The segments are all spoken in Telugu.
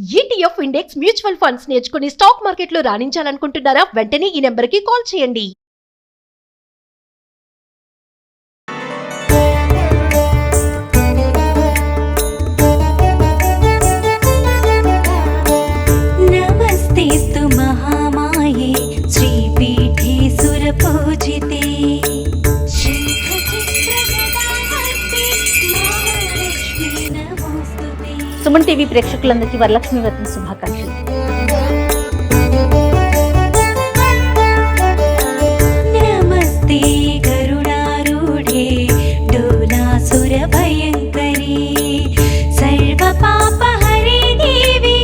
ETF ఇండెక్స్ మ్యూచువల్ ఫండ్స్ నేర్చుకుని స్టాక్ మార్కెట్లో రాణించాలనుకుంటున్నారా? వెంటనే ఈ నెంబర్కి కాల్ చేయండి. నమస్తేస్తు మహామాయే శ్రీపీఠే సురపూజితే సుమన్ టీవీ ప్రేక్షకులందరికీ వరలక్ష్మి వ్రతం శుభాకాంక్షలు. నమస్తే గరుడారూఢే డోలాసుర భయంకరీ సర్వ పాపహరే దేవి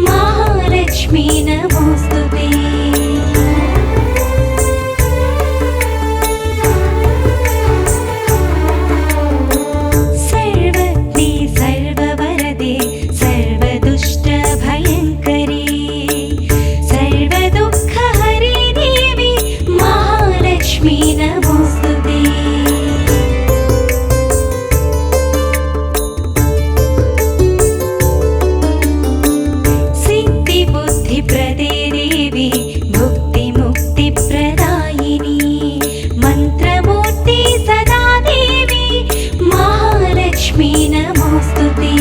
మహాలక్ష్మీ నమోస్తుతే. సర్వజ్ఞే సర్వవరదే సర్వదుష్టభయంకరీ సర్వదుఃఖహరే దేవి మహాలక్ష్మీ నమోస్తుతే. సిద్ధిబుద్ధిప్రదే దేవి భుక్తిముక్తిప్రదాయిని మంత్రమూర్తి సదా దేవి మహాలక్ష్మీ నమోస్తుతే.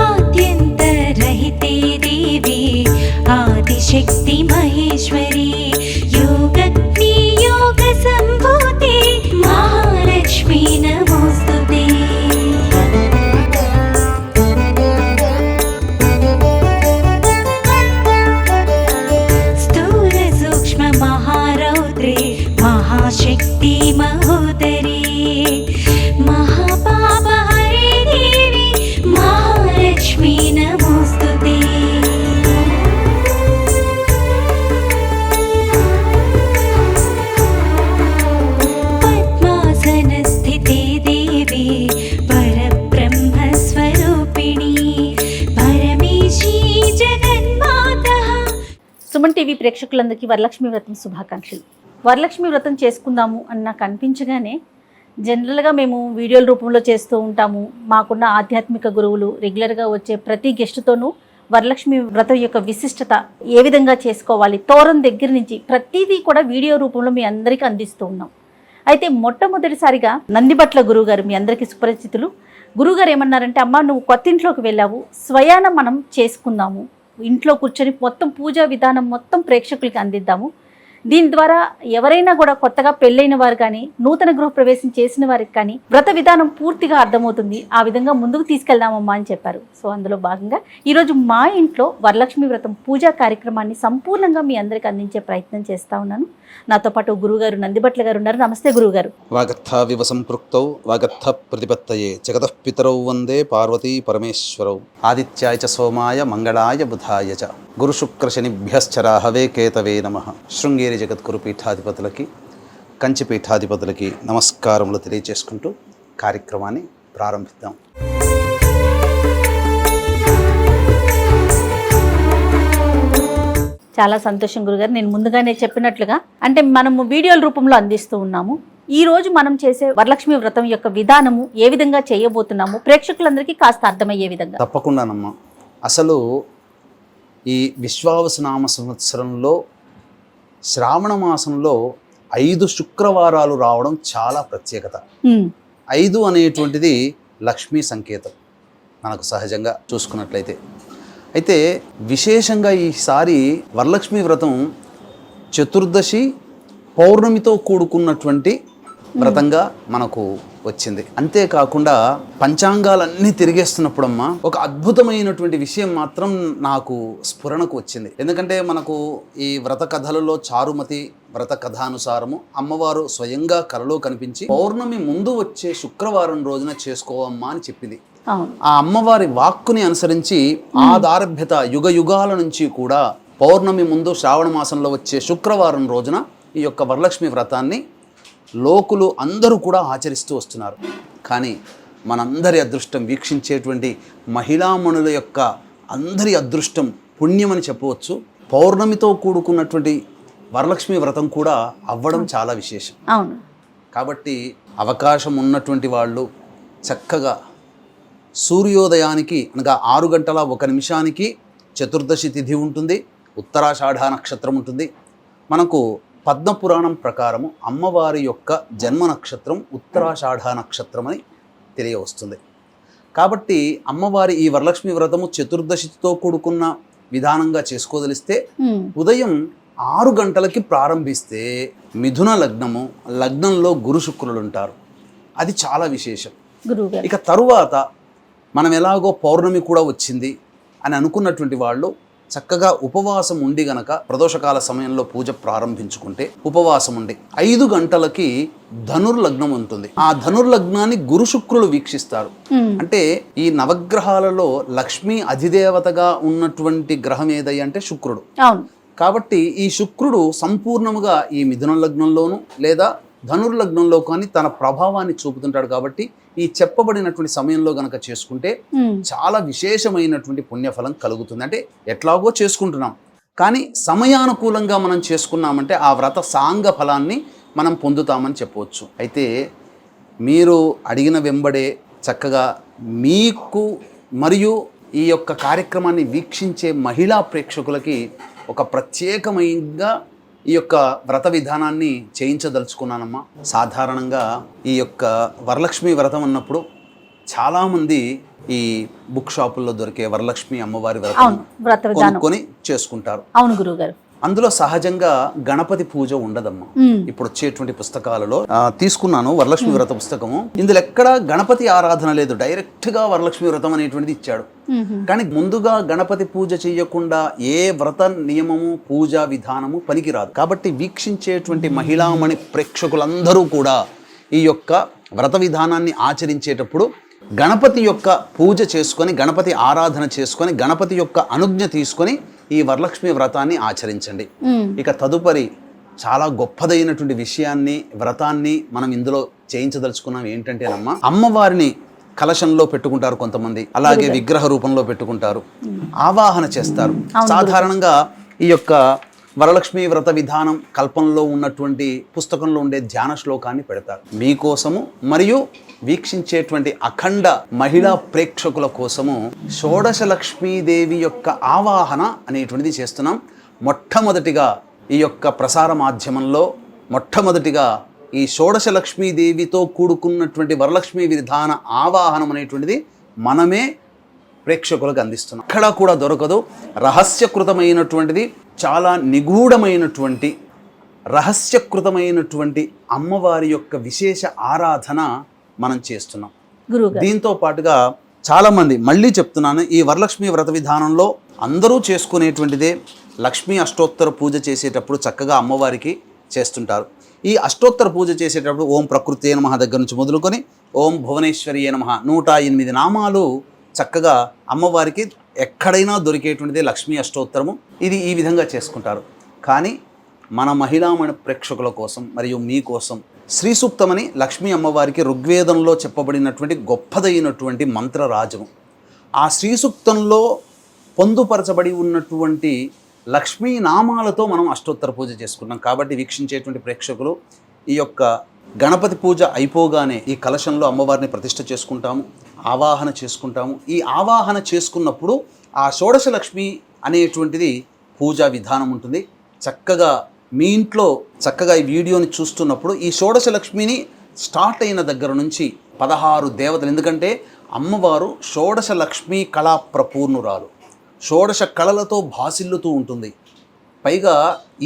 ఆద్యంతరహితే దేవి ఆదిశక్తి మహేశ్వరి యోగజ్ఞే యోగ సంభూతే మహాలక్ష్మీ నమోస్తుతే. స్థూల సూక్ష్మ మహారౌద్రే మహాశక్తి మహోదరీ మహాపాపహరే దేవి మహాలక్ష్మీ నమోస్తుతే. పద్మాసనస్థితే దేవి పరబ్రహ్మస్వరూపిణి పరమేశీ జగన్మాతః. సుమన్ టీవీ ప్రేక్షకులందరికీ వరలక్ష్మి వ్రతం శుభాకాంక్షలు. వరలక్ష్మి వ్రతం చేసుకుందాము అని నాకు అనిపించగానే జనరల్గా మేము వీడియోల రూపంలో చేస్తూ ఉంటాము. మాకున్న ఆధ్యాత్మిక గురువులు రెగ్యులర్గా వచ్చే ప్రతి గెస్ట్తోనూ వరలక్ష్మి వ్రతం యొక్క విశిష్టత ఏ విధంగా చేసుకోవాలి, తోరం దగ్గర నుంచి ప్రతిదీ కూడా వీడియో రూపంలో మీ అందరికీ అందిస్తూ ఉన్నాం. అయితే మొట్టమొదటిసారిగా నందిబట్ల గురువుగారు మీ అందరికీ సుపరిచితులు. గురువుగారు ఏమన్నారంటే, అమ్మ నువ్వు కొత్త ఇంట్లోకి వెళ్ళావు, స్వయాన మనం చేసుకుందాము, ఇంట్లో కూర్చొని మొత్తం పూజా విధానం మొత్తం ప్రేక్షకులకి అందిద్దాము. దీని ద్వారా ఎవరైనా కూడా కొత్తగా పెళ్ళైన వారు కానీ నూతన గృహప్రవేశం చేసిన వారికి కానీ వ్రత విధానం పూర్తిగా అర్థమవుతుంది, ఆ విధంగా ముందుకు తీసుకెళ్దామమ్మా అని చెప్పారు. సో అందులో భాగంగా ఈరోజు మా ఇంట్లో వరలక్ష్మి వ్రతం పూజా కార్యక్రమాన్ని సంపూర్ణంగా మీ అందరికీ అందించే ప్రయత్నం చేస్తా ఉన్నాను. నాతో పాటు గురువుగారు నందిబట్ల గారు ఉన్నారు. నమస్తే గురువుగారు. వాగర్థావివ సంపృక్తౌ వాగర్థ ప్రతిపత్తయే జగతః పితరౌ వందే పార్వతీ పరమేశ్వరౌ ఆదిత్యాయ చ సోమాయ మంగళాయ బుధాయ చ గురు శుక్ర శనిభ్యశ్చ రాహవే కేతవే నమః. శృంగేరి జగద్గురు పీఠాధిపతులకి కంచి పీఠాధిపతులకి నమస్కారములు తెలియజేసుకుంటూ కార్యక్రమాన్ని ప్రారంభిద్దాం. చాలా సంతోషం గురుగారు. నేను ముందుగానే చెప్పినట్లుగా అంటే మనము వీడియోల రూపంలో అందిస్తూ ఉన్నాము. ఈ రోజు మనం చేసే వరలక్ష్మి వ్రతం యొక్క విధానము ఏ విధంగా చేయబోతున్నాము ప్రేక్షకులందరికీ కాస్త అర్థమయ్యే విధంగా. తప్పకుండానమ్మా. అసలు ఈ విశ్వావసునామ సంవత్సరంలో శ్రావణ మాసంలో 5 శుక్రవారాలు రావడం చాలా ప్రత్యేకత. 5 అనేటువంటిది లక్ష్మీ సంకేతం మనకు సహజంగా చూసుకున్నట్లయితే. అయితే విశేషంగా ఈసారి వరలక్ష్మి వ్రతం చతుర్దశి పౌర్ణమితో కూడుకున్నటువంటి వ్రతంగా మనకు వచ్చింది. అంతేకాకుండా పంచాంగాలన్నీ తిరిగేస్తున్నప్పుడమ్మా ఒక అద్భుతమైనటువంటి విషయం మాత్రం నాకు స్ఫురణకు వచ్చింది. ఎందుకంటే మనకు ఈ వ్రత కథలలో చారుమతి వ్రత కథానుసారము అమ్మవారు స్వయంగా కలలో కనిపించి పౌర్ణమి ముందు వచ్చే శుక్రవారం రోజున చేసుకోవమ్మా అని చెప్పింది. ఆ అమ్మవారి వాక్కుని అనుసరించి ఆదారభ్యత యుగ యుగాల నుంచి కూడా పౌర్ణమి ముందు శ్రావణ మాసంలో వచ్చే శుక్రవారం రోజున ఈ యొక్క వరలక్ష్మి వ్రతాన్ని లోకులు అందరూ కూడా ఆచరిస్తూ వస్తున్నారు. కానీ మనందరి అదృష్టం, వీక్షించేటువంటి మహిళామణుల యొక్క అందరి అదృష్టం, పుణ్యమని చెప్పవచ్చు. పౌర్ణమితో కూడుకున్నటువంటి వరలక్ష్మి వ్రతం కూడా అవ్వడం చాలా విశేషం. అవును. కాబట్టి అవకాశం ఉన్నటువంటి వాళ్ళు చక్కగా సూర్యోదయానికి అనగా 6:01 చతుర్దశి తిథి ఉంటుంది, ఉత్తరాషాఢ నక్షత్రం ఉంటుంది. మనకు పద్మపురాణం ప్రకారము అమ్మవారి యొక్క జన్మ నక్షత్రం ఉత్తరాషాఢ నక్షత్రం అని తెలియవస్తుంది. కాబట్టి అమ్మవారి ఈ వరలక్ష్మి వ్రతము చతుర్దశితో కూడుకున్న విధానంగా చేసుకోదలిస్తే ఉదయం 6 గంటలకి ప్రారంభిస్తే మిథున లగ్నంలో గురు శుక్రులు ఉంటారు. అది చాలా విశేషం. గురువుగారు, ఇక తరువాత మనం ఎలాగో పౌర్ణమి కూడా వచ్చింది అని అనుకున్నటువంటి వాళ్ళు చక్కగా ఉపవాసం ఉండి గనక ప్రదోషకాల సమయంలో పూజ ప్రారంభించుకుంటే ఉపవాసం ఉండి 5 గంటలకి ధనుర్లగ్నం ఉంటుంది. ఆ ధనుర్లగ్నాన్ని గురు శుక్రులు వీక్షిస్తారు. అంటే ఈ నవగ్రహాలలో లక్ష్మీ అధిదేవతగా ఉన్నటువంటి గ్రహం ఏదై అంటే శుక్రుడు. అవును. కాబట్టి ఈ శుక్రుడు సంపూర్ణముగా ఈ మిథున లగ్నంలోను లేదా ధనుర్లగ్నంలో కానీ తన ప్రభావాన్ని చూపుతుంటాడు. కాబట్టి ఈ చెప్పబడినటువంటి సమయంలో గనక చేసుకుంటే చాలా విశేషమైనటువంటి పుణ్యఫలం కలుగుతుంది. అంటే ఎట్లాగో చేసుకుంటున్నాం, కానీ సమయానుకూలంగా మనం చేసుకున్నామంటే ఆ వ్రత సాంగ ఫలాన్ని మనం పొందుతామని చెప్పవచ్చు. అయితే మీరు అడిగిన వెంబడే చక్కగా మీకు మరియు ఈ యొక్క కార్యక్రమాన్ని వీక్షించే మహిళా ప్రేక్షకులకి ఒక ప్రత్యేకమైనగా ఈ యొక్క వ్రత విధానాన్ని చేయించదలుచుకున్నానమ్మా. సాధారణంగా ఈ యొక్క వరలక్ష్మి వ్రతం అన్నప్పుడు చాలామంది ఈ బుక్ షాపుల్లో దొరికే వరలక్ష్మి అమ్మవారి వ్రతం కొనుక్కొని చేసుకుంటారు. అవును గురువుగారు. అందులో సహజంగా గణపతి పూజ ఉండదమ్మా. ఇప్పుడు వచ్చేటువంటి పుస్తకాలలో తీసుకున్నాను వరలక్ష్మి వ్రత పుస్తకము. ఇందులో ఎక్కడ గణపతి ఆరాధన లేదు, డైరెక్ట్ గా వరలక్ష్మి వ్రతం అనేటువంటిది ఇచ్చాడు. కానీ ముందుగా గణపతి పూజ చేయకుండా ఏ వ్రత నియమము పూజా విధానము పనికిరాదు. కాబట్టి వీక్షించేటువంటి మహిళామణి ప్రేక్షకులందరూ కూడా ఈ యొక్క వ్రత విధానాన్ని ఆచరించేటప్పుడు గణపతి యొక్క పూజ చేసుకొని, గణపతి ఆరాధన చేసుకొని, గణపతి యొక్క అనుజ్ఞ తీసుకొని ఈ వరలక్ష్మి వ్రతాన్ని ఆచరించండి. ఇక తదుపరి చాలా గొప్పదైనటువంటి విషయాన్ని వ్రతాన్ని మనం ఇందులో చేయించదలుచుకున్నాం. ఏంటంటేనమ్మా, అమ్మవారిని కలశంలో పెట్టుకుంటారు కొంతమంది, అలాగే విగ్రహ రూపంలో పెట్టుకుంటారు, ఆవాహన చేస్తారు. సాధారణంగా ఈ యొక్క వరలక్ష్మి వ్రత విధానం కల్పనలో ఉన్నటువంటి పుస్తకంలో ఉండే ధ్యాన శ్లోకాన్ని పెడతారు మీకోసము మరియు వీక్షించేటువంటి అఖండ మహిళా ప్రేక్షకుల కోసము. షోడశ లక్ష్మీదేవి యొక్క ఆవాహన అనేటువంటిది చేస్తున్నాం. మొట్టమొదటిగా ఈ యొక్క ప్రసార మాధ్యమంలో మొట్టమొదటిగా ఈ షోడశ లక్ష్మీదేవితో కూడుకున్నటువంటి వరలక్ష్మి విధాన ఆవాహనం అనేటువంటిది మనమే ప్రేక్షకులకు అందిస్తున్నాం. ఎక్కడా కూడా దొరకదు. రహస్యకృతమైనటువంటిది, చాలా నిగూఢమైనటువంటి రహస్యకృతమైనటువంటి అమ్మవారి యొక్క విశేష ఆరాధన మనం చేస్తున్నాం. దీంతో పాటుగా చాలామంది, మళ్ళీ చెప్తున్నాను, ఈ వరలక్ష్మి వ్రత విధానంలో అందరూ చేసుకునేటువంటిదే లక్ష్మీ అష్టోత్తర పూజ చేసేటప్పుడు చక్కగా అమ్మవారికి చేస్తుంటారు. ఈ అష్టోత్తర పూజ చేసేటప్పుడు ఓం ప్రకృతే నమః దగ్గర నుంచి మొదలుకొని ఓం భువనేశ్వరియే నమః 108 నామాలు చక్కగా అమ్మవారికి ఎక్కడైనా దొరికేటువంటిదే లక్ష్మీ అష్టోత్తరము. ఇది ఈ విధంగా చేసుకుంటారు. కానీ మన మహిళామణి ప్రేక్షకుల కోసం మరియు మీకోసం శ్రీ సూక్తమని లక్ష్మీ అమ్మవారికి ఋగ్వేదంలో చెప్పబడినటువంటి గొప్పదైనటువంటి మంత్రరాజము. ఆ శ్రీ సూక్తంలో పొందుపరచబడి ఉన్నటువంటి లక్ష్మీ నామాలతో మనం అష్టోత్తర పూజ చేసుకున్నాం. కాబట్టి వీక్షించేటువంటి ప్రేక్షకులు ఈ యొక్క గణపతి పూజ అయిపోగానే ఈ కలశంలో అమ్మవారిని ప్రతిష్ఠ చేసుకుంటాము, ఆవాహన చేసుకుంటాము. ఈ ఆవాహన చేసుకున్నప్పుడు ఆ షోడశ లక్ష్మి అనేటువంటిది పూజా విధానం ఉంటుంది. చక్కగా మీ ఇంట్లో చక్కగా ఈ వీడియోని చూస్తున్నప్పుడు ఈ షోడశ లక్ష్మిని స్టార్ట్ అయిన దగ్గర నుంచి 16 దేవతలు, ఎందుకంటే అమ్మవారు షోడశ లక్ష్మీ కళా ప్రపూర్ణురాలు, షోడశ కళలతో భాసిల్లుతూ ఉంటుంది. పైగా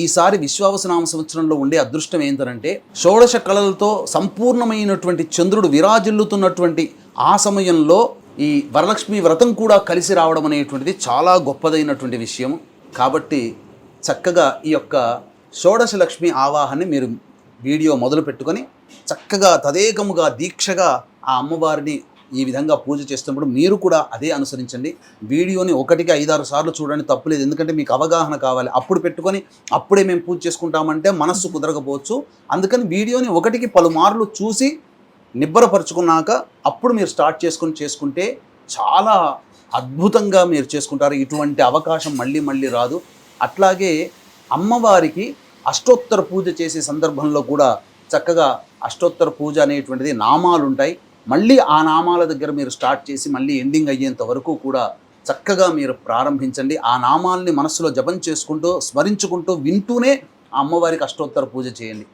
ఈసారి విశ్వావసనామ సంవత్సరంలో ఉండే అదృష్టం ఏంటంటే షోడశ కళలతో సంపూర్ణమైనటువంటి చంద్రుడు విరాజిల్లుతున్నటువంటి ఆ సమయంలో ఈ వరలక్ష్మి వ్రతం కూడా కలిసి రావడం అనేటువంటిది చాలా గొప్పదైనటువంటి విషయం. కాబట్టి చక్కగా ఈ యొక్క షోడశ లక్ష్మి ఆవాహాన్ని మీరు వీడియో మొదలు పెట్టుకొని చక్కగా తదేకముగా దీక్షగా ఆ అమ్మవారిని ఈ విధంగా పూజ చేస్తున్నప్పుడు మీరు కూడా అదే అనుసరించండి. వీడియోని 1-5-6 సార్లు చూడండి, తప్పులేదు. ఎందుకంటే మీకు అవగాహన కావాలి. అప్పుడు పెట్టుకొని అప్పుడే మేము పూజ చేసుకుంటామంటే మనస్సు కుదరకపోవచ్చు. అందుకని వీడియోని 1కి పలుమార్లు చూసి నిబ్బరపరుచుకున్నాక అప్పుడు మీరు స్టార్ట్ చేసుకుంటే చాలా అద్భుతంగా మీరు చేసుకుంటారు. ఇటువంటి అవకాశం మళ్ళీ రాదు. అట్లాగే అమ్మవారికి అష్టోత్తర పూజ చేసే సందర్భంలో కూడా చక్కగా అష్టోత్తర పూజ అనేటువంటిది నామాలు ఉంటాయి. మళ్ళీ ఆ నామాల దగ్గర మీరు స్టార్ట్ చేసి మళ్ళీ ఎండింగ్ అయ్యేంత వరకు కూడా చక్కగా మీరు ప్రారంభించండి. ఆ నామాల్ని మనసులో జపం చేసుకుంటూ స్మరించుకుంటూ వింటూనే ఆ అమ్మవారికి అష్టోత్తర పూజ చేయండి.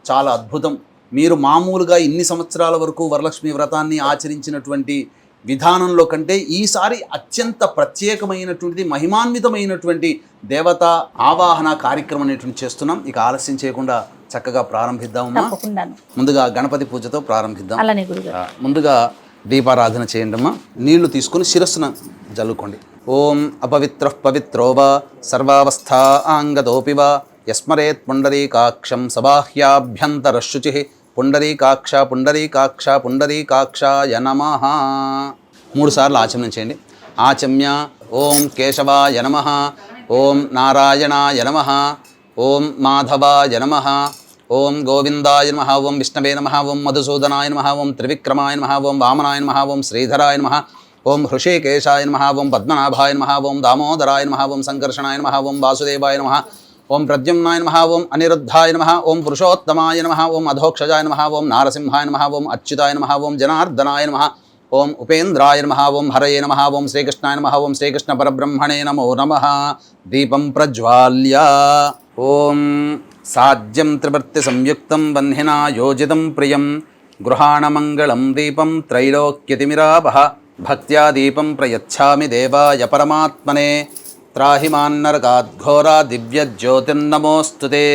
చాలా అద్భుతం. మీరు మామూలుగా ఇన్ని సంవత్సరాల వరకు వరలక్ష్మి వ్రతాన్ని ఆచరించినటువంటి విధానంలో కంటే ఈసారి అత్యంత ప్రత్యేకమైనటువంటిది, మహిమాన్వితమైనటువంటి దేవతా ఆవాహన కార్యక్రమం అనేటువంటి చేస్తున్నాం. ఇక ఆలస్యం చేయకుండా చక్కగా ప్రారంభిద్దామమ్మా. తప్పకుండాను. ముందుగా గణపతి పూజతో ప్రారంభిద్దాం. అలానే గురుగారు. ముందుగా దీపారాధన చేయండి అమ్మా. నీళ్లు తీసుకుని శిరస్సున జల్లుకోండి. ఓం అపవిత్ర పవిత్రో వా సర్వావస్థాంగతోపి వా యస్మరేత్ పుండరీకాక్షం సబాహ్యాభ్యంతరశుచి పుండరీకాక్ష పుండరీకాక్ష పుండరీకాక్షాయ నమః. 3 సార్లు ఆచమనం చేయండి. ఆచమ్య ఓం కేశవాయ నమః, ఓం నారాయణాయ నమః, ఓం మాధవాయ నమః, ఓం గోవిందాయ నమః, ఓం విష్ణవే నమః, ఓం మధుసూదనాయ నమః, ఓం త్రివిక్రమాయ నమః, ఓం వామనాయ నమః, ఓం శ్రీధరాయ నమః, ఓం హృషికేశాయ నమః, ఓం పద్మనాభాయ నమః, ఓం దామోదరాయ నమః, ఓం సంకర్షణాయ నమః, ఓం వాసుదేవాయ నమః, ఓం ప్రద్యుమ్నాయ నమః, ఓం అనిరుద్ధాయ నమః, ఓం పురుషోత్తమాయ నమః, ఓం అధోక్షజాయ నమః, ఓం నారసింహాయ నమః, ఓం అచ్యుతాయ నమః, ఓం జనార్దనాయ నమః, ఓం ఉపేంద్రాయ నమః, ఓం హరయే నమః, ఓం శ్రీకృష్ణాయ నమః, ఓం శ్రీకృష్ణ పరబ్రహ్మణే నమో నమః. దీపం ప్రజ్వాల్య ఓం సాజ్యం త్రివర్తి సంయుక్తం వహ్నినా యోజితం ప్రియం గృహాణమంగళం దీపం త్రైలోక్యతిమిరాపః భక్త్యా దీపం ప్రయచ్ఛామి దేవాయ పరమాత్మనే త్రాహి మాన్నరకాద్ఘోరా దివ్య జ్యోతిర్నమోస్తుతే.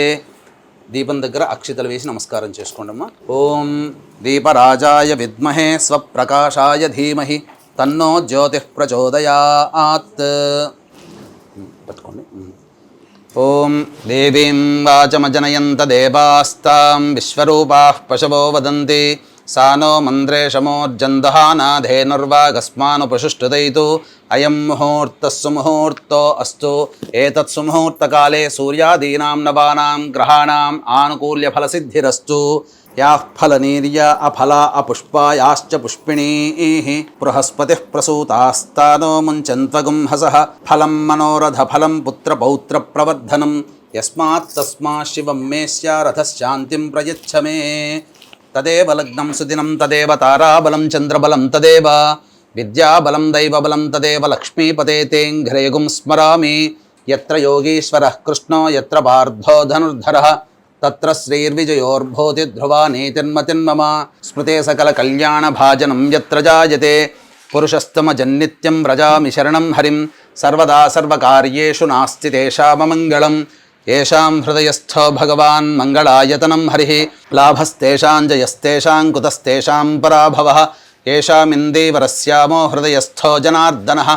దీపం దగ్గర అక్షితలు వేసి నమస్కారం చేసుకోండమ్మా. ఓం దీపరాజాయ విద్మహే స్వప్రకాశాయ ధీమహి తన్నో జ్యోతిః ప్రచోదయాత్. పట్టుకోండి. ఓం దేవీం వాచమజనయంత దేవాస్తాం విశ్వరూపాః పశవో వదంతి సా నో మంత్రేషమోర్జందహానాధేనుర్వాగస్మానుపశుష్టుదైతు అయం ముహూర్తః సుముహూర్తో అస్తు. ఏతత్ సుముహూర్తకాలే సూర్యాదీనాం నవానాం గ్రహాణాం ఆనుకూల్యఫలసిద్ధిరస్తు. యాః ఫలనీర్య అఫలా అపుష్పాయాశ్చ పుష్పిణీః బృహస్పతిః ప్రసూతాస్తానో ముంచన్త్వగుంహసః ఫలం మనోరథ ఫలం పుత్రపౌత్ర ప్రవర్ధనం యస్మాత్ తస్మాత్ శివం మే స్యారథశాంతిం ప్రయచ్ఛ మే. తదేవ లగ్నం సుదినం తదేవ తారాబలం చంద్రబలం తదేవ విద్యాబలం దైవబలం తదేవ లక్ష్మీపతే తేంఘ్రేగుం స్మరామి. యత్ర యోగీశ్వరః కృష్ణో యత్ర పార్థో ధనుర్ధరః తత్ర శ్రీర్విజయోర్భూతి ధ్రువా నీతిర్మతిర్మమ. స్మృతే సకల కళ్యాణ భాజనం యత్ర జాయతే పురుషస్తమజన్నిత్యం వ్రజామి శరణం హరిం. సర్వదా సర్వకార్యేషు నాస్తి తేషామమంగళం. ఏషాం హృదయస్థో భగవాన్ మంగళాయతనం హరి. లాభస్తేషాం జయస్తేషాం కుతస్తేషాం పరాభవః. ఏషామిందీవరస్యామో హృదయస్థో జనార్దనః.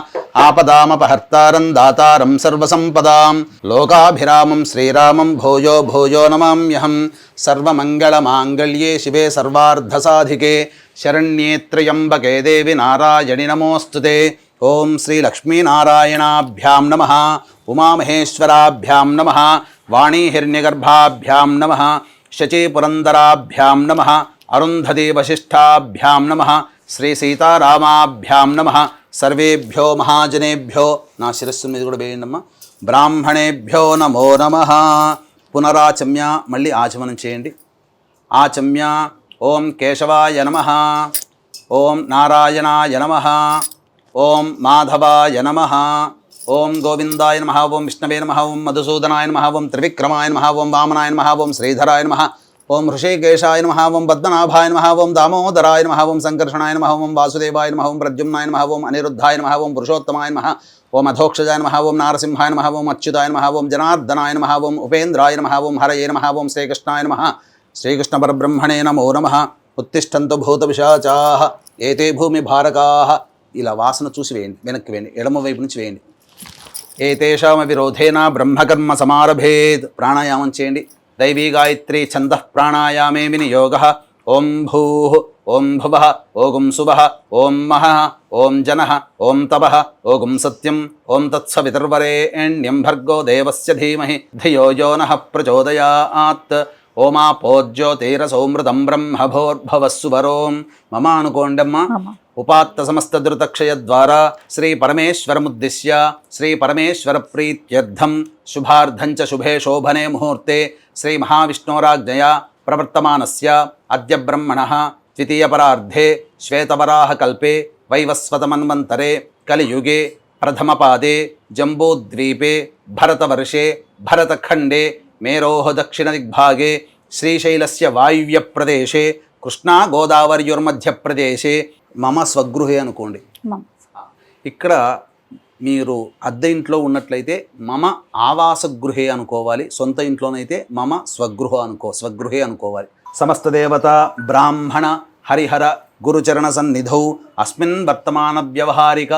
ఆపదామపహర్తారం దాతారం సర్వసంపదాం. లోకాభిరామం శ్రీరామం భూయో భూయో నమామ్యహం. సర్వమంగళమాంగళ్యే శివే సర్వార్ధసాధికే శరణ్యే త్ర్యంబకే దేవి నారాయణి నమోస్తుతే. ఓం శ్రీ లక్ష్మీనారాయణాభ్యాం నమః, ఉమామహేశ్వరాభ్యాం నమః, వాణీహిరణ్యగర్భాభ్యాం నమః, శచీపురందరాభ్యాం నమః, అరుంధతీ వశిష్ఠాభ్యాం నమః, శ్రీ సీతారామాభ్యాం నమః. సర్వేభ్యో మహాజనేభ్యో, నా శిరస్సు మీద కూడా వేయండమ్మా, బ్రాహ్మణేభ్యో నమో నమః. పునరాచమ్య, మళ్ళీ ఆచమనం చేయండి. ఆచమ్య ఓం కేశవాయ నమః, ఓం నారాయణాయ నమః, ఓం మాధవాయ నమః, ఓం గోవిందాయ నమః, ఓం విష్ణవే నమః, ఓం మధుసూదనాయ నమః, ఓం త్రివిక్రమాయ నమః, ఓం వామనాయ నమః, ఓం శ్రీధరాయ నమః, ఓం హృషికేశాయ నమః, ఓం పద్మనాభాయ నమః, ఓం దామోదరాయ నమః, ఓం సంకర్షణాయ నమః, ఓం వాసుదేవాయ నమః, ఓం ప్రద్యుమ్నాయ నమః, ఓం అనిరుద్ధాయ నమః, ఓం పురుషోత్తమాయ నమః, ఓం అధోక్షజాయ నమః, ఓం నారసింహాయ నమః, ఓం అచ్యుతాయ నమః, ఓం జనార్దనాయ నమః, ఓం ఉపేంద్రాయ నమః, ఓం హరయే నమః, ఓం శ్రీకృష్ణాయ నమః, శ్రీకృష్ణ పరబ్రహ్మణే నమో నమః. ఉత్తిష్టంతు భూత పిశాచాః ఏతే భూమి భారకాః. ఇలా వాసన చూసి వేయండి, వెనక్కి వేయండి, ఎడమ వైపు నుంచి వేయండి. ఏతేషామ విరోధేన బ్రహ్మకర్మ సమారభేత్. ప్రాణాయామం చేయండి. దైవీ గాయత్రీ ఛందః ప్రాణాయామే వినియోగః. ఓం భూః, ఓం భువః, ఓం సువః, ఓం మహః, ఓం జనః, ఓం తపః, ఓం సత్యం, ఓం తత్సవితుర్వరేణ్యం భర్గో దేవస్య ధీమహి ధియో యో నః ప్రచోదయాత్. ఓమాపోజ్యోతిరసౌమృతం బ్రహ్మభోర్భవస్సువరోం. మమ అనుకోండమ్మ. ఉపాత్త సమస్త ధృతక్షయ ద్వారా శ్రీ పరమేశ్వరముద్దిశ్య శ్రీ పరమేశ్వర ప్రీత్యర్థం శుభార్థంచ శుభే శోభనే ముహూర్తే శ్రీ మహావిష్ణోరాజ్ఞయా ప్రవర్తమానస్య అద్య బ్రహ్మణః ద్వితీయపరార్ధే శ్వేతవరాహకల్పే వైవస్వతమన్వంతరే కలియుగే ప్రథమపాదే జంబూద్వీపే భరతవర్షే భరతఖండే మేరోః దక్షిణదిగ్భాగే శ్రీశైలస్య వాయువ్యప్రదేశే కృష్ణా గోదావరియుర్మధ్యప్రదేశే మమ స్వగృహే అనుకోండి. ఇక్కడ మీరు అద్దె ఇంట్లో ఉన్నట్లయితే మమ ఆవాసగృహే అనుకోవాలి. సొంత ఇంట్లోనైతే మమ స్వగృహే అనుకోవాలి. సమస్త దేవత బ్రాహ్మణ హరిహర గురుచరణ సన్నిధౌ అస్మిన్ వర్తమాన వ్యవహారిక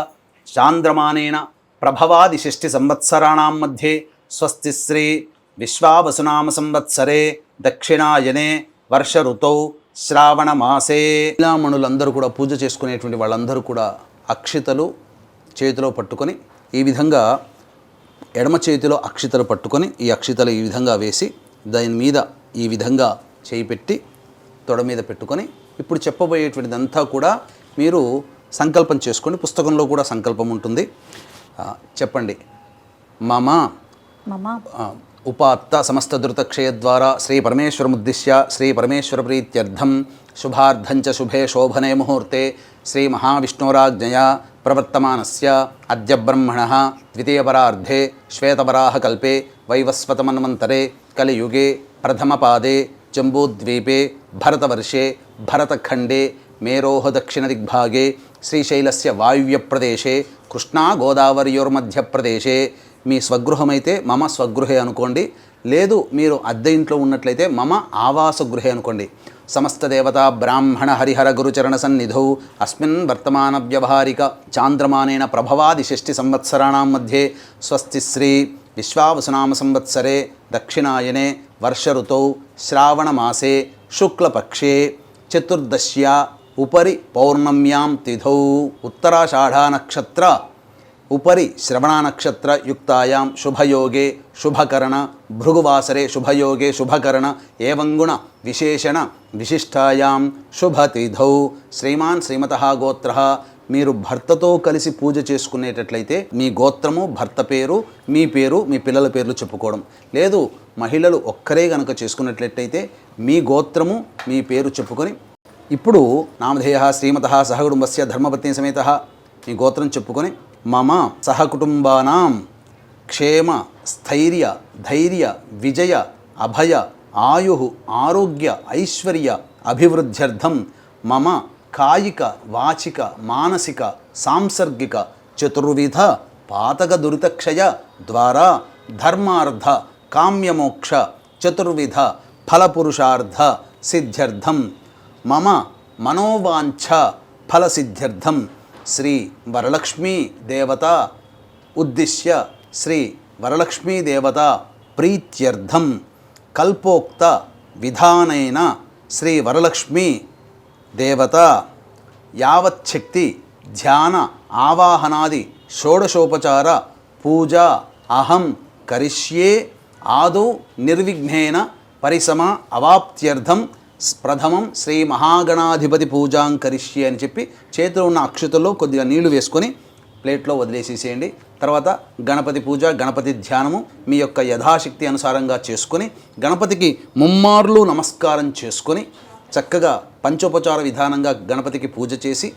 చాంద్రమానేన ప్రభవాది 6 సంవత్సరాణాం మధ్యే స్వస్తి శ్రీ విశ్వావసునామ సంవత్సరే దక్షిణాయనే వర్ష ఋతౌ శ్రావణ మాసే. మహిళామణులందరూ కూడా పూజ చేసుకునేటువంటి వాళ్ళందరూ కూడా అక్షితలు చేతిలో పట్టుకొని ఈ విధంగా ఎడమ చేతిలో అక్షితలు పట్టుకొని ఈ అక్షితలు ఈ విధంగా వేసి దాని మీద ఈ విధంగా చేయి పెట్టి తొడ మీద పెట్టుకొని ఇప్పుడు చెప్పబోయేటువంటిదంతా కూడా మీరు సంకల్పం చేసుకోండి. పుస్తకంలో కూడా సంకల్పం ఉంటుంది. చెప్పండి. మమ ఉపాత్త సమస్త ధృతక్షయ ద్వారా శ్రీ పరమేశ్వరముద్దిశ్య శ్రీ పరమేశ్వర ప్రీత్యర్థం శుభార్థంచ శుభే శోభనే ముహూర్తే శ్రీ మహావిష్ణోరాజ్ఞయా ప్రవర్తమానస్య అద్య బ్రహ్మణః ద్వితీయపరార్ధే శ్వేతవరాహకల్పే వైవస్వతమన్వంతరే కలియుగే ప్రథమపాదే జంబూద్వీపే భరతవర్షే భరతఖండే మేరోః దక్షిణదిగ్భాగే శ్రీశైలస్య వాయువ్యప్రదేశే కృష్ణా గోదావరియోర్మధ్యప్రదేశే. మీ స్వగృహమైతే మమ స్వగృహే అనుకోండి. లేదు మీరు అద్దె ఇంట్లో ఉన్నట్లయితే మమ ఆవాసగృహే అనుకోండి. సమస్త దేవతా బ్రాహ్మణ హరిహర గురుచరణ సన్నిధౌ అస్మిన్ వర్తమాన వ్యవహారిక చాంద్రమానేన ప్రభవాది 6 సంవత్సరాణాం మధ్యే స్వస్తి శ్రీ విశ్వావసునామ సంవత్సరే దక్షిణాయనే వర్ష ఋతౌ శ్రావణ మాసే శుక్లపక్షే చతుర్దశ్యా ఉపరి పౌర్ణమ్యాం తిథౌ ఉత్తరాషాఢా నక్షత్ర ఉపరి శ్రవణా నక్షత్ర యుక్తాయాం శుభయోగే శుభకరణ భృగువాసరే శుభయోగే శుభకరణ ఏవంగుణ విశేషణ విశిష్టాయాం శుభతిథౌ. శ్రీమాన్ శ్రీమతః గోత్రః. మీరు భర్తతో కలిసి పూజ చేసుకునేటట్లయితే మీ గోత్రము భర్త పేరు మీ పేరు మీ పిల్లల పేర్లు చెప్పుకోవడం. లేదు మహిళలు ఒక్కరే కనుక చేసుకున్నట్లయితే మీ గోత్రము మీ పేరు చెప్పుకొని ఇప్పుడు నామధేయ శ్రీమతః సహకుటుంబస్య ధర్మపత్ని సమేతః మీ గోత్రం చెప్పుకొని మమ సహకుటుంబానాం క్షేమ స్థైర్య ధైర్య విజయ అభయ ఆయు ఆరోగ్య ఐశ్వర్య అభివృద్ధ్యర్థం మమ కాయిక వాచిక మానసిక సాంసర్గిక చతుర్విధ పాతక దురితక్షయ ద్వారా ధర్మార్థ కామ్యమోక్ష చతుర్విధ ఫలపురుషార్థ సిద్ధ్యర్థం మమ మనోవాంఛ ఫలసిద్ధ్యర్థం శ్రీ వరలక్ష్మీ దేవత ఉద్దిశ్య శ్రీ వరలక్ష్మీ దేవత ప్రీత్యర్థం కల్పోక్త విధానైన శ్రీ వరలక్ష్మీ దేవత యావచ్చక్తి ధ్యాన ఆవాహనాది షోడశోపచార పూజ అహం కరిష్యే ఆదౌ నిర్విఘ్నేన పరిసమ అవాప్త్యర్థం ప్రథమం శ్రీ మహాగణాధిపతి పూజాం కరిష్యే అని చెప్పి చేతిలో ఉన్న అక్షతల్లో కొద్దిగా నీళ్లు వేసుకొని ప్లేట్లో వదిలేసేసేయండి. తర్వాత గణపతి పూజ గణపతి ధ్యానము మీ యొక్క యథాశక్తి అనుసారంగా చేసుకొని గణపతికి ముమ్మార్లు నమస్కారం చేసుకొని చక్కగా పంచోపచార విధానంగా గణపతికి పూజ చేసి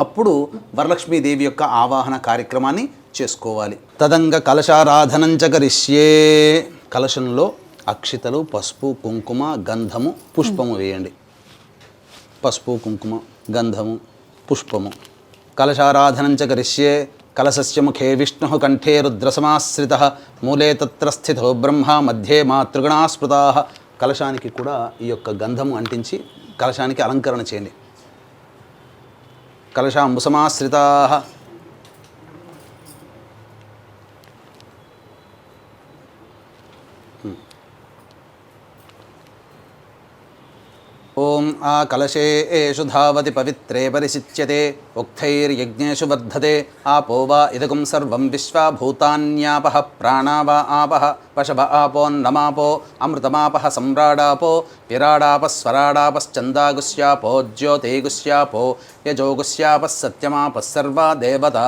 అప్పుడు వరలక్ష్మీదేవి యొక్క ఆవాహన కార్యక్రమాన్ని చేసుకోవాలి. తదంగ కలశారాధనంచ కరిష్యే. కలశంలో అక్షితలు పసుపు కుంకుమ గంధము పుష్పము వేయండి. పసుపు కుంకుమ గంధము పుష్పము. కలశారాధనంచ కరిష్యే. కలశస్య ముఖే విష్ణు కంఠే రుద్రసమాశ్రితః మూలే తత్ర స్థితో బ్రహ్మ మధ్యే మాతృగణా స్మృతాః. కలశానికి కూడా ఈ యొక్క గంధము అంటించి కలశానికి అలంకరణ చేయండి. కలశాంబుసమాశ్రితాః. ఓం ఆ కలశే ఏషు ధావతి పవిత్రే పరిశిచ్యతే ఉక్తైర్యజ్ఞేషు వర్ధతే ఆపో వా ఇదకం సర్వం విశ్వా భూతాన్యాపః ప్రాణా వా ఆపః పశవ ఆపోన్నమాపో అమృతమాపః సమ్రాడాపో విరాడాపः స్వరాడాపశ్చందాగుస్యాపో జ్యోతిగుస్యాపో యజోగుస్యాపः సత్యమాపः సర్వా దేవత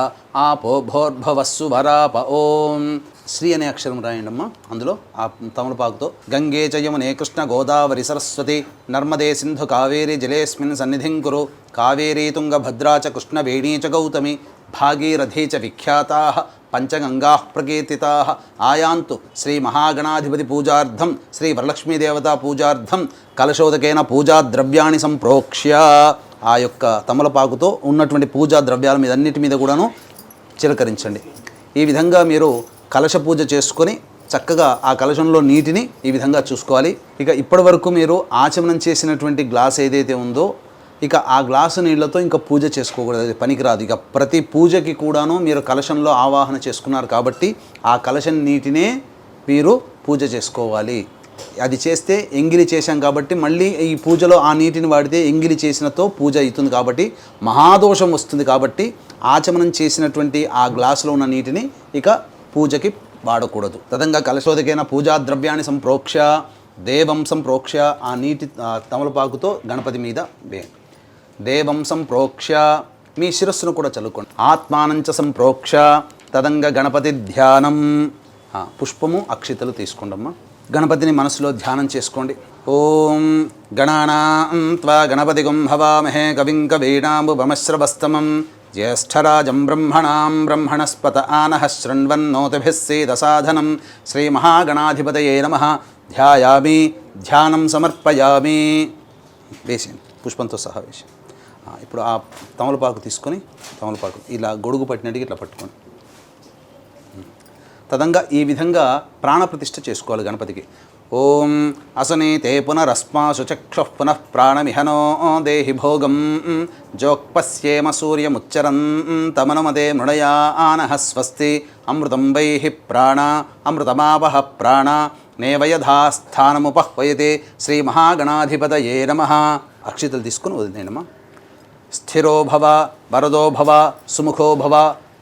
ఆపో భోర్భవస్సు వరాప. ఓం శ్రీ అనే అక్షరం రాయండమ్మా. అందులో ఆ తమలపాకుతో గంగే చ యమునే కృష్ణ గోదావరి సరస్వతి నర్మదే సింధు కావేరి జలేస్మిన్ సన్నిధిం కురు కావేరీ తుంగ భద్రా చ కృష్ణ వేణీ చ గౌతమి భాగీరథీ చ విఖ్యాతాః పంచగంగాః ప్రకీర్తితాః ఆయాంతు శ్రీ మహాగణాధిపతి పూజార్థం శ్రీ వరలక్ష్మీదేవతా పూజార్థం కలశోదకేన పూజా ద్రవ్యాన్ని సంప్రోక్ష్య ఆ యొక్క తమలపాకుతో ఉన్నటువంటి పూజా ద్రవ్యాల మీద అన్నిటి మీద కూడాను చిలకరించండి. ఈ విధంగా మీరు కలశ పూజ చేసుకొని చక్కగా ఆ కలశంలో నీటిని ఈ విధంగా చూసుకోవాలి. ఇక ఇప్పటి వరకు మీరు ఆచమనం చేసినటువంటి గ్లాస్ ఏదైతే ఉందో ఇక ఆ గ్లాసు నీళ్లతో ఇంకా పూజ చేసుకోకూడదు, అది పనికిరాదు. ఇక ప్రతి పూజకి కూడాను మీరు కలశంలో ఆవాహన చేసుకున్నారు కాబట్టి ఆ కలశం నీటినే మీరు పూజ చేసుకోవాలి. అది చేస్తే ఎంగిలి చేశాం కాబట్టి మళ్ళీ ఈ పూజలో ఆ నీటిని వాడితే ఎంగిలి చేసినతో పూజ అవుతుంది కాబట్టి మహాదోషం వస్తుంది. కాబట్టి ఆచమనం చేసినటువంటి ఆ గ్లాసులో ఉన్న నీటిని ఇక పూజకి వాడకూడదు. తదంగా కలశోదకైన పూజా ద్రవ్యాన్ని సంప్రోక్ష్య దేవం సంప్రోక్ష్య ఆ నీటి తమలపాకుతో గణపతి మీద వేయండి. దేవం సంప్రోక్ష్య మీ శిరస్సును కూడా చల్లుకోండి. ఆత్మానంచ సంప్రోక్ష్య తదంగ గణపతి ధ్యానం. పుష్పము అక్షితలు తీసుకోండమ్మా. గణపతిని మనసులో ధ్యానం చేసుకోండి. ఓం గణానాం త్వా గణపతిగుం హవామహే కవిం కవీనాంబుభమశ్రవస్తమం జ్యేష్ఠరాజం బ్రహ్మణాం బ్రహ్మణస్పత ఆనః శృణ్వన్నోతిభిः सीदसाधनं శ్రీమహాగణాధిపతయే నమః. ధ్యాయామి ధ్యానం సమర్పయామి. వేసేయండి పుష్పంతో సహా వేసి. ఇప్పుడు ఆ తమలపాకు తీసుకొని తమలపాకు ఇలా గొడుగు పట్టినట్టుగా ఇట్లా పట్టుకోండి. తదంగా ఈ విధంగా ప్రాణప్రతిష్ఠ చేసుకోవాలి గణపతికి. ఓం అసనీతే పునరస్మాసు చక్షుః పునః ప్రాణమిహనో దేహి భోగం జోక్పశ్యేమ సూర్యముచ్చరంతమనుమతే మృడయా ఆనః స్వస్తి అమృతం వైహి ప్రాణ అమృతమావహ ప్రాణ నేవయథాస్థానముపహ్వయతే శ్రీ మహాగణాధిపతయే నమః. అక్షితలు తీసుకుని వదిలేనమ్మా. స్థిరో భవ వరదో భవ సుముఖో భవ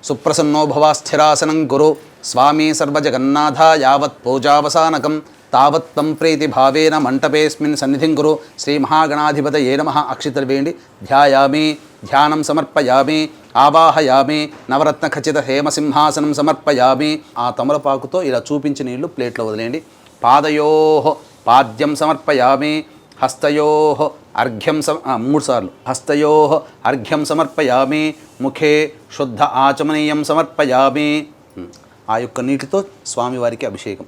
సుప్రసన్నో భవ స్థిరాసనం కురు స్వామి సర్వజగన్నాథ యావత్ పూజావసానకం తావత్ త్వం ప్రీతిభావేన మంటపేస్మిన్ సన్నిధిం కురు శ్రీ మహాగణాధిపతయే నమః. అక్షితలు వేయండి. ధ్యాయామి ధ్యానం సమర్పయామి ఆవాహయామి నవరత్న ఖచ్చిత హేమసింహాసనం సమర్పయామి. ఆ తమలపాకుతో ఇలా చూపించిన నీళ్లు ప్లేట్లో వదిలేయండి. పాదయోః పాద్యం సమర్పయామి. హస్తయోః అర్ఘ్యం 3 సార్లు హస్తయోః అర్ఘ్యం సమర్పయామి. ముఖే శుద్ధ ఆచమనీయం సమర్పయామి. ఆ యొక్క నీటితో స్వామివారికి అభిషేకం.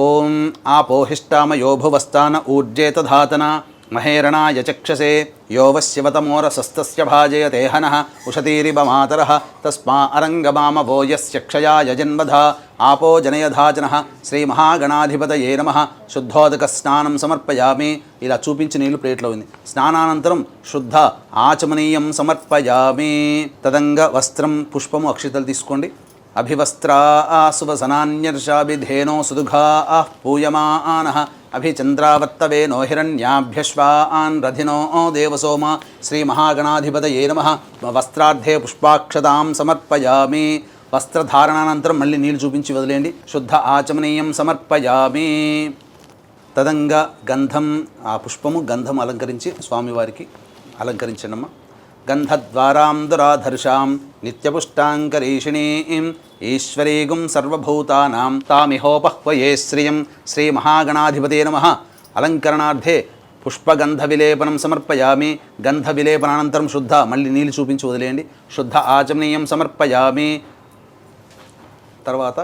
ఓం ఆపోహిష్టామయో భువస్థాన ఊర్జేత ధాతన మహేరణాయ చక్షసే యో వశ్యవతమోరసస్తస్య భాజయతే హనః ఉషతీరివ మాతరః తస్మా అరంగమామవో యస్య క్షయాయ జన్మధ ఆపో జనయధాజనః శ్రీ మహాగణాధిపతయే నమః. శుద్ధోదక స్నానం సమర్పయామి. ఇలా చూపించి నీళ్లు ప్లేట్లో ఉంది. స్నానానంతరం శుద్ధ ఆచమనీయం సమర్పయామి. తదంగ వస్త్రం పుష్పము అక్షితలు తీసుకోండి. అభివస్త్రా సువసనాన్యర్షాభిధేనో సుదుఘా పూయమానః అభిచంద్రావర్తవేనో హిరణ్యాభ్యశ్వాన్ రథినో దేవసోమ శ్రీ మహాగణాధిపతయే నమః. వస్త్రార్థే పుష్పాక్షతాం సమర్పయామి. వస్త్రధారణానంతరం మళ్ళీ నీళ్ళు చూపించి వదిలేయండి. శుద్ధ ఆచమనీయం సమర్పయామి. తదంగా గంధం ఆ పుష్పము గంధం అలంకరించి స్వామివారికి అలంకరించండమ్మా. గంధద్వారాం దురాధర్షాం నిత్యపుష్టాంకరీషిణీం ఈశ్వరీగుం సర్వభూతానాం తామిహోపహ్వయే శ్రియం శ్రీ మహాగణాధిపతయే నమః. అలంకరణార్థే పుష్పగంధ విలేపనం సమర్పయామి. గంధ విలేపనానంతరం శుద్ధ మళ్ళీ నీళ్ళు చూపించి వదిలేయండి. శుద్ధ ఆచమనీయం సమర్పయామి. తర్వాత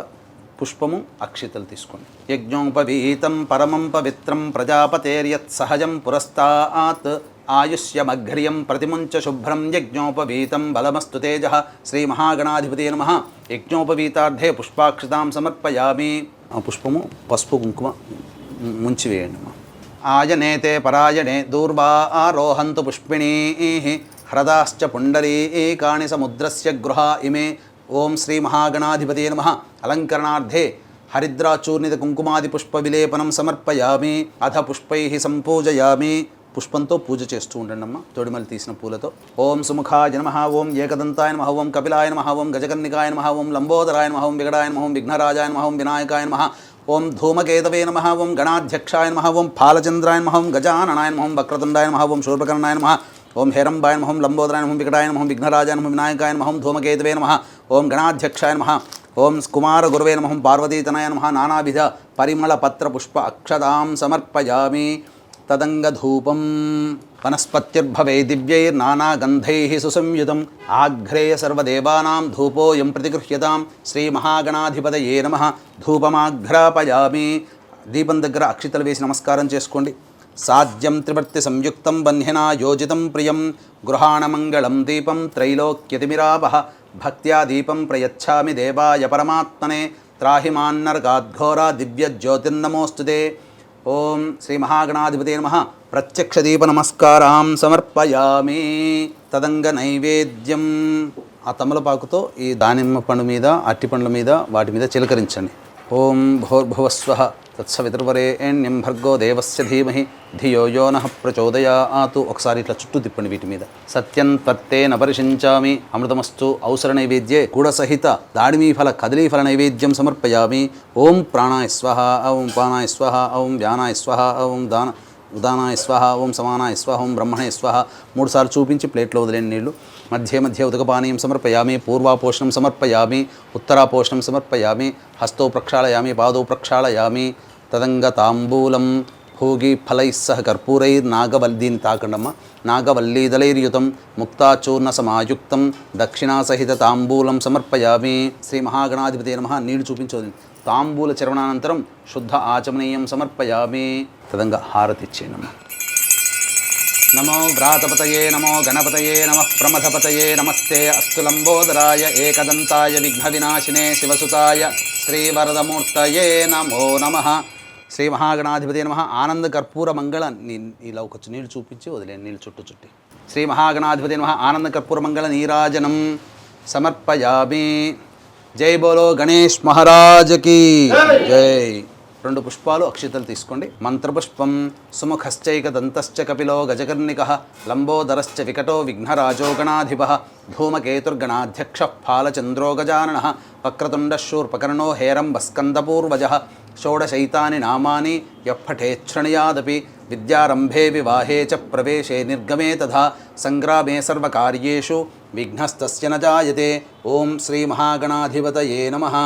పుష్పము అక్షితలు తీసుకోండి. యజ్ఞోపవీతం పరమం పవిత్రం ప్రజాపతేర్యత్ సహజం పురస్తాత్ ఆయుష్యమఘ్ర్యం ప్రతిముంచ శుభ్రం యజ్ఞోపవీతం బలమస్తు తేజః శ్రీ మహాగణాధిపతయే నమః. యజ్ఞోపవీతార్థే పుష్పాక్షతాం సమర్పయామి. ఆ పుష్పము పసుపు కుంకుమ ముంచివేయండి. ఆయనేతే పరాయణే దూర్వా ఆరోహంతు పుష్పిణీః హ్రదాశ్చ పుండరీకాణి సముద్రస్య గృహా ఇమే. ఓం శ్రీ మహాగణాధిపతయే నమః. అలంకరణార్థే హరిద్రాచూర్ణిత కుంకుమాది పుష్ప విలేపనం సమర్పయామి. అథ పుష్పైః సంపూజయామి. పుష్పంతో పూజ చేస్తూ ఉండండి అమ్మ. తొడిమలు తీసిన పూలతో. ఓం సుముఖాయ నమః. ఓం ఏకదంతాయ నమః. ఓం కపిలాయ నమః. ఓం గజకర్ణికాయ నమః. ఓం లంబోదరాయ నమః. ఓం వికటాయ నమః. ఓం విఘ్నరాజాయ నమః. ఓం వినాయకాయ నమః. ఓం ధూమకేతవే నమః. ఓం గణాధ్యక్షాయ నమః. ఓం ఫాలచంద్రాయ నమః. ఓం గజాననాయ నమః. ఓం వక్రతుండాయ నమః. ఓం శూర్పకర్ణాయ నమః. ఓం హేరంబాయ నమః. ఓం లంబోదరాయ నమః. వికటాయ నమః. విఘ్నరాజాయ నమః. వినాయకాయ నమః. ఓం ధూమకేతవే నమః. ఓం గణాధ్యక్షాయ నమః. ఓం కుమార గురువే నమః పార్వతీతనయ నమః నానావిధ పరిమళ పత్ర పుష్ప అక్షతాం సమర్పయామి. తదంగధూపం వనస్పత్యుర్భవే దివ్యైర్నానాగంధైః సుసంయుతం ఆఘ్రేయ సర్వదేవానాం ధూపోయం ప్రతిగృహ్యతాం. శ్రీ మహాగణాధిపతయే నమః. ధూపమాఘ్రాపయామి. దీపం దగ్గర అక్షితలు వేసి నమస్కారం చేసుకోండి. సాధ్యం త్రివర్తి సంయుక్తం బంధ్యనా యోజితం ప్రియం గృహాణమంగళం దీపం త్రైలోక్యతిమిరాపః. భక్త్యా దీపం ప్రయచ్ఛామి దేవాయ పరమాత్మనే. త్రాహిమాన్నర్గాద్ఘోరా దివ్యజ్యోతిర్నమోస్తుతే. ఓం శ్రీ మహాగణాధిపతే నమః. ప్రత్యక్ష దీప నమస్కారాం సమర్పయామి. తదంగ నైవేద్యం ఆ తమలపాకుతో ఈ దానిమ్మ పండు మీద అట్టి పండ్ల మీద వాటి మీద చిలకరించండి. ఓం భూర్భువస్వః తత్సవితుర్వరేణ్యం భర్గో దేవస్య ధీమహి ధియో యో నః ప్రచోదయాతు. ఒకసారి ఇట్లా చుట్టూ తిప్పండి వీటి మీద. సత్యం త్వత్తేన పరిశించామి. అమృతమస్తు. ఔసర నైవేద్యే గుడసహిత దాడిమీఫల కదలీఫల నైవేద్యం సమర్పయామి. ఓం ప్రాణాయ స్వహ, ఓం పానాయ స్వహ, ఓం వ్యానాయ స్వహ, ఓం ఉదానాయ స్వహ, ఓం సమానాయ స్వహ, ఓం బ్రహ్మణే స్వహ. 3 సార్లు చూపించి ప్లేట్లో వదిలేని నీళ్లు. మధ్య మధ్య ఉదకపానీయం సమర్పయామి. పూర్వాపోషణం సమర్పయామి. ఉత్తరాపోషణం సమర్పయామి. హస్తౌ ప్రక్షాళయామి. పాదౌ ప్రక్షాళయామి. తదంగ తాంబూలం భోగి ఫలైః సహ కర్పూరైర్నాగవల్లీని తాకండమ్మ. నాగవల్లీదళైర్యుతం ముక్తాచూర్ణ సమాయుక్తం దక్షిణాసహిత తాంబూలం సమర్పయామి. శ్రీ మహాగణాధిపతే నమః. నీళ్లు చూపించోది. తాంబూల చర్వణానంతరం శుద్ధ ఆచమనీయం సమర్పయామి. తదంగా హారతి ఇచ్చేయనమ్మా. నమో వ్రాతపతయే నమో గణపతయే నమః ప్రమథపతయే నమస్తే అస్తు లంబోదరాయ ఏకదంతాయ విఘ్న వినాశినే శివసుతాయ శ్రీవరదమూర్తయే నమో నమః. శ్రీ మహాగణాధిపతే నమః. ఆనంద కర్పూర మంగళ ఇలా ఒక నీళ్ళు చూపించి వదిలేండి. నీళ్ళు చుట్టి శ్రీ మహాగణాధిపతే నమః. ఆనంద కర్పూర మంగళ నీరాజనం సమర్పయామి. జై బోలో గణేష్ మహారాజకి జై. 2 పుష్పాలు అక్షితలు తీసుకోండి. మంత్రపుష్పం సుముఖశ్చైక దంతశ్చ కపిలో గజకర్ణికః లంబోదరశ్చ వికటో విఘ్నరాజో గణాధిపః ధూమకేతుర్గణాధ్యక్ష ఫాలచంద్రో గజాననః వక్రతుండశూర్పకర్ణో హేరంబస్కందపూర్వజः షోడశైతాని నామాని యఃపఠేच्छృణుయాదపి విద్యారంభే వివాహే చ ప్రవేశే నిర్గమే తథా సంగ్రామే సర్వకార్యేషు విఘ్నస్తస్య న జాయతే. ఓం శ్రీ మహాగణాధిపతయే నమః.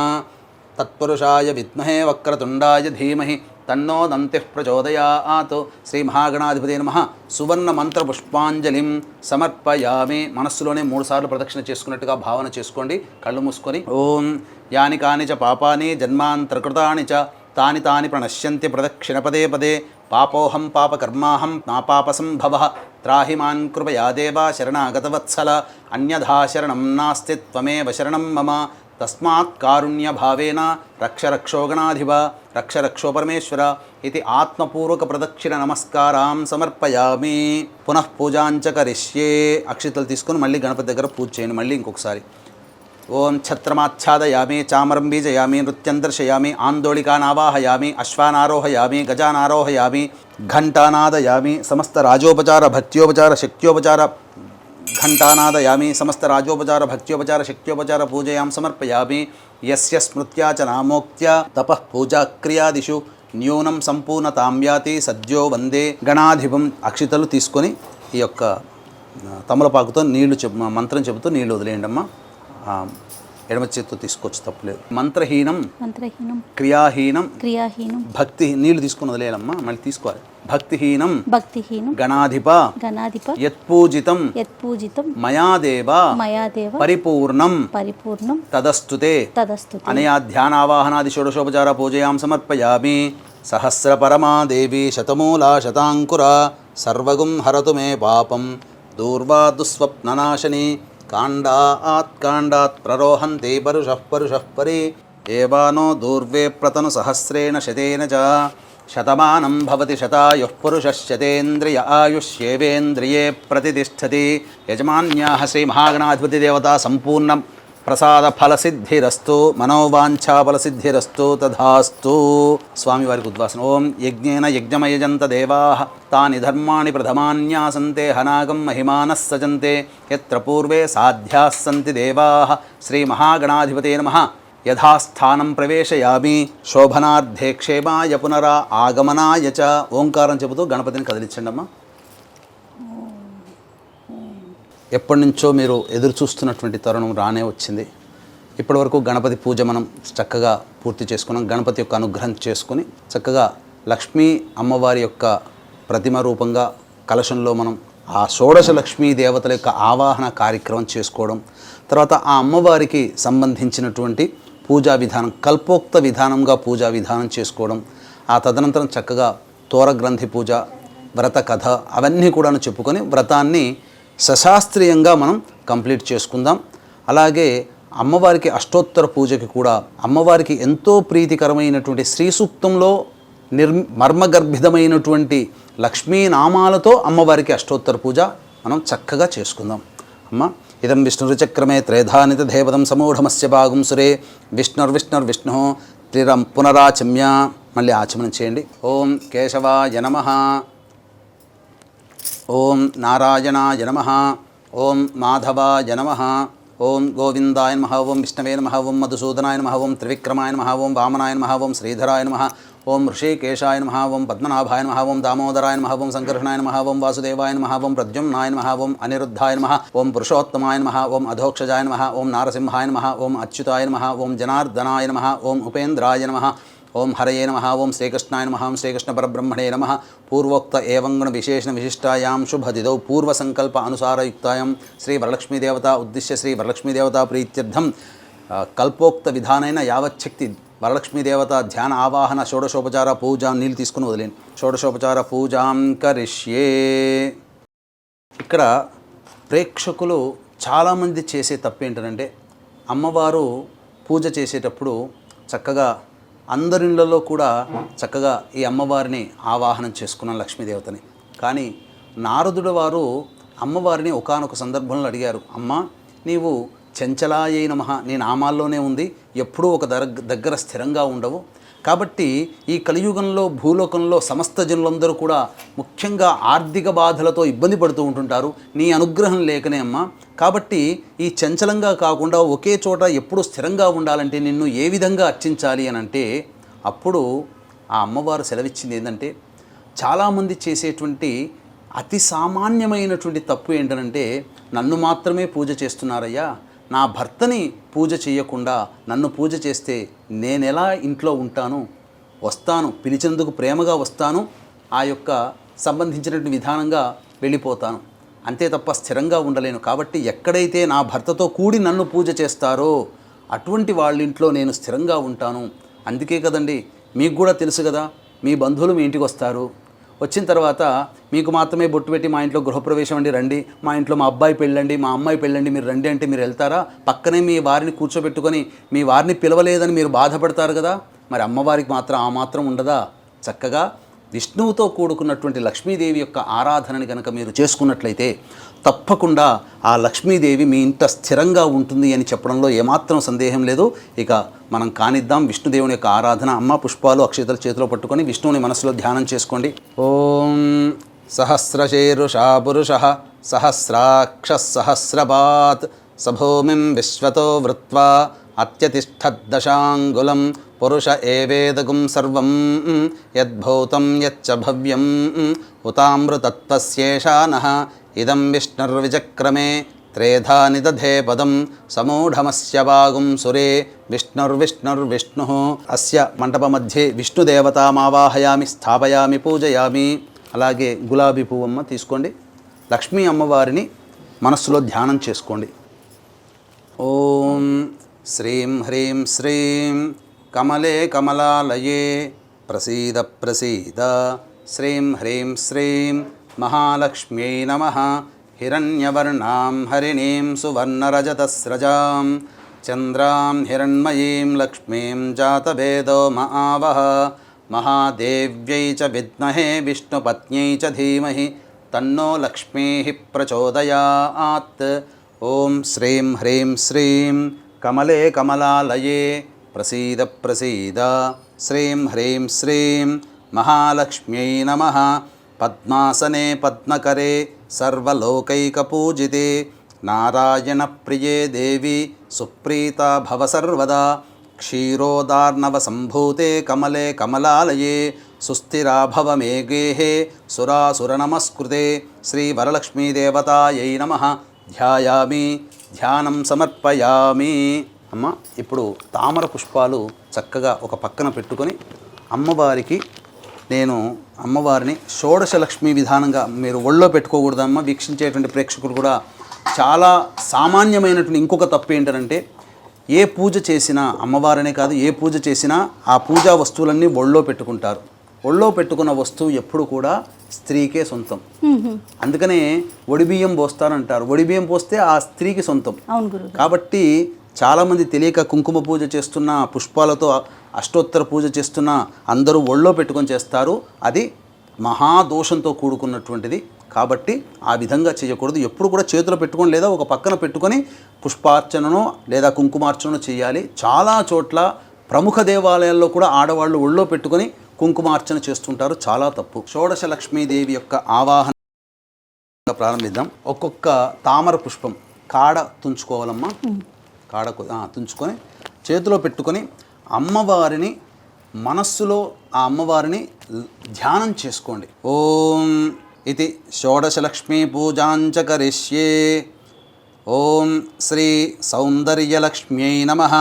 తత్పురుషాయ విద్మహే వక్రతుండాయ ధీమహి తన్నో దంతిః ప్రచోదయాత్. శ్రీ మహాగణాధిపతే నమః. సువర్ణ మంత్ర పుష్పాంజలిం సమర్పయామి. మనస్సులోనే 3 సార్లు ప్రదక్షిణ చేసుకున్నట్టుగా భావన చేసుకోండి. కళ్ళు మూసుకొని ఓం యాని కాని చ పాపాని జన్మాంతరకృతాని చ తాని తాని ప్రణశ్యంతి ప్రదక్షిణ పదే పదే. పాపోహం పాపకర్మాహం నాపాపసంభవః త్రాహి మాన్ కృపయా దేవా శరణాగతవత్సల అన్యథా శరణం నాస్తి త్వమేవ శరణం మమ. తస్మాత్ కారుణ్య భావేన రక్ష రక్షో గణాధిప రక్ష రక్షో పరమేశ్వర ఇది ఆత్మపూర్వక ప్రదక్షిణ నమస్కారాం సమర్పయామి. పునః పూజాంచ కరిష్యే. అక్షితలు తీసుకొని మళ్ళీ గణపతి దగ్గర పూజ చేయండి. మళ్ళీ ఇంకొకసారి ఓం ఛత్రమాచ్ఛాదయామి చామరం బీజయామి నృత్యం దర్శయామి ఆందోళికానావాహయామి అశ్వానారోహయామి గజానారోహయామి ఘంటానాదయామి సమస్త రాజోపచార భక్త్యోపచార శక్త్యోపచార ఘంటానాదయామి సమస్త రాజోపచార భక్త్యోపచార శక్త్యోపచార పూజయాం సమర్పయామి. యస్య స్మృత్యా చ నామోక్త్యా తపః పూజాక్రియాదిషు న్యూనం సంపూర్ణతాం యాతి సద్యో వందే గణాధిపం. అక్షితలు తీసుకొని ఈ యొక్క తమలపాకుతో నీళ్లు మంత్రం చెబుతూ నీళ్లు వదిలేయండి అమ్మా. ఎడమ చేతితో తీసుకోవచ్చు, తప్పులేదు. మంత్రహీనం క్రియాహీనం భక్తి నీళ్లు తీసుకుని వదిలేయాలమ్మా. మళ్ళీ తీసుకోవాలి. భక్తిహీనం గణాధిప యత్పూజితం మయాదేవ పరిపూర్ణం తదస్తుతే అనయా ధ్యానావాహనాది షోడశోపచార పూజయాం సమర్పయామి. సహస్ర పరమా దేవి శతమూలా శతాంకురా సర్వగుం హరతు మే పాపం దూర్వా దుస్వప్ననాశని కాండాత్ ప్రరోహంతే పరుషః పరి ఏవానో దూర్వే ప్రతను సహస్రేణ శతేన చ శతమానం భవతి శతాయుః పురుషः శతేంద్రియ ఆయుష్యేవేంద్రియే ప్రతిష్టతి. యజమాన్యాః శ్రీ మహాగణాధిపతి దేవతా సంపూర్ణ ప్రసాద ఫలసిద్ధిరస్తు మనోవాంఛాఫలసిద్ధిరస్తు తథాస్తు. స్వామివారికి ఉద్వాసన. ఓం యజ్ఞేన యజ్ఞమయజంత దేవాః తాని ధర్మాణి ప్రథమాన్యాసంతే హనాగం మహిమానః సజంతే యత్ర పూర్వే సాధ్యాः సంతి దేవాః. శ్రీ మహాగణాధిపతే నమః. యథాస్థానం ప్రవేశయామి శోభనార్థే క్షేమాయ పునరా ఆగమనాయ చ. ఓంకారం చెబుతూ గణపతిని కదిలించండి అమ్మా. ఎప్పటి నుంచో మీరు ఎదురు చూస్తున్నటువంటి తరుణం రానే వచ్చింది. ఇప్పటివరకు గణపతి పూజ మనం చక్కగా పూర్తి చేసుకున్నాం. గణపతి యొక్క అనుగ్రహం చేసుకుని చక్కగా లక్ష్మీ అమ్మవారి యొక్క ప్రతిమ రూపంగా కలశంలో మనం ఆ షోడశ లక్ష్మీ దేవతల యొక్క ఆవాహన కార్యక్రమం చేసుకోవడం, తర్వాత ఆ అమ్మవారికి సంబంధించినటువంటి పూజా విధానం కల్పోక్త విధానంగా పూజా విధానం చేసుకోవడం, ఆ తదనంతరం చక్కగా తోరగ్రంథి పూజ, వ్రత కథ అవన్నీ కూడా చెప్పుకొని వ్రతాన్ని సశాస్త్రీయంగా మనం కంప్లీట్ చేసుకుందాం. అలాగే అమ్మవారికి అష్టోత్తర పూజకి కూడా అమ్మవారికి ఎంతో ప్రీతికరమైనటువంటి శ్రీ సూక్తంలో మర్మగర్భితమైనటువంటి లక్ష్మీనామాలతో అమ్మవారికి అష్టోత్తర పూజ మనం చక్కగా చేసుకుందాం. అమ్మ ఇదం విష్ణురుచక్రమే త్రేధానిత దేవతం సమూఢమస్య భాగం సురే విష్ణుర్విష్ణుర్విష్ణు త్రిరం పునరాచమ్య. మళ్ళీ ఆచమనం చేయండి. ఓం కేశవాయ నమః, ఓం నారాయణాయ నమః, ఓం మాధవాయ నమః, ఓం గోవిందాయ నమః, ఓం విష్ణవే నమః, ఓం మధుసూదనాయ నమః, ఓం త్రివిక్రమాయ నమః, ఓం వామనాయ నమః, ఓం శ్రీధరాయ నమః, ఓం ఋషికేశాయ నమః, ఓం పద్మనాభాయ నమః, ఓం దామోదరాయ నమః, ఓం సంకర్షణాయ నమః, ఓం వాసుదేవాయ నమః, ఓం ప్రద్యుమ్నాయ నమః, ఓం అనిరుద్ధాయ నమః, ఓం పురుషోత్తమాయ నమః, ఓం అధోక్షజాయ నమః, ఓం నారసింహాయ నమః, ఓం అచ్యుతాయ నమః, ఓం జనార్దనాయ నమః, ఓం ఉపేంద్రాయ నమః, ఓం హరయే నమః, ఓం శ్రీకృష్ణాయ నమః, ఓం శ్రీకృష్ణ పరబ్రహ్మణే నమః. పూర్వోక్త ఏవంగుణ విశేషణ విశిష్టాయాం శుభదిదౌ పూర్వసంకల్ప అనుసారయుక్తాయాం శ్రీ వరలక్ష్మీదేవత ఉద్దిశ్య శ్రీ వరలక్ష్మీదేవత ప్రీత్యర్థం కల్పోక్త విధానైన యావచ్చక్తి వరలక్ష్మీదేవత ధ్యాన ఆవాహన షోడశోపచార పూజ. నీళ్ళు తీసుకుని వదిలేండి. షోడశోపచార పూజాం కరిష్యే. ఇక్కడ ప్రేక్షకులు చాలామంది చేసే తప్పు ఏంటంటే అమ్మవారు పూజ చేసేటప్పుడు చక్కగా అందరిళ్ళలో కూడా చక్కగా ఈ అమ్మవారిని ఆవాహనం చేసుకున్నాం లక్ష్మీదేవతని. కానీ నారదుడు వారు అమ్మవారిని ఒకానొక సందర్భంలో అడిగారు, అమ్మ నీవు చంచలాయై నమః నీ నామాల్లోనే ఉంది, ఎప్పుడూ ఒక దగ్గర స్థిరంగా ఉండవు. కాబట్టి ఈ కలియుగంలో భూలోకంలో సమస్త జనులందరూ కూడా ముఖ్యంగా ఆర్థిక బాధలతో ఇబ్బంది పడుతూ ఉంటుంటారు, నీ అనుగ్రహం లేకనే అమ్మ. కాబట్టి ఈ చంచలంగా కాకుండా ఒకే చోట ఎప్పుడు స్థిరంగా ఉండాలంటే నిన్ను ఏ విధంగా అర్చించాలి అని అంటే అప్పుడు ఆ అమ్మవారు సెలవిచ్చింది ఏంటంటే చాలామంది చేసేటువంటి అతి సామాన్యమైనటువంటి తప్పు ఏంటంటే నన్ను మాత్రమే పూజ చేస్తున్నారయ్యా, నా భర్తని పూజ చేయకుండా నన్ను పూజ చేస్తే నేనెలా ఇంట్లో ఉంటాను, వస్తాను పిలిచేందుకు ప్రేమగా వస్తాను, ఆ యొక్క సంబంధించినటువంటి విధానంగా వెళ్ళిపోతాను, అంతే తప్ప స్థిరంగా ఉండలేను. కాబట్టి ఎక్కడైతే నా భర్తతో కూడి నన్ను పూజ చేస్తారో అటువంటి వాళ్ళ ఇంట్లో నేను స్థిరంగా ఉంటాను. అందుకే కదండి మీకు కూడా తెలుసు కదా, మీ బంధువులు మీ ఇంటికి వస్తారు, వచ్చిన తర్వాత మీకు మాత్రమే బొట్టు పెట్టి మా ఇంట్లో గృహప్రవేశం అండి రండి, మా ఇంట్లో మా అబ్బాయి పెళ్ళండి మా అమ్మాయి పెళ్ళండి మీరు రండి అంటే మీరు వెళ్తారా? పక్కనే మీ వారిని కూర్చోబెట్టుకొని మీ వారిని పిలవలేదని మీరు బాధపడతారు కదా. మరి అమ్మవారికి మాత్రం ఆ మాత్రం ఉండదా? చక్కగా విష్ణువుతో కూడుకున్నటువంటి లక్ష్మీదేవి యొక్క ఆరాధనని కనుక మీరు చేసుకున్నట్లయితే తప్పకుండా ఆ లక్ష్మీదేవి మీ ఇంట స్థిరంగా ఉంటుంది అని చెప్పడంలో ఏమాత్రం సందేహం లేదు. ఇక మనం కానిద్దాం విష్ణుదేవుని యొక్క ఆరాధన. అమ్మ పుష్పాలు అక్షతలు చేతిలో పట్టుకొని విష్ణువుని మనసులో ధ్యానం చేసుకోండి. ఓం సహస్రశీరుషా పురుషః సహస్రాక్షః సహస్రపాత్ సభూమిం విశ్వతో వృత్వా అత్యతిష్ఠద్దశాంగులం పురుష ఏవేదగుం సర్వం యద్భూతం యచ్చ భవ్యం ఉతామృతత్వస్యేషానః ఇదం విష్ణుర్విచక్రమే త్రేధా నిదధే పదం సమూఢమస్య వాగుం సురే విష్ణుర్విష్ణుర్విష్ణుః. అస్య మంటప మధ్యే విష్ణుదేవతామావాహయామి స్థాపయామి పూజయామి. అలాగే గులాబీ పువ్వమ్మ తీసుకోండి. లక్ష్మీ అమ్మవారిని మనస్సులో ధ్యానం చేసుకోండి. ఓం శ్రీం హ్రీం శ్రీం కమలే కమలాలయే ప్రసీద ప్రసీద శ్రీం హ్రీం శ్రీం మహాలక్ష్మ్యై నమః. హిరణ్యవర్ణాం హరిణీం సువర్ణరజతస్రజాం చంద్రాం హిరణ్మయీం లక్ష్మీం జాతవేదో మహావహ. మహాదేవ్యై చ విద్మహే విష్ణుపత్న్యై చ ధీమహి తన్నో లక్ష్మీః ప్రచోదయాత్. ఓం శ్రీం హ్రీం శ్రీం కమలే కమలాలయే ప్రసీద ప్రసీద శ్రీం హ్రీం శ్రీం మహాలక్ష్మ్యై నమః. పద్మాసనే పద్మకరే సర్వలోకైకపూజితే నారాయణ ప్రియే దేవి సుప్రీతా భవ సర్వదా. క్షీరోదార్ణవ సంభూతే కమలే కమలాలయే సుస్థిరా భవ మే గేహే సురాసురనమస్కృతే. శ్రీ వరలక్ష్మీదేవతాయై నమః. ధ్యాయామి ధ్యానం సమర్పయామి. అమ్మ ఇప్పుడు తామర పుష్పాలు చక్కగా ఒక పక్కన పెట్టుకొని అమ్మవారికి నేను అమ్మవారిని షోడశ లక్ష్మీ విధానంగా మీరు ఒళ్ళో పెట్టుకోకూడదమ్మ. వీక్షించేటువంటి ప్రేక్షకులు కూడా చాలా సామాన్యమైనటువంటి ఇంకొక తప్పు ఏంటంటే ఏ పూజ చేసినా అమ్మవారనే కాదు ఏ పూజ చేసినా ఆ పూజా వస్తువులన్నీ ఒళ్ళో పెట్టుకుంటారు. ఒళ్ళో పెట్టుకున్న వస్తువు ఎప్పుడు కూడా స్త్రీకే సొంతం. అందుకనే ఒడిబియ్యం పోస్తారంటారు. ఒడిబియ్యం పోస్తే ఆ స్త్రీకి సొంతం. అవును గురు. కాబట్టి చాలామంది తెలియక కుంకుమ పూజ చేస్తున్న, పుష్పాలతో అష్టోత్తర పూజ చేస్తున్న అందరూ ఒళ్ళో పెట్టుకొని చేస్తారు. అది మహాదోషంతో కూడుకున్నటువంటిది. కాబట్టి ఆ విధంగా చేయకూడదు. ఎప్పుడు కూడా చేతిలో పెట్టుకొని లేదా ఒక పక్కన పెట్టుకొని పుష్పార్చనను లేదా కుంకుమార్చనను చేయాలి. చాలా చోట్ల ప్రముఖ దేవాలయాల్లో కూడా ఆడవాళ్ళు ఒళ్ళో పెట్టుకొని కుంకుమార్చన చేస్తుంటారు. చాలా తప్పు. షోడశ లక్ష్మీదేవి యొక్క ఆవాహన ప్రారంభిద్దాం. ఒక్కొక్క తామర పుష్పం కాడ తుంచుకోవాలమ్మా. కాడ తుంచుకొని చేతిలో పెట్టుకొని అమ్మవారిని మనస్సులో ఆ అమ్మవారిని ధ్యానం చేసుకోండి. ఓం ఇది షోడశ లక్ష్మీ పూజాంచ కరిష్యే. ఓం శ్రీ సౌందర్యలక్ష్మ్యై నమః.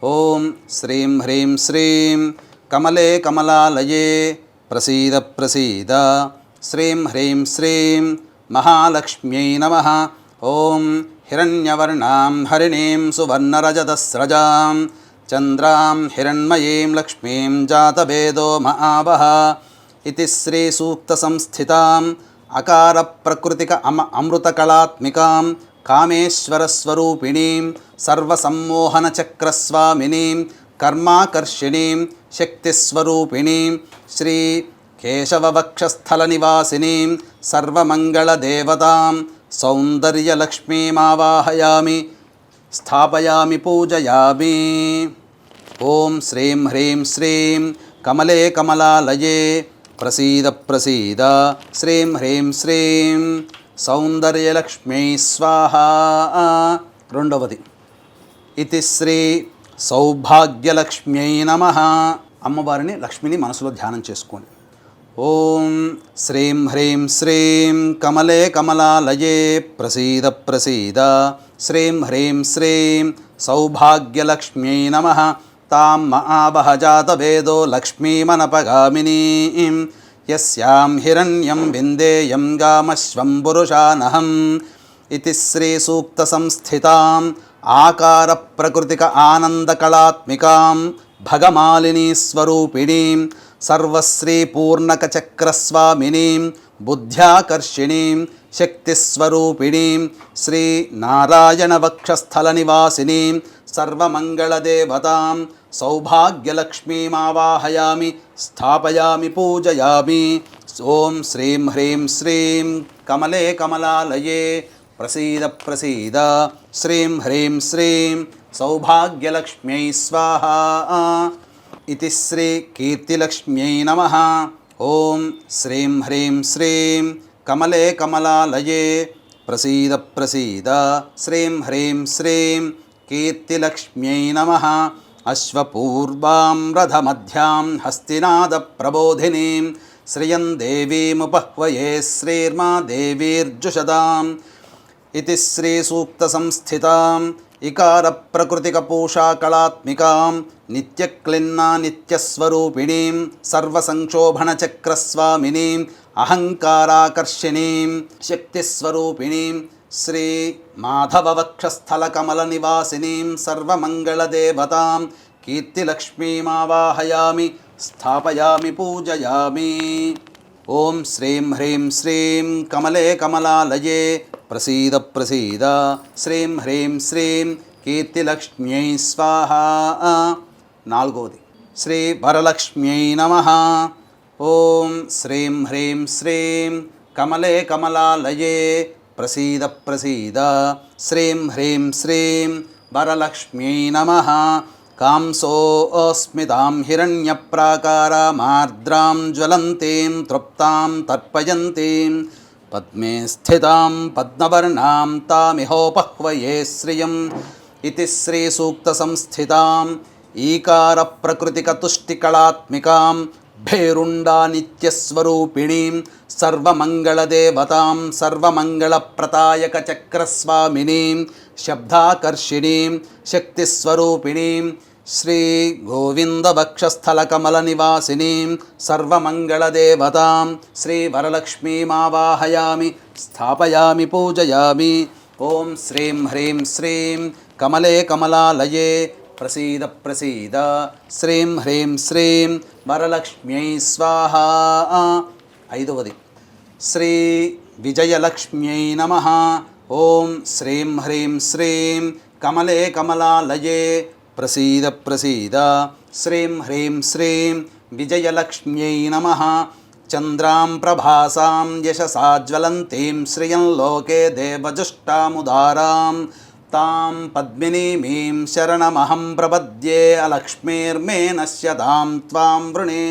ఓం శ్రీం హ్రీం శ్రీం కమలే కమలాలయే ప్రసీద ప్రసీద. శ్రీం హ్రీం శ్రీం మహాలక్ష్మ్యై నమః. ఓం హిరణ్యవర్ణాం హరిణీం సువర్ణరజతస్రజాం చంద్రాం హిరణ్మయీం లక్ష్మీం జాతవేదో మహావహ. ఇది శ్రీ సూక్త సంస్థితాం అకార ప్రకృతిక అమృతకళాత్మికాం కామేశ్వరస్వరూపిణీం సర్వసమ్మోహన చక్రస్వామినీం కర్మాకర్షిణీం శక్తిస్వరూపిణీం శ్రీ కేశవవక్షస్థల నివాసినీం సర్వమంగళదేవతాం సౌందర్యలక్ష్మీమావాహయామి స్థాపయామి పూజయామి. ఓం శ్రీం హ్రీం శ్రీం కమలే కమలాలయే ప్రసీద ప్రసీద. శ్రీం హ్రీం శ్రీం సౌందర్యలక్ష్మీ స్వాహ. రెండవది ఇది శ్రీ సౌభాగ్యలక్ష్మ్యై నమః. అమ్మవారిని లక్ష్మిని మనసులో ధ్యానం చేసుకోండి. ఓం శ్రీం హ్రీం శ్రీం కమలే కమలాలయే ప్రసీద ప్రసీద. శ్రీం హ్రీం శ్రీం సౌభాగ్యలక్ష్మ్యై నమః. తాం మహావహ జాతవేదో లక్ష్మీమనపగామినీం యస్యాం హిరణ్యం విందేయం గామశ్వం పురుషానహం. ఇది శ్రీ సూక్త సంస్థితాం ఆకార ప్రకృతిక ఆనందకళాత్మికాం భగమాలినీ స్వరూపిణీం సర్వశ్రీ పూర్ణకచక్రస్వామినీం బుద్ధ్యాకర్షిణీం శక్తిస్వరూపిణీం శ్రీ నారాయణ వక్షస్థల నివాసినీం సర్వమంగళదేవతాం సౌభాగ్యలక్ష్మీమావాహయామి స్థాపయామి పూజయామి. ఓం శ్రీం హ్రీం శ్రీం కమలే కమలాలయే ప్రసీద ప్రసీద. శ్రీం హ్రీం శ్రీం సౌభాగ్యలక్ష్మ్యై స్వాహ. ఇది శ్రీ కీర్తిలక్ష్మ్యై నమః. ఓం శ్రీం హ్రీం శ్రీం కమలే కమలాలయే ప్రసీద ప్రసీద. శ్రీం హ్రీం శ్రీం కీర్తిలక్ష్మ్యై నమః. అశ్వపూర్వాం రథమధ్యాం హస్తినాద ప్రబోధినీం శ్రియం దేవీముపహ్వయే శ్రీర్మా దేవీర్జుషదాం. ఇది శ్రీ సూక్త సంస్థితాం ఇకార ప్రకృతిక పూషా కళాత్మికాం నిత్యక్లిన్నా నిత్యస్వరూపిణీం సర్వసంక్షోభణ చక్రస్వామినీం అహంకారాకర్షిణీం శక్తిస్వరూపిణీం శ్రీ మాధవవక్షస్థల కమల నివాసినీం సర్వమంగళదేవతాం కీర్తిలక్ష్మీమావాహయామి స్థాపయామి పూజయామి. ఓం శ్రీం హ్రీం శ్రీం కమలే కమలాలయే ప్రసీద ప్రసీద. శ్రీం హ్రీం శ్రీం కీర్తిలక్ష్మ్యై స్వాహ. నాలుగవది శ్రీ వరలక్ష్మ్యై నమః. ఓం శ్రీం హ్రీం శ్రీం కమలే కమలాలయే ప్రసీద ప్రసీద. శ్రీం హ్రీం శ్రీం వరలక్ష్మ్యై నమః. కాంసోస్మితాం హిరణ్యప్రాకారామార్ద్రాం జ్వలంతీం తృప్తాం తర్పయంతీం పద్మే స్థితాం పద్మవర్ణాం తామిహోపహ్వయే శ్రియం. ఇది శ్రీ సూక్త సంస్థితాం ఈకార ప్రకృతిక తుష్టికళాత్మికాం భేరుండా నిత్యస్వరూపిణీం సర్వమంగళదేవతాం సర్వమంగళప్రదాయక చక్రస్వామినీం శబ్దాకర్షిణీం శక్తిస్వరూపిణీం శ్రీ గోవింద వక్షస్థలకమల నివాసినీం సర్వమంగళదేవతాం శ్రీ వరలక్ష్మీమావాహయామి స్థాపయామి పూజయామి. ఓం శ్రీం హ్రీం శ్రీం కమలే కమలాలయే ప్రసీద ప్రసీద శ్రీం హ్రీం శ్రీం వరలక్ష్మ్యై స్వాహా. ఐదవది శ్రీ విజయలక్ష్మ్యై నమః. ఓం శ్రీం హ్రీం శ్రీం కమలే కమలాలయే ప్రసీద ప్రసీద శ్రీం హ్రీం శ్రీం విజయలక్ష్మ్యై నమః. చంద్రాం ప్రభాసాం యశసా జ్వలంతీం శ్రియం లోకే దేవజుష్టాముదారాం తాం పద్మినీమీం శరణమహం ప్రపద్యే అలక్ష్మీర్మే నశ్యతాం త్వాం వృణే.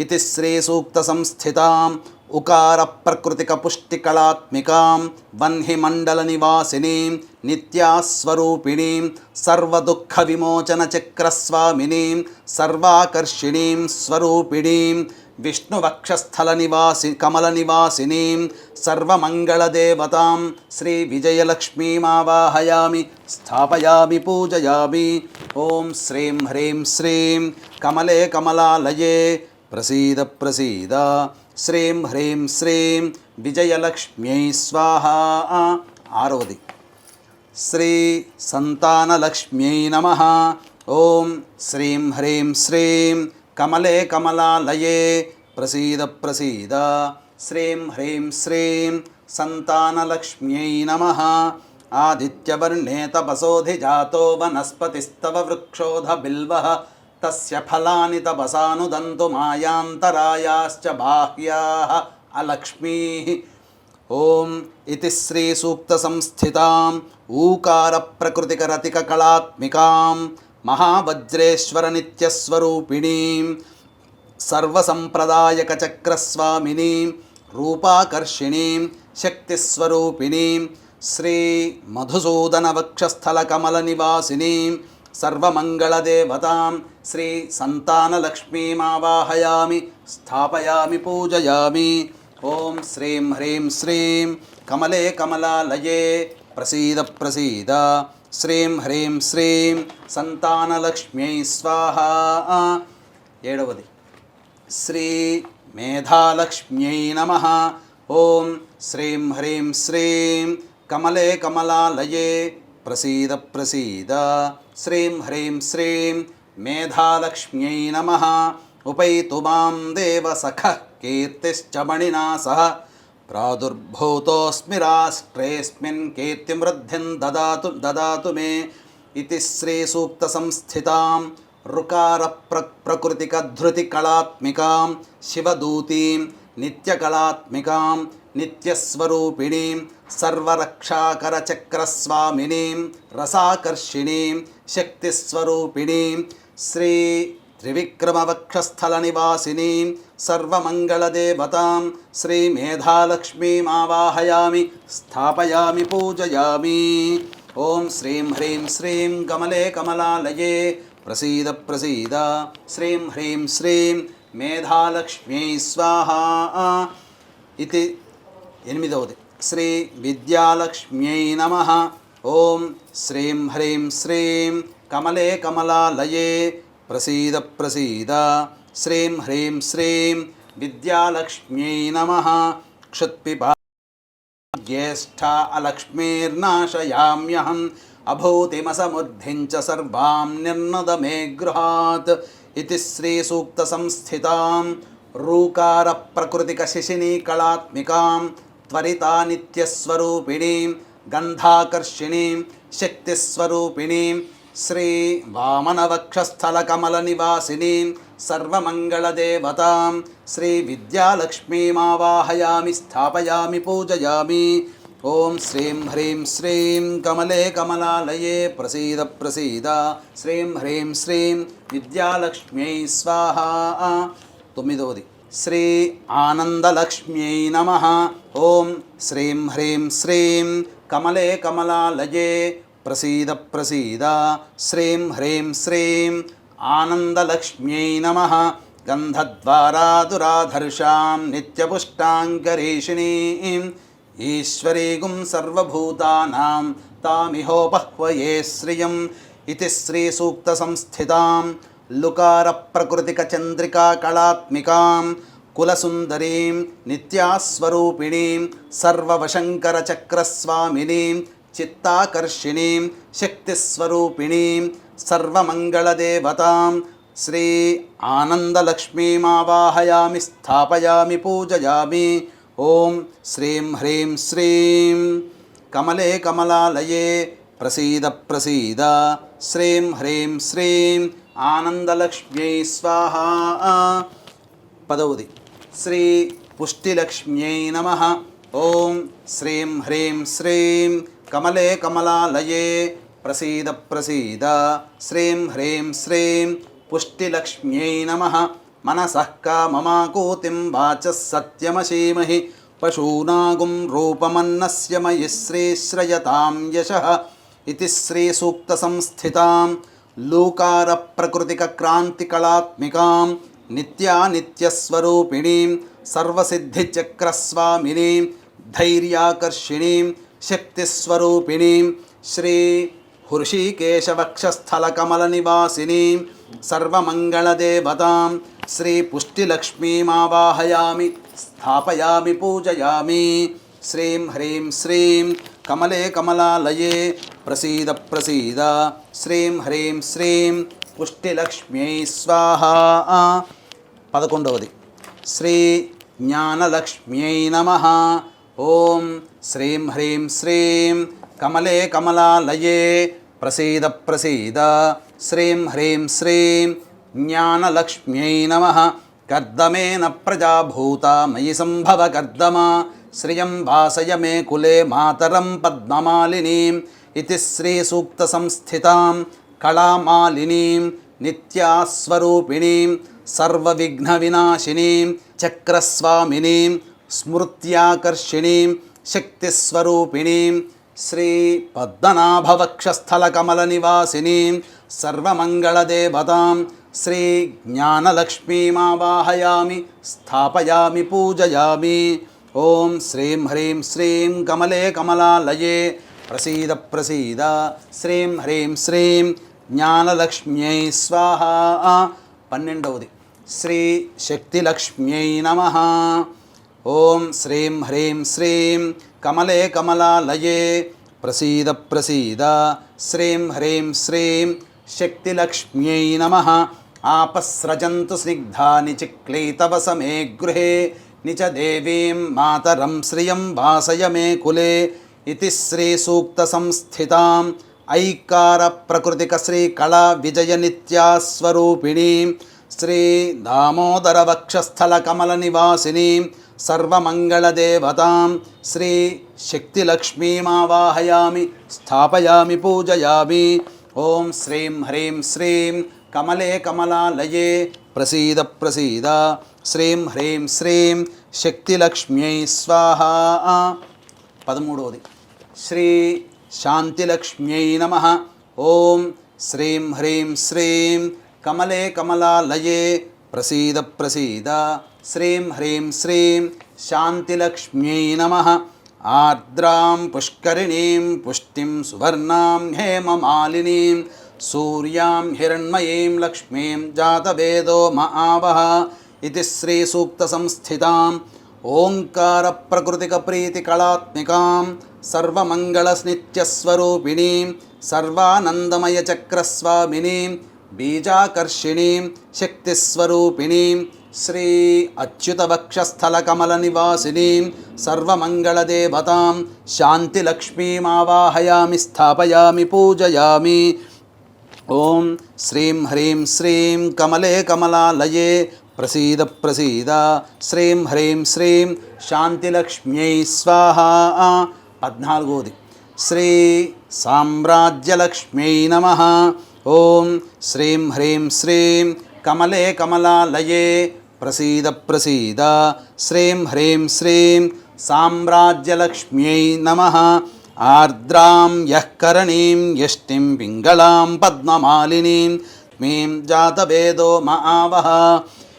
ఇతి శ్రీసూక్తసంస్థితాం ఉకార ప్రకృతిక పుష్టికళాత్మికాం వహ్నిమండల నివాసినీం నిత్యాస్వరూపిణీం సర్వదుఃఖ విమోచన చక్రస్వామినీం సర్వాకర్షిణీం స్వరూపిణీం విష్ణువక్షస్థల నివాసి కమల నివాసినీం సర్వమంగళదేవతాం శ్రీ విజయలక్ష్మీమావాహయామి స్థాపయామి పూజయామి. ఓం శ్రీం హ్రీం శ్రీం కమలే కమలాలయే ప్రసీద ప్రసీద శ్రీం హ్రీం శ్రీం విజయలక్ష్మ్యై స్వాహా. ఆరవది శ్రీ సంతానలక్ష్మ్యై నమః. ఓం శ్రీం హ్రీం శ్రీం కమలే కమలాలయే ప్రసీద ప్రసీద శ్రీం హ్రీం శ్రీం సంతానలక్ష్మ్యై నమః. ఆదిత్యవర్ణే తపసోధిజాతో వనస్పతిస్తవ వృక్షోధ బిల్వః తస్య ఫలాని తపసానుదంతు మాయాంతరాయాశ్చ బాహ్యాః అలక్ష్మీః. ఓం ఇతి శ్రీ సూక్తసంస్థితాం ఊకార ప్రకృతిక రతిక కళాత్మికాం మహావజ్రేశ్వర నిత్యస్వరూపిణీం సర్వసంప్రదాయక చక్రస్వామినీం రూపాకర్షిణీం శక్తిస్వరూపిణీం శ్రీ మధుసూదన వక్షస్థల కమల నివాసినీం సర్వమంగళదేవతాం శ్రీ సంతానలక్ష్మీమావాహయామి స్థాపయామి పూజయామి. ఓం శ్రీం హ్రీం శ్రీం కమలే కమలాలయే ప్రసీద ప్రసీద శ్రీం హ్రీం శ్రీం సంతానలక్ష్మ్యై స్వాహా. ఏడవది శ్రీ మేధాలక్ష్మ్యై నమః. ఓం శ్రీం హ్రీం శ్రీం కమలే కమలాలయే ప్రసీద ప్రసీద శ్రీం హ్రీం శ్రీం మేధాలక్ష్మ్యై నమః. ఉపైతు మాం దేవ సఖః కీర్తిశ్చ మణినా సహ ప్రాదుర్భూతోస్మి రాష్ట్రేస్మిన్ కీర్తిమృద్ధిం దదాతు మే. ఇతి శ్రీసూక్తసంస్థితాం రుకార ప్రకృతిక ధృతి కళాత్మికాం శివదూతీం నిత్యకళాత్మికాం నిత్యస్వరూపిణీం సర్వరక్షాకర చక్రస్వామినీం రసాకర్షిణీం శక్తిస్వరూపిణీం శ్రీ త్రివిక్రమవక్షస్థల నివాసినీం సర్వమంగళదేవతాం శ్రీ మేధాలక్ష్మీమావాహయామి స్థాపయామి పూజయామి. ఓం శ్రీం హ్రీం శ్రీం కమలే కమలాలయే ప్రసీద ప్రసీద శ్రీం హ్రీం శ్రీం మేధాలక్ష్మ్యై స్వాహా. ఇది ఎనిమిదవది శ్రీ విద్యాలక్ష్మ్యై నమః. ఓం శ్రీం హ్రీం శ్రీం కమలే కమలాలయే ప్రసీద ప్రసీద శ్రీం హ్రీం శ్రీం విద్యాలక్ష్మ్యై నమః. క్షుత్పిపా జ్యేష్ఠా అలక్ష్మీర్నాశయామ్యహం అభూతిమసముద్ధిం చ సర్వాం నిర్నద మే గృహాత్. ఇది శ్రీసూక్తసంస్థితాం రూకార ప్రకృతిక శిశినీ కళాత్మికాం త్వరితా నిత్యస్వరూపిణీం గంధాకర్షిణీం శక్తిస్వరూపిణీం శ్రీ వామనవక్షస్థల కమల నివాసినీం సర్వమంగళదేవతాం శ్రీ విద్యాలక్ష్మీమావాహయామి స్థాపయామి పూజయామి. ఓం శ్రీం హ్రీం శ్రీం కమలే కమలాలయే ప్రసీద ప్రసీద శ్రీం హ్రీం శ్రీం విద్యాలక్ష్మ్యై స్వాహా. తొమ్మిదవది శ్రీ ఆనందలక్ష్మ్యై నమః. ఓం శ్రీం హ్రీం శ్రీం కమలే కమలాలయే ప్రసీద ప్రసీద శ్రీం హ్రీం శ్రీం ఆనందలక్ష్మ్యై నమః. గంధద్వారా దురాధర్షాం నిత్యపుష్టాంగరీషిణీం ఈశ్వరీగుం సర్వభూతానాం తామిహోపహ్వయే శ్రియం ఇతి శ్రీ సూక్త సంస్థితాం లుకార ప్రకృతిక చంద్రికా కళాత్మికాం కులసుందరీం నిత్యాస్వరూపిణీం సర్వవశంకర చక్రస్వామినీం చిత్తాకర్షిణీం శక్తిస్వరూపిణీం సర్వమంగళదేవతాం శ్రీ ఆనందలక్ష్మీమావాహయామి స్థాపయామి పూజయామి. ఓం శ్రీం హ్రీం శ్రీం కమలే కమలాలయే ప్రసీద ప్రసీద శ్రీం హ్రీం శ్రీం ఆనందలక్ష్మ్యై స్వాహా. పదవది శ్రీ పుష్టిలక్ష్మ్యై నమః. ఓం శ్రీం హ్రీం శ్రీం కమలే కమలాలయే ప్రసీద ప్రసీద శ్రీం హ్రీం శ్రీం పుష్టిలక్ష్మ్యై నమః. మనసః కామమాకూతిం వాచः సత్యమశీమహి పశూనాగుం రూపమన్నస్య మయి శ్రీశ్రయతాం యశః ఇతి శ్రీ సూక్త సంస్థితాం లూకార ప్రకృతిక క్రాంతి కళాత్మికాం నిత్యానిత్యస్వరూపిణీం సర్వసిద్ధిచక్రస్వామినీం ధైర్యాకర్షిణీం శక్తిస్వరూపిణీం శ్రీ హృషీకేశవక్షస్థలకమలనివాసినీం సర్వమంగళదేవతాం శ్రీ పుష్టిలక్ష్మీమావాహయామి స్థాపయామి పూజయామి. శ్రీం హ్రీం శ్రీం కమలే కమలాలయే ప్రసీద ప్రసీద శ్రీం హ్రీం శ్రీం పుష్టిలక్ష్మ్యై స్వాహా. 11వది శ్రీ జ్ఞానలక్ష్మ్యై నమః. ఓం శ్రీం హ్రీం శ్రీం కమలే కమలాలయే ప్రసీద ప్రసీద శ్రీం హ్రీం శ్రీం జ్ఞానలక్ష్మ్యై నమః. కర్దమేన ప్రజాభూత మయి సంభవ కర్దమా శ్రియం వాసయ మే కులే మాతరం పద్మమాలినీం ఇతి శ్రీ సూక్త సంస్థితాం కళామాలినీం నిత్యాస్వరూపిణీం సర్వవిఘ్నవినాశినీం చక్రస్వామినీం స్మృత్యాకర్షిణీం శక్తిస్వరూపిణీం శ్రీ పద్మనాభవక్షస్థలకమలనివాసినీం సర్వమంగళదేవతాం శ్రీ జ్ఞానలక్ష్మీమావాహయామి స్థాపయామి పూజయామి. ఓం శ్రీం హ్రీం శ్రీం కమలే కమలాలయే ప్రసీద ప్రసీద శ్రీం హ్రీం శ్రీం జ్ఞానలక్ష్మ్యై స్వాహా. 12వది శ్రీ శక్తిలక్ష్మ్యై నమః. ఓం శ్రీం హ్రీం శ్రీం కమలే కమలాలయే ప్రసీద ప్రసీద శ్రీం హ్రీం శ్రీం శక్తిలక్ష్మ్యై నమః. ఆపస్రజంతు స్నిగ్ధాని చిక్లీతవసమే గృహే నిచ దేవీం మాతరం శ్రియం వాసయ మే కులే ఇతి శ్రీ సూక్త సంస్థితాం ఐకార ప్రకృతిక శ్రీ కళా విజయ నిత్యాస్వరూపిణీం శ్రీ దామోదర వక్షస్థల కమల నివాసినీం సర్వమంగళదేవతాం శ్రీ శక్తిలక్ష్మీమావాహయామి స్థాపయామి పూజయామి. ఓం శ్రీం హ్రీం శ్రీం కమలే కమలాలయే ప్రసీద ప్రసీద శ్రీం హ్రీం శ్రీం శక్తిలక్ష్మ్యై స్వాహా. 13వది శ్రీ శాంతిలక్ష్మ్యై నమః. ఓం శ్రీం హ్రీం శ్రీం కమలే కమలాలయే ప్రసీద ప్రసీద శ్రీం హ్రీం శ్రీం శాంతిలక్ష్మ్యై నమః. ఆర్ద్రాం పుష్కరిణీం పుష్టిం సువర్ణాం హేమమాలినీం సూర్యాం హిరణ్మయీం లక్ష్మీం జాతవేదో మహావహ ఇతి శ్రీ సూక్త సంస్థితాం ఓంకార ప్రకృతిక ప్రీతి కళాత్మికాం సర్వమంగళస్నిత్యస్వరూపిణీం సర్వానందమయ చక్రస్వామినీం బీజాకర్షిణీం శక్తిస్వరూపిణీం శ్రీ అచ్యుతవక్షస్థలకమలనివాసినీం సర్వమంగళదేవతాం శాంతిలక్ష్మీమావాహయామి స్థాపయామి పూజయామి. ఓం శ్రీం హ్రీం శ్రీం కమలే కమలాలయే ప్రసీద ప్రసీద శ్రీం హ్రీం శ్రీం శాంతిలక్ష్మ్యై స్వాహా. 14వది శ్రీ సామ్రాజ్యలక్ష్మ్యై నమః. ఓం శ్రీం హ్రీం శ్రీం కమలే కమలాలయే ప్రసీద ప్రసీద శ్రీం హ్రీం శ్రీం సామ్రాజ్యలక్ష్మ్యై నమః. ఆర్ద్రాం యః కరణీం యష్టిం పింగళాం పద్మమాలినీం మీం జాతవేదో మహావహ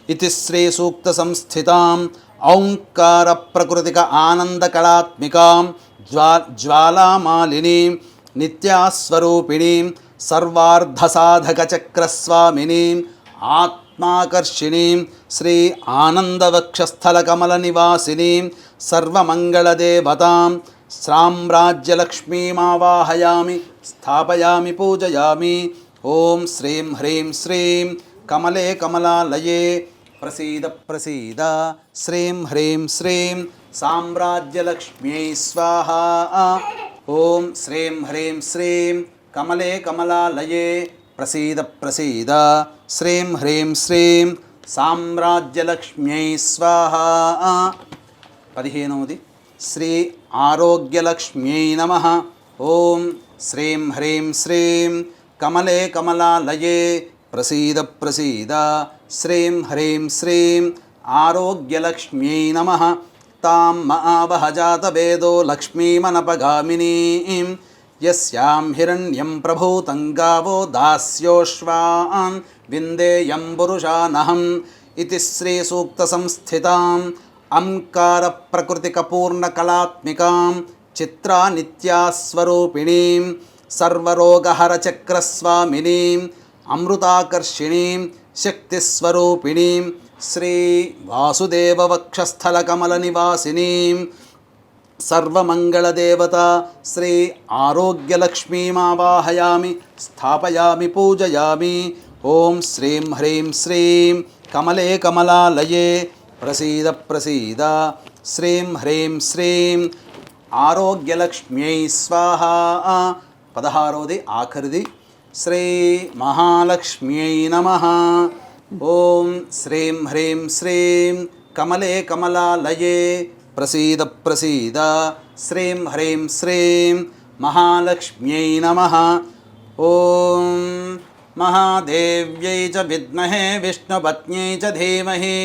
इति श्रीसूक्तसंस्थितां औङ्कारप्रकृतिक आनन्दकलात्मिकां ज्वालामालिनीं नित्यास्वरूपिणीं सर्वार्धसाधकचक्रस्वामिनीं आत्माकर्षिणीं श्री आनन्दवक्षस्थलकमलनिवासिनीं सर्वमङ्गलदेवतां साम्राज्यलक्ष्मीमावाहयामि स्थापयामि पूजयामि। ॐ श्रीं ह्रीं श्रीं कमले कमलालये प्रसीद प्रसीद श्रीं ह्रीं श्रीं साम्राज्यलक्ष्म्यै स्वाहा। ॐ श्रीं ह्रीं श्रीं कमले कमलालये प्रसीद प्रसीद श्रीं ह्रीं श्रीं साम्राज्यलक्ष्म्यै स्वाहा। 15वది श्री आरोग्यलक्ष्म्यै नमः। ॐ श्रीं ह्रीं श्रीं कमले कमलालये प्रसीद प्रसीद श्रीं ह्रीं श्रीं आरोग्यलक्ष्म्यै नमः। तां महावहजातवेदो लक्ष्मीमनपगामिनीं यस्यां हिरण्यं प्रभूतं गावो दास्योश्वान् विन्देयं पुरुषानहम् इति श्रीसूक्तसंस्थिताम् अंकारप्रकृतिकपूर्णकलात्मिकां चित्रानित्यास्वरूपिणीं सर्वरोगहरचक्रस्वामिनीं अमृताकर्षिणीं शक्तिस्वरूपिणीं श्री वासुदेववक्षस्थलकमलनिवासिनीं सर्वमङ्गलदेवता श्री आरोग्यलक्ष्मीमावाहयामि स्थापयामि पूजयामि। ॐ श्रीं ह्रीं श्रीं कमले कमलालये प्रसीद प्रसीद श्रीं ह्रीं श्रीं आरोग्यलक्ष्म्यै स्वाहा। 16वది ఆఖరిది श्री महालक्ष्म्यै नमः। ॐ श्रीं ह्रीं श्रीं कमले कमलालये प्रसीद प्रसीद श्रीं ह्रीं श्रीं महालक्ष्म्यै नमः। ॐ महादेव्यै च विद्महे विष्णुपत्न्यै च धीमहि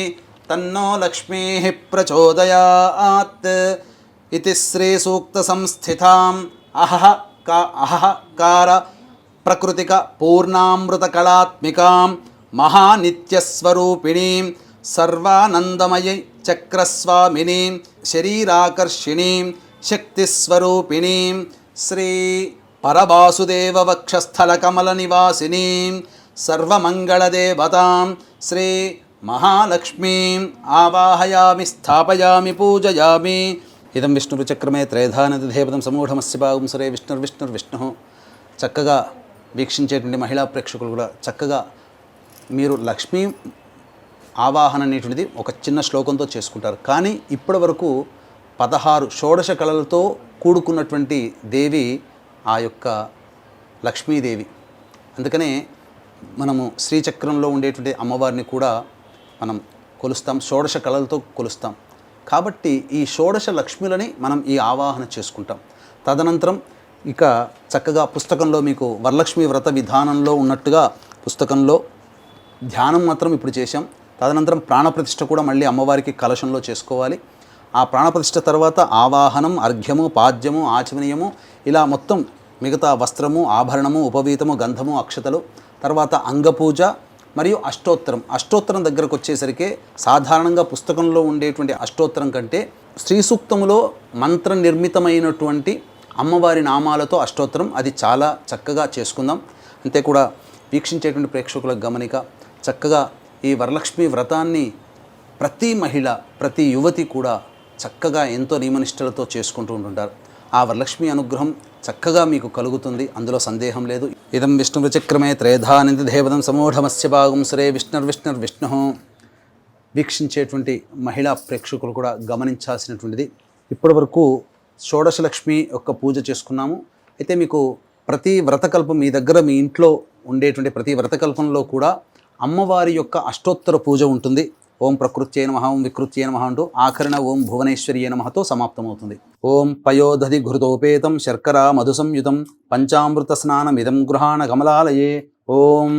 तन्नो लक्ष्मीः प्रचोदयात् इति श्रीसूक्तसंस्थिताम् अहकार प्रकृतिक पूर्णामृतकलात्मिकां महानित्यस्वरूपिणीं सर्वानन्दमयी चक्रस्वामिनीं शरीराकर्षिणीं शक्तिस्वरूपिणीं श्री परवासुदेववक्षस्थलकमलनिवासिनीं सर्वमङ्गलदेवतां श्री महालक्ष्मीम् आवाहयामि स्थापयामि पूजयामि। इदं विष्णुचक्रमे त्रयधानदेवतं समूఢమస్య భాగం సరే విష్ణుర్విష్ణుర్విష్ణు। చక్కగా వీక్షించేటువంటి మహిళా ప్రేక్షకులు కూడా చక్కగా మీరు లక్ష్మీ ఆవాహన అనేటువంటిది ఒక చిన్న శ్లోకంతో చేసుకుంటారు. కానీ ఇప్పటి వరకు 16 షోడశ కళలతో కూడుకున్నటువంటి దేవి ఆ యొక్క లక్ష్మీదేవి. అందుకనే మనము శ్రీచక్రంలో ఉండేటువంటి అమ్మవారిని కూడా మనం కొలుస్తాం, షోడశ కళలతో కొలుస్తాం. కాబట్టి ఈ షోడశ లక్ష్మిలని మనం ఈ ఆవాహన చేసుకుంటాం. తదనంతరం ఇక చక్కగా పుస్తకంలో మీకు వరలక్ష్మి వ్రత విధానంలో ఉన్నట్టుగా పుస్తకంలో ధ్యానం మాత్రం ఇప్పుడు చేశాం. తదనంతరం ప్రాణప్రతిష్ఠ కూడా మళ్ళీ అమ్మవారికి కలశంలో చేసుకోవాలి. ఆ ప్రాణప్రతిష్ఠ తర్వాత ఆవాహనం, అర్ఘ్యము, పాద్యము, ఆచమనీయము, ఇలా మొత్తం మిగతా వస్త్రము, ఆభరణము, ఉపవీతము, గంధము, అక్షతలు, తర్వాత అంగపూజ మరియు అష్టోత్తరం. అష్టోత్తరం దగ్గరకు వచ్చేసరికి సాధారణంగా పుస్తకంలో ఉండేటువంటి అష్టోత్తరం కంటే శ్రీ సూక్తములో మంత్ర నిర్మితమైనటువంటి అమ్మవారి నామాలతో అష్టోత్తరం, అది చాలా చక్కగా చేసుకుందాం. అంతే కూడా వీక్షించేటువంటి ప్రేక్షకులకు గమనిక, చక్కగా ఈ వరలక్ష్మి వ్రతాన్ని ప్రతి మహిళ, ప్రతి యువతి కూడా చక్కగా ఎంతో నియమనిష్టలతో చేసుకుంటూ ఉంటుంటారు. ఆ వరలక్ష్మి అనుగ్రహం చక్కగా మీకు కలుగుతుంది, అందులో సందేహం లేదు. ఇదం విష్ణుచక్రమే త్రేధానిధిదేవతం సమూఢమస్య భాగం సరే విష్ణుర్విష్ణుర్విష్ణు. వీక్షించేటువంటి మహిళా ప్రేక్షకులు కూడా గమనించాల్సినటువంటిది, ఇప్పటి వరకు షోడశలక్ష్మి యొక్క పూజ చేసుకున్నాము. అయితే మీకు ప్రతి వ్రతకల్పం మీ దగ్గర మీ ఇంట్లో ఉండేటువంటి ప్రతి వ్రతకల్పంలో కూడా అమ్మవారి యొక్క అష్టోత్తర పూజ ఉంటుంది. ఓం ప్రకృత్యై నమః, ఓం వికృత్యై నమః అంటూ ఆఖరణ ఓం భువనేశ్వర్యై నమఃతో సమాప్తమవుతుంది. ఓం పయోదధి ఘృతోపేతం శర్కరా మధు సంయుతం పంచామృత స్నానమిదం గృహాణ కమలాలయే. ఓం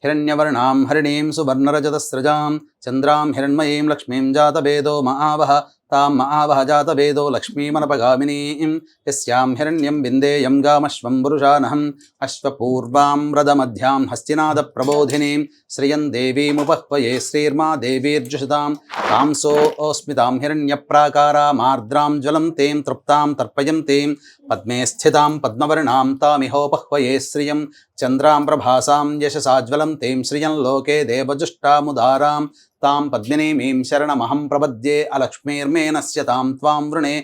హిరణ్యవర్ణాం హరిణీం సువర్ణరజతస్రజాం చంద్రాం హిరణ్మయీం లక్ష్మీం జాతవేదో మహావహ తాం మహావహ జాతవేదో లక్ష్మీమనపగామినీం యస్యాం హిరణ్యం విందేయం గామశ్వం పురుషానహం అశ్వపూర్వాం రథమధ్యాం హస్తినాద ప్రబోధినీం శ్రియం దేవీముపహ్వయే శ్రీర్మా దేవీర్జుషతాం తాంసోస్మితాం హిరణ్యప్రాకారామార్ద్రాం జ్వలం తేం తృప్తాం తర్పయం తేం పద్మే స్థితాం పద్మవర్ణాం తామిహోపహ్వయే శ్రియం చంద్రాం ప్రభాసాం యశసాజ్వలం తేం శ్రియం లోకే దేవజుష్టాముదారాం తాం పద్మినీమీం శరణమహం ప్రపద్యే అలక్ష్మీర్మే నశ్యతాం త్వాం వృణే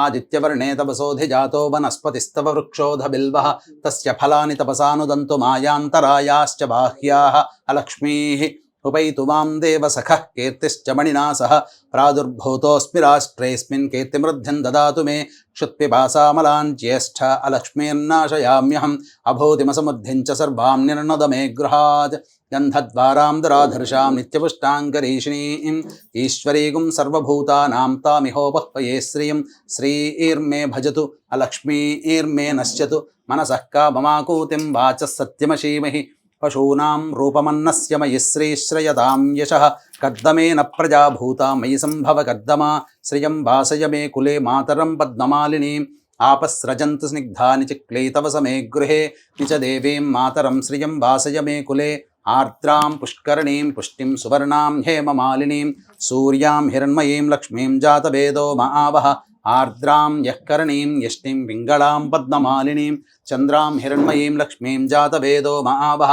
ఆదిత్యవర్ణే తపసోధిజాతో వనస్పతిస్తవ వృక్షోధ బిల్వః తస్య ఫలాని తపసానుదంతు మాయాంతరాయాశ్చ బాహ్యాః అలక్ష్మీః ఉపైతు మాం దేవసఖః కీర్తిశ్చ మణినా సహ ప్రాదుర్భూతోऽస్మి రాష్ట్రేऽస్మిన్ కీర్తిమృద్ధ్యం దదాతు మే క్షుత్పిపాసామలాన్ జ్యేష్ఠ అలక్ష్మీర్నాశయామ్యహం అభూతిమసముద్ధిం చ సర్వాం నిర్ణద మే గృహాత్ గంధద్వారాం దురాధర్షాం నిత్యపుష్టాంగరీషిణీం ఈశ్వరీగుం సర్వభూతానాం తామిహోపహ్వయే శ్రియం శ్రీర్మే భజతు అలక్ష్మీర్మే నశ్యతు మనసః కామమాకూతిం వాచः సత్యమశీమహి పశూనాం రూపమన్నస్య మయి శ్రీశ్రయతాం యశః కర్దమేన ప్రజాభూతా మయి సంభవ కర్దమా శ్రియం వాసయ మే కులే మాతరం పద్మమాలినీం ఆపస్రజంతు స్నిగ్ధాని చిక్లే తవ సమే గృహే నిచ దేవీం మాతరం శ్రియం వాసయ మే కులే ఆర్ద్రాం పుష్కరణీం పుష్టిం సువర్ణాం హేమమాలినీం సూర్యాం హిరణ్మయీం లక్ష్మీం జాతవేదో మహావహ ఆర్ద్రాం యఃకరణీం యష్టిం పింగళాం పద్మమాలినీం చంద్రాం హిరణ్మయీం లక్ష్మీం జాతవేదో మహావహ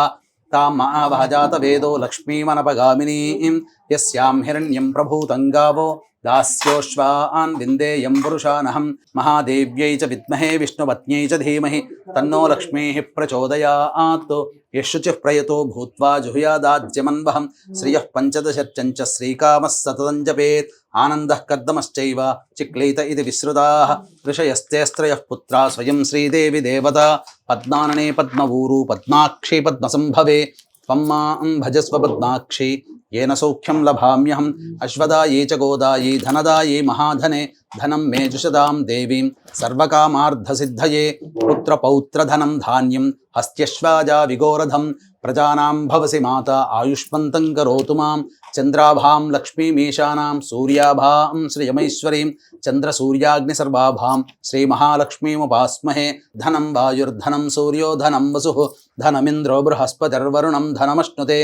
తాం మహావహ జాతవేదో లక్ష్మీమనపగామినీం యస్యాం హిరణ్యం ప్రభూతం గావో దాస్యోశ్వాన్ విందేయం పురుషానహం మహాదేవ్యై చ విద్మహే విష్ణుపత్న్యై చ ధీమహి తన్నో లక్ష్మీః ప్రచోదయాత్ యశుచిః ప్రయతో భూత్వా జుహుయాదాజ్యమన్వహం శ్రియః పంచదశర్చంచ శ్రీకామः సతతం జపేత్ ఆనందః కర్దమశ్చైవ చిక్లీత ఇది విశ్రుతాః ఋషయస్తేస్త్రయః పుత్రా స్వయం శ్రీదేవి దేవతా పద్మాననే పద్మవూరు పద్మాక్షి పద్మసంభవే త్వం మాం భజస్వ పద్మాక్షి येन सौख्यं लभाम्यहम् अश्वदायै च गोदायै धनदायै महाधने धनं मे जुषदां देवीं सर्वकामार्धसिद्धये पुत्रपौत्रधनं धान्यं हस्त्यश्वाजा विगोरधं प्रजानां भवसि माता आयुष्मन्तं करोतु मां चन्द्राभां लक्ष्मीमीशानां सूर्याभां श्रियमैश्वरीं चन्द्रसूर्याग्निसर्वाभां श्रीमहालक्ष्मीमुपास्महे धनं वायुर्धनं सूर्यो धनं वसुः धनमिन्द्रो बृहस्पतिर्वरुणं धनमश्नुते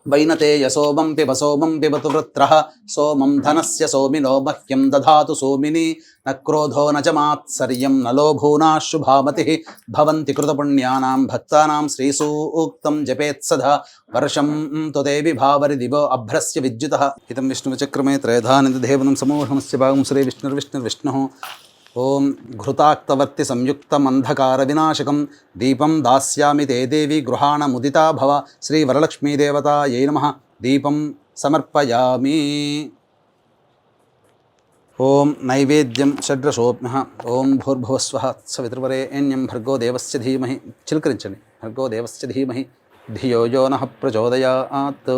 वैनते यशोमं पिब सोमं पिबतु वृत्रः सोमं धनस्य सोमिनो मह्यं दधातु सोमिनी न क्रोधो न च मात्सर्यं न लोभूनाः शुभामतिः भवन्ति कृतपुण्यानां भक्तानां श्रीसूक्तं जपेत्सदा वर्षं तु देवि भावरि दिवो अभ्रस्य विद्युतः इदं विष्णुचक्रमे त्रयधानिदेवनं समूहमस्य भागं श्रीविष्णुर्विष्णुर्विष्णुः ओं घृताक्तवर्ति संयुक्तमंधकारविनाशकं दीपं दास्यामि ते देवी गृहाणमुदिता भव श्रीवरलक्ष्मीदेवतायै नमः दीपं समर्पयामि ओं नैवेद्यं षड्रसोऽप्यः ओं भूर्भुवस्वः सवितृवरेण्यं भर्गो देवस्य धीमहि चिलकరించండి भर्गो देवस्य धीमहि धियो यो नः प्रचोदयात्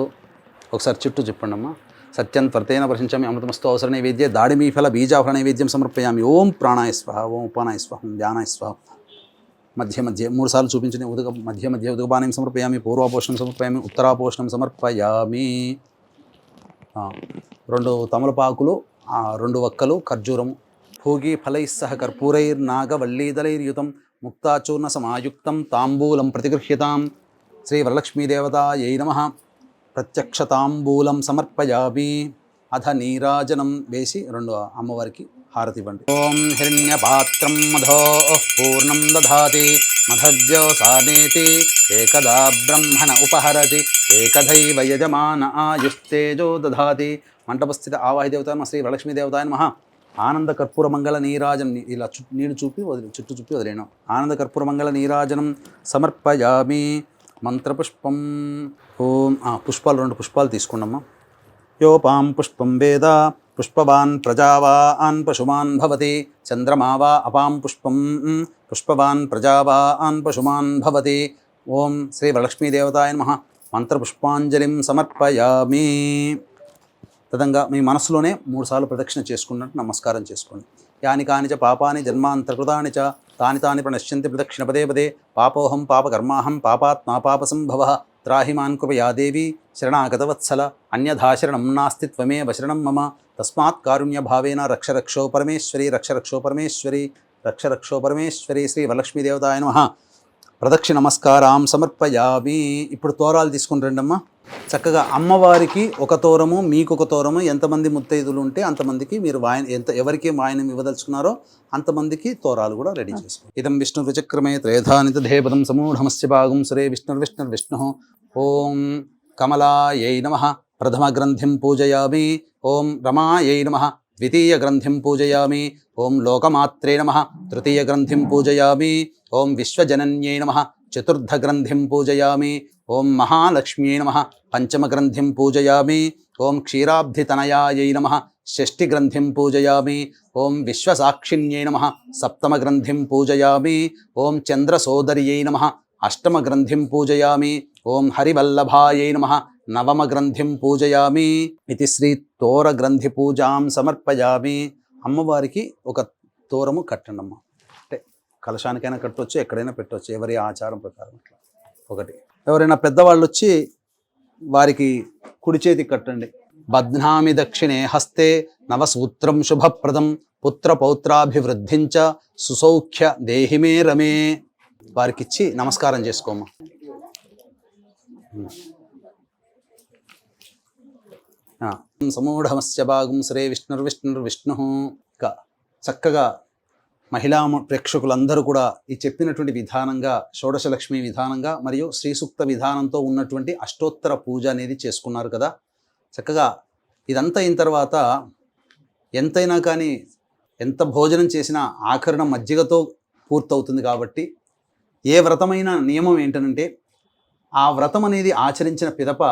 ఒకసారి చుట్టూ చెప్పండి అమ్మా सत्यं त्वरतेन वर्षिंचामि अमृतमस्तु अवसर नैवेद्ये दाडिमीफल बीजाफल नैवेद्यं समर्पयामि ओं प्राणाय स्वाहा ओं उपानाय स्वाहा ओं ध्यानाय स्वाहा मध्य मध्ये 3 सार्लु చూపించండి ఉదక మధ్య మధ్య ఉదకపానం సమర్పయామి పూర్వాపోషణం సమర్పయామి ఉత్తరాపోషణం సమర్పయామి రెండు తమలపాకులు రెండు వక్కలు ఖర్జూరము భోగి ఫలైః సహ కర్పూరైర్నాగవల్లీదలైర్యుతం ముక్తాచూర్ణ సమాయుక్తం తాంబూలం ప్రతిగృహ్యతాం శ్రీ వరలక్ష్మీదేవతాయై నమః ప్రత్యక్షతాంబూలం సమర్పయామి అధ నీరాజనం వేసి రెండు అమ్మవారికి హారతి ఇవ్వండి ఓం హిరణ్యపాత్రం మధో పూర్ణం దధాతి మధవ్యోసానేతి ఏకదా బ్రహ్మణ ఉపహరతి ఏకదైవ యజమాన ఆయుస్తేజో దధాతి మంటపస్థిత ఆవాహి దేవత శ్రీ వరలక్ష్మీ దేవతాయ నమః ఆనంద కర్పూర మంగళ నీరాజనం ఇలా నీళ్ళు చూపి చుట్టూ చూపి వదిలేను ఆనంద కర్పూర మంగళ నీరాజనం సమర్పయామి మంత్రపుష్పం ఓం పుష్పాలు రెండు పుష్పాలు తీసుకోండమ్మా యోపాం పుష్పం వేద పుష్పవాన్ ప్రజావాన్ పశుమాన్ భవతి చంద్రమా వా అపాం పుష్పం పుష్పవాన్ ప్రజావాన్ పశుమాన్ భవతి ఓం శ్రీ వరలక్ష్మీదేవతాయ నమః మంత్రపుష్పాంజలిం సమర్పయామి తదంగా మీ మనసులోనే 3 సార్లు ప్రదక్షిణ చేసుకున్నట్టు నమస్కారం చేసుకోండి యాని కాని చ పాపాని జన్మాంతర్కృతాని చ తాని తాని ప్రణశ్యంతి ప్రదక్షిణ పదే పదే పాపోహం పాపకర్మాహం పాపాత్మా పాపసంభవ త్రాహిమాన్ కృపయా దేవి శరణాగతవత్సల అన్యథా శరణం నాస్తి త్వమేవ శరణం మమ తస్మాత్ కారుణ్యభావేన రక్ష రక్షో పరమేశ్వరి రక్ష రక్షో పరమేశ్వరి రక్ష రక్షో పరమేశ్వరి శ్రీ వరలక్ష్మీదేవతాయ నమః. ప్రదక్షిణ నమస్కారం సమర్పయామి. ఇప్పుడు తోరాలు తీసుకుని రండమ్మా. చక్కగా అమ్మవారికి ఒక తోరము, మీకు ఒక తోరము, ఎంతమంది ముత్తైదులు ఉంటే అంతమందికి మీరు ఎవరికి వాయనం ఇవ్వదలుచుకున్నారో అంతమందికి తోరాలు కూడా రెడీ చేసుకోండి. ఇదం విష్ణు విచక్రమే త్రేధానిధేపదం సమూఢమస్య భాగం సురే విష్ణు. ఓం కమలాయై నమః ప్రథమ గ్రంథిం పూజయామి. ఓం రమాయై నమః ద్వితీయ గ్రంథిం పూజయామి. ఓం లోకమాత్రే నమః తృతీయ గ్రంథిం పూజయామి. ఓం విశ్వజనన్యై నమః చతుర్థ గ్రంథిం పూజయామి. ఓం మహాలక్ష్మ్యై నమః పంచమ గ్రంథిం పూజయామి. ఓం క్షీరాబ్ధితనయాయై నమః షష్ఠి గ్రంథిం పూజయామి. ఓం విశ్వసాక్షిణ్యై నమః సప్తమ గ్రంథిం పూజయామి. ఓం చంద్రసోదర్యై నమః అష్టమ గ్రంథిం పూజయామి. ఓం హరివల్లభాయై నమః నవమ గ్రంథిం పూజయామి. ఇది శ్రీ తోర గ్రంథి పూజాం సమర్పయామి. అమ్మవారికి ఒక తోరము కట్టండమ్మ. అంటే కలశానికైనా కట్టవచ్చు, ఎక్కడైనా పెట్టవచ్చు, ఎవరి ఆచారం ప్రకారం అట్లా ఒకటి. ఎవరైనా పెద్దవాళ్ళు వచ్చి వారికి కుడి చేతికి కట్టండి. బధ్నామి దక్షిణే హస్తే నవసూత్రం శుభప్రదం పుత్ర పౌత్రాభివృద్ధించ సుసౌఖ్య దేహిమే రమే. వారికిచ్చి నమస్కారం చేసుకోమ్మా. సమూఢమస్య భాగం శ్రీ విష్ణు. చక్కగా మహిళా ప్రేక్షకులందరూ కూడా ఈ చెప్పినటువంటి విధానంగా షోడశలక్ష్మి విధానంగా మరియు శ్రీ సూక్త విధానంతో ఉన్నటువంటి అష్టోత్తర పూజ అనేది చేసుకున్నారు కదా. చక్కగా ఇదంతా అయిన తర్వాత ఎంతైనా కానీ ఎంత భోజనం చేసినా ఆఖరణ మజ్జిగతో పూర్తవుతుంది. కాబట్టి ఏ వ్రతమైన నియమం ఏంటంటే ఆ వ్రతం అనేది ఆచరించిన పిదప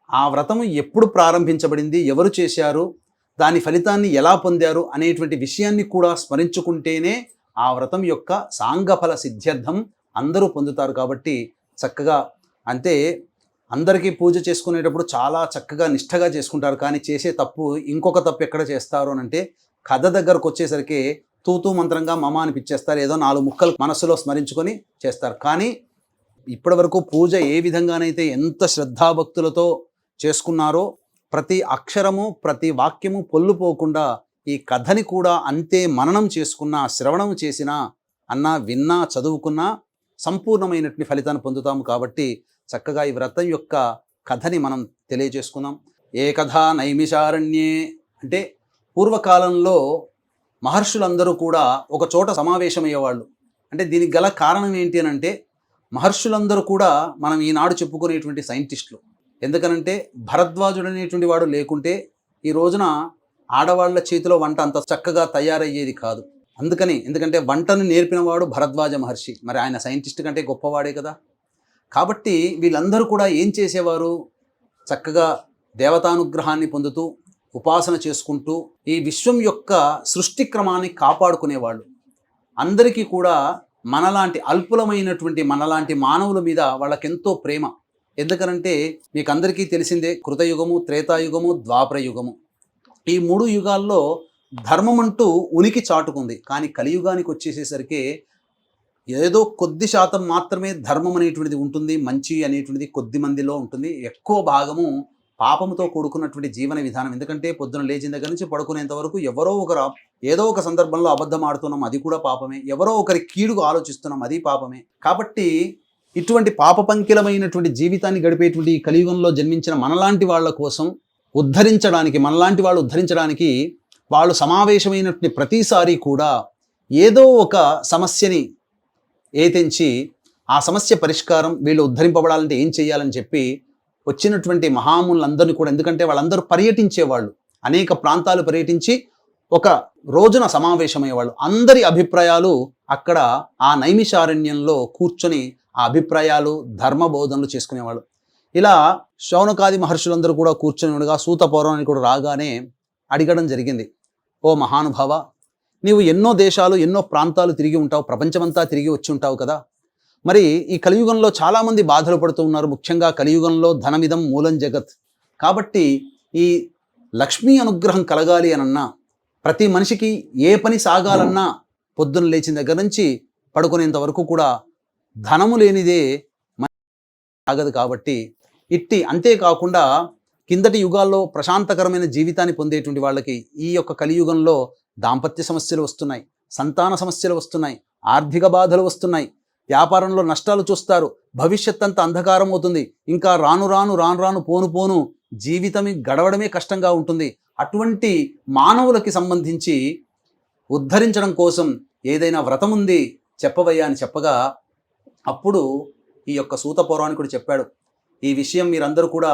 ఆ వ్రతం ఎప్పుడు ప్రారంభించబడింది, ఎవరు చేశారు, దాని ఫలితాన్ని ఎలా పొందారు అనేటువంటి విషయాన్ని కూడా స్మరించుకుంటేనే ఆ వ్రతం యొక్క సాంగఫల సిద్ధ్యర్థం అందరూ పొందుతారు. కాబట్టి చక్కగా అంటే అందరికీ పూజ చేసుకునేటప్పుడు చాలా చక్కగా నిష్ఠగా చేసుకుంటారు. కానీ చేసే తప్పు ఇంకొక తప్పు ఎక్కడ చేస్తారు అని అంటే కథ దగ్గరకు వచ్చేసరికి తూతూ మంత్రంగా మమ అనిపించేస్తారు. ఏదో 4 ముక్కలు మనస్సులో స్మరించుకొని చేస్తారు. కానీ ఇప్పటి వరకు పూజ ఏ విధంగానైతే ఎంత శ్రద్ధాభక్తులతో చేసుకున్నారో ప్రతి అక్షరము ప్రతి వాక్యము పొల్లుపోకుండా ఈ కథని కూడా అంతే మననం చేసుకున్నా, శ్రవణం చేసినా, అన్నా, విన్నా, చదువుకున్నా సంపూర్ణమైనటువంటి ఫలితాన్ని పొందుతాము. కాబట్టి చక్కగా ఈ వ్రతం యొక్క కథని మనం తెలియజేసుకుందాం. ఏ కథ నైమిషారణ్యే అంటే పూర్వకాలంలో మహర్షులందరూ కూడా ఒక చోట సమావేశమయ్యేవాళ్ళు. అంటే దీనికి గల కారణం ఏంటి అని అంటే మహర్షులందరూ కూడా మనం ఈనాడు చెప్పుకునేటువంటి సైంటిస్టులు. ఎందుకనంటే భరద్వాజుడు అనేటువంటి వాడు లేకుంటే ఈ రోజున ఆడవాళ్ల చేతిలో వంట అంత చక్కగా తయారయ్యేది కాదు. ఎందుకంటే వంటను నేర్పినవాడు భరద్వాజ మహర్షి. మరి ఆయన సైంటిస్ట్ కంటే గొప్పవాడే కదా. కాబట్టి వీళ్ళందరూ కూడా ఏం చేసేవారు, చక్కగా దేవతానుగ్రహాన్ని పొందుతూ ఉపాసన చేసుకుంటూ ఈ విశ్వం యొక్క సృష్టి క్రమాన్ని కాపాడుకునేవాళ్ళు. అందరికీ కూడా మనలాంటి అల్పులమైనటువంటి మనలాంటి మానవుల మీద వాళ్ళకెంతో ప్రేమ. ఎందుకనంటే మీకు అందరికీ తెలిసిందే, కృతయుగము, త్రేతాయుగము, ద్వాపర యుగము. ఈ 3 యుగాల్లో ధర్మం అంటూ ఉనికి చాటుకుంది. కానీ కలియుగానికి వచ్చేసేసరికి ఏదో కొద్ది శాతం మాత్రమే ధర్మం అనేటువంటిది ఉంటుంది, మంచి అనేటువంటిది కొద్ది మందిలో ఉంటుంది. ఎక్కువ భాగము పాపముతో కూడుకున్నటువంటి జీవన విధానం. ఎందుకంటే పొద్దున లేచిన దగ్గర నుంచి పడుకునేంత వరకు ఎవరో ఒకరు ఏదో ఒక సందర్భంలో అబద్ధం ఆడుతున్నాం, అది కూడా పాపమే. ఎవరో ఒకరి కీడుగా ఆలోచిస్తున్నాం, అది పాపమే. కాబట్టి ఇటువంటి పాపపంకిలమైనటువంటి జీవితాన్ని గడిపేటువంటి ఈ కలియుగంలో జన్మించిన మనలాంటి వాళ్ళ కోసం మనలాంటి వాళ్ళు ఉద్ధరించడానికి వాళ్ళు సమావేశమైనటువంటి ప్రతిసారి కూడా ఏదో ఒక సమస్యని ఏతెంచి ఆ సమస్య పరిష్కారం వీళ్ళు ఉద్ధరింపబడాలంటే ఏం చేయాలని చెప్పి వచ్చినటువంటి మహాములందరినీ కూడా, ఎందుకంటే వాళ్ళందరూ పర్యటించేవాళ్ళు, అనేక ప్రాంతాలు పర్యటించి ఒక రోజున సమావేశమయ్యేవాళ్ళు. అందరి అభిప్రాయాలు అక్కడ ఆ నైమిషారణ్యంలో కూర్చొని ఆ అభిప్రాయాలు ధర్మబోధనలు చేసుకునేవాళ్ళు. ఇలా శౌనకాది మహర్షులందరూ కూడా కూర్చొని ఉండగా సూత పౌరాణికుడు కూడా రాగానే అడగడం జరిగింది, ఓ మహానుభావ, నీవు ఎన్నో దేశాలు ఎన్నో ప్రాంతాలు తిరిగి ఉంటావు, ప్రపంచమంతా తిరిగి వచ్చి ఉంటావు కదా. మరి ఈ కలియుగంలో చాలామంది బాధలు పడుతూ ఉన్నారు. ముఖ్యంగా కలియుగంలో ధనమిదం మూలం జగత్. కాబట్టి ఈ లక్ష్మీ అనుగ్రహం కలగాలి అనన్నా, ప్రతి మనిషికి ఏ పని సాగాలన్నా పొద్దున్న లేచిన దగ్గర నుంచి పడుకునేంత వరకు కూడా ధనము లేనిదే ఆగదు కాబట్టి అంతేకాకుండా కిందటి యుగాల్లో ప్రశాంతకరమైన జీవితాన్ని పొందేటువంటి వాళ్ళకి ఈ యొక్క కలియుగంలో దాంపత్య సమస్యలు వస్తున్నాయి, సంతాన సమస్యలు వస్తున్నాయి, ఆర్థిక బాధలు వస్తున్నాయి, వ్యాపారంలో నష్టాలు చూస్తారు, భవిష్యత్ అంతా అంధకారం అవుతుంది, ఇంకా రాను రాను పోను జీవితం గడవడమే కష్టంగా ఉంటుంది. అటువంటి మానవులకి సంబంధించి ఉద్ధరించడం కోసం ఏదైనా వ్రతం ఉంది చెప్పవయ్యా అని చెప్పగా అప్పుడు ఈ యొక్క సూత పౌరాణికుడు చెప్పాడు, ఈ విషయం మీరందరూ కూడా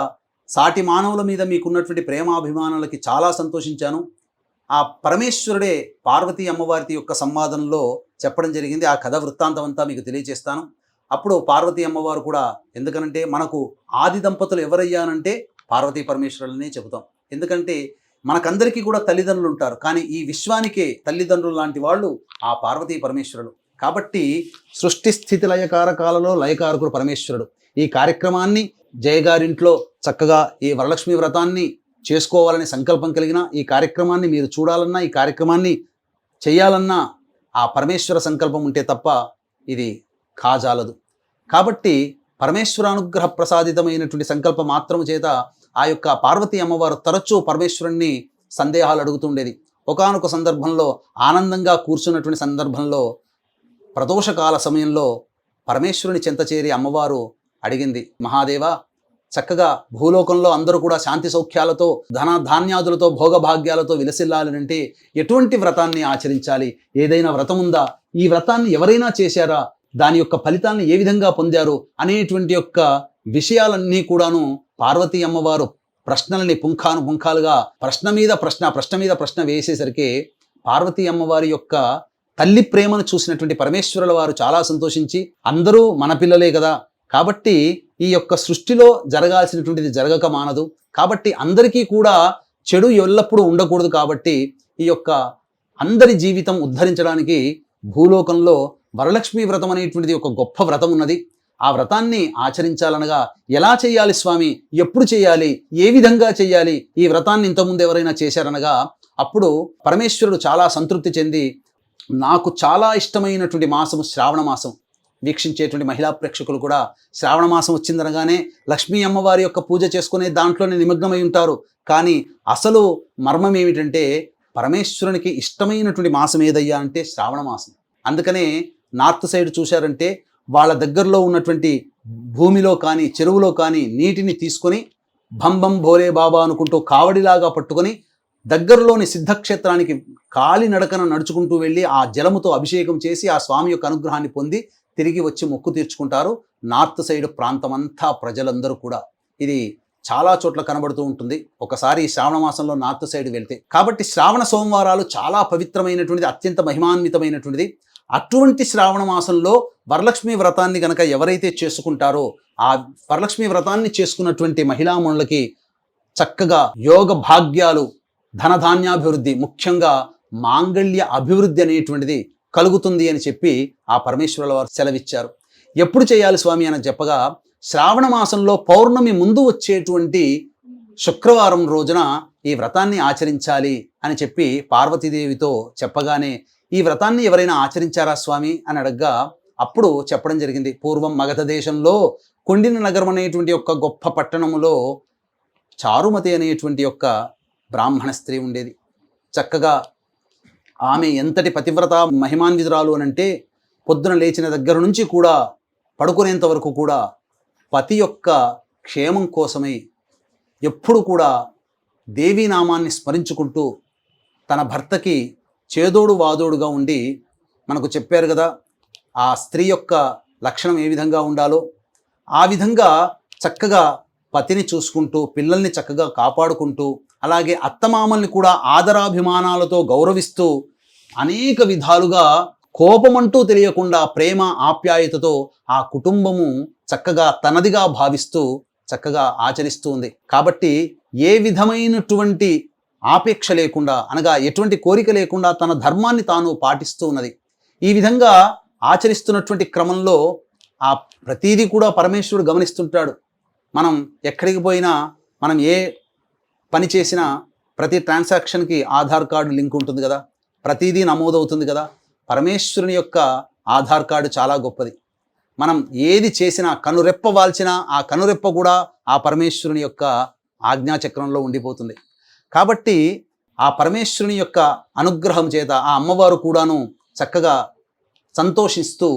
సాటి మానవుల మీద మీకున్నటువంటి ప్రేమాభిమానాలకి చాలా సంతోషించాను. ఆ పరమేశ్వరుడే పార్వతీ అమ్మవారి యొక్క సంవాదంలో చెప్పడం జరిగింది. ఆ కథ వృత్తాంతం అంతా మీకు తెలియజేస్తాను. అప్పుడు పార్వతీ అమ్మవారు కూడా, ఎందుకనంటే మనకు ఆది దంపతులు ఎవరయ్యానంటే పార్వతీ పరమేశ్వరులనే చెబుతాం. ఎందుకంటే మనకందరికీ కూడా తల్లిదండ్రులు ఉంటారు, కానీ ఈ విశ్వానికే తల్లిదండ్రులు లాంటి వాళ్ళు ఆ పార్వతీ పరమేశ్వరుడు. కాబట్టి సృష్టి స్థితి లయకారకాలలో లయకారకుడు పరమేశ్వరుడు. ఈ కార్యక్రమాన్ని జయగారింట్లో చక్కగా ఈ వరలక్ష్మి వ్రతాన్ని చేసుకోవాలని సంకల్పం కలిగిన, ఈ కార్యక్రమాన్ని మీరు చూడాలన్నా, ఈ కార్యక్రమాన్ని చేయాలన్నా ఆ పరమేశ్వర సంకల్పం ఉంటే తప్ప ఇది కాజాలదు. కాబట్టి పరమేశ్వర అనుగ్రహ ప్రసాదితమైనటువంటి సంకల్పం మాత్రము చేత ఆ యొక్క పార్వతీ అమ్మవారు తరచూ పరమేశ్వరుణ్ణి సందేహాలు అడుగుతుండేది. ఒకానొక సందర్భంలో ఆనందంగా కూర్చున్నటువంటి సందర్భంలో ప్రదోషకాల సమయంలో పరమేశ్వరుని చెంత చేరి అమ్మవారు అడిగింది, మహాదేవ, చక్కగా భూలోకంలో అందరూ కూడా శాంతి సౌఖ్యాలతో ధాన్యాదులతో భోగభాగ్యాలతో విలసిల్లాలంటే ఎటువంటి వ్రతాన్ని ఆచరించాలి? ఏదైనా వ్రతం ఉందా? ఈ వ్రతాన్ని ఎవరైనా చేశారా? దాని యొక్క ఫలితాన్ని ఏ విధంగా పొందారు? అనేటువంటి యొక్క విషయాలన్నీ కూడాను పార్వతీ అమ్మవారు ప్రశ్నల్ని పుంఖాలుగా ప్రశ్న మీద ప్రశ్న వేసేసరికి పార్వతీ అమ్మవారి యొక్క తల్లి ప్రేమను చూసినటువంటి పరమేశ్వరుల వారు చాలా సంతోషించి, అందరూ మన పిల్లలే కదా, కాబట్టి ఈ యొక్క సృష్టిలో జరగాల్సినటువంటిది జరగక మానదు, కాబట్టి అందరికీ కూడా చెడు ఎల్లప్పుడూ ఉండకూడదు, కాబట్టి ఈ యొక్క అందరి జీవితం ఉద్ధరించడానికి భూలోకంలో వరలక్ష్మి వ్రతం అనేటువంటిది ఒక గొప్ప వ్రతం ఉన్నది. ఆ వ్రతాన్ని ఆచరించాలనగా ఎలా చేయాలి స్వామి, ఎప్పుడు చేయాలి, ఏ విధంగా చేయాలి, ఈ వ్రతాన్ని ఇంతకుముందు ఎవరైనా చేశారనగా అప్పుడు పరమేశ్వరుడు చాలా సంతృప్తి చెంది, నాకు చాలా ఇష్టమైనటువంటి మాసము శ్రావణ మాసం. వీక్షించేటువంటి మహిళా ప్రేక్షకులు కూడా శ్రావణ మాసం వచ్చిందనగానే లక్ష్మీ అమ్మవారి యొక్క పూజ చేసుకునే దాంట్లోనే నిమగ్నమై ఉంటారు. కానీ అసలు మర్మం ఏమిటంటే పరమేశ్వరునికి ఇష్టమైనటువంటి మాసం ఏదయ్యా అంటే శ్రావణ మాసం. అందుకనే నార్త్ సైడ్ చూశారంటే వాళ్ళ దగ్గరలో ఉన్నటువంటి భూమిలో కానీ చెరువులో కానీ నీటిని తీసుకొని భంబం భోలే బాబా అనుకుంటూ కావడిలాగా పట్టుకొని దగ్గరలోని సిద్ధక్షేత్రానికి కాలినడకన నడుచుకుంటూ వెళ్ళి ఆ జలముతో అభిషేకం చేసి ఆ స్వామి యొక్క అనుగ్రహాన్ని పొంది తిరిగి వచ్చి మొక్కు తీర్చుకుంటారు. నార్త్ సైడ్ ప్రాంతమంతా ప్రజలందరూ కూడా ఇది చాలా చోట్ల కనబడుతూ ఉంటుంది ఒకసారి ఈ శ్రావణ మాసంలో నార్త్ సైడ్ వెళ్తే. కాబట్టి శ్రావణ సోమవారాలు చాలా పవిత్రమైనటువంటిది, అత్యంత మహిమాన్వితమైనటువంటిది. అటువంటి శ్రావణ మాసంలో వరలక్ష్మి వ్రతాన్ని కనుక ఎవరైతే చేసుకుంటారో ఆ వరలక్ష్మి వ్రతాన్ని చేసుకున్నటువంటి మహిళామణులకి చక్కగా యోగ భాగ్యాలు, ధనధాన్యాభివృద్ధి, ముఖ్యంగా మాంగళ్య అభివృద్ధి అనేటువంటిది కలుగుతుంది అని చెప్పి ఆ పరమేశ్వరుల వారు సెలవిచ్చారు. ఎప్పుడు చేయాలి స్వామి అని చెప్పగా శ్రావణ మాసంలో పౌర్ణమి ముందు వచ్చేటువంటి శుక్రవారం రోజున ఈ వ్రతాన్ని ఆచరించాలి అని చెప్పి పార్వతీదేవితో చెప్పగానే ఈ వ్రతాన్ని ఎవరైనా ఆచరించారా స్వామి అని అడగ్గా అప్పుడు చెప్పడం జరిగింది. పూర్వం మగధ దేశంలో కొండిన నగరం అనేటువంటి యొక్క గొప్ప పట్టణములో చారుమతి అనేటువంటి యొక్క బ్రాహ్మణ స్త్రీ ఉండేది. చక్కగా ఆమె ఎంతటి పతివ్రత మహిమాన్వితురాలు అనంటే పొద్దున లేచిన దగ్గర నుంచి కూడా పడుకునేంత వరకు కూడా పతి యొక్క క్షేమం కోసమై ఎప్పుడు కూడా దేవీ నామాన్ని స్మరించుకుంటూ తన భర్తకి చేదోడు వాదోడుగా ఉండి, మనకు చెప్పారు కదా ఆ స్త్రీ యొక్క లక్షణం ఏ విధంగా ఉండాలో ఆ విధంగా చక్కగా పతిని చూసుకుంటూ పిల్లల్ని చక్కగా కాపాడుకుంటూ అలాగే అత్తమామల్ని కూడా ఆదరాభిమానాలతో గౌరవిస్తూ అనేక విధాలుగా కోపమంటూ తెలియకుండా ప్రేమ ఆప్యాయతతో ఆ కుటుంబము చక్కగా తనదిగా భావిస్తూ చక్కగా ఆచరిస్తూ ఉంది. కాబట్టి ఏ విధమైనటువంటి ఆపేక్ష లేకుండా అనగా ఎటువంటి కోరిక లేకుండా తన ధర్మాన్ని తాను పాటిస్తూ ఉన్నది. ఈ విధంగా ఆచరిస్తున్నటువంటి క్రమంలో ఆ ప్రతీది కూడా పరమేశ్వరుడు గమనిస్తుంటాడు. మనం ఎక్కడికి పోయినా మనం ఏ పని చేసినా ప్రతి ట్రాన్సాక్షన్కి ఆధార్ కార్డు లింక్ ఉంటుంది కదా, ప్రతిదీ నమోదవుతుంది కదా. పరమేశ్వరుని యొక్క ఆధార్ కార్డు చాలా గొప్పది. మనం ఏది చేసినా కనురెప్ప వాల్చినా ఆ కనురెప్ప కూడా ఆ పరమేశ్వరుని యొక్క ఆజ్ఞాచక్రంలో ఉండిపోతుంది. కాబట్టి ఆ పరమేశ్వరుని యొక్క అనుగ్రహం చేత ఆ అమ్మవారు కూడాను చక్కగా సంతోషిస్తూ,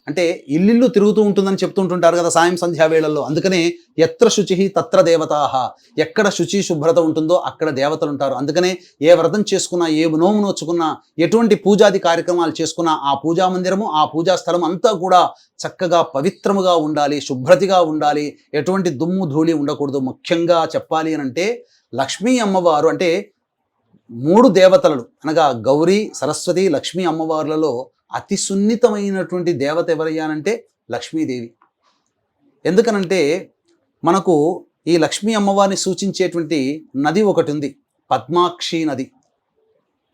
అంటే ఇల్లు తిరుగుతూ ఉంటుందని చెప్తుంటుంటారు కదా సాయం సంధ్యా వేళల్లో. అందుకనే ఎత్ర శుచి తత్ర దేవతాహ, ఎక్కడ శుచి శుభ్రత ఉంటుందో అక్కడ దేవతలు ఉంటారు. అందుకనే ఏ వ్రతం చేసుకున్నా, ఏ నోము నోచుకున్నా, ఎటువంటి పూజాది కార్యక్రమాలు చేసుకున్నా ఆ పూజా మందిరము, ఆ పూజా స్థలం అంతా కూడా చక్కగా పవిత్రముగా ఉండాలి, శుభ్రతగా ఉండాలి, ఎటువంటి దుమ్ము ధూళి ఉండకూడదు. ముఖ్యంగా చెప్పాలి అని అంటే లక్ష్మీ అమ్మవారు అంటే 3 దేవతలు అనగా గౌరీ, సరస్వతి, లక్ష్మీ అమ్మవార్లలో అతి సున్నితమైనటువంటి దేవత ఎవరయ్యానంటే లక్ష్మీదేవి. ఎందుకనంటే మనకు ఈ లక్ష్మీ అమ్మవారిని సూచించేటువంటి నది ఒకటి ఉంది, పద్మాక్షి నది.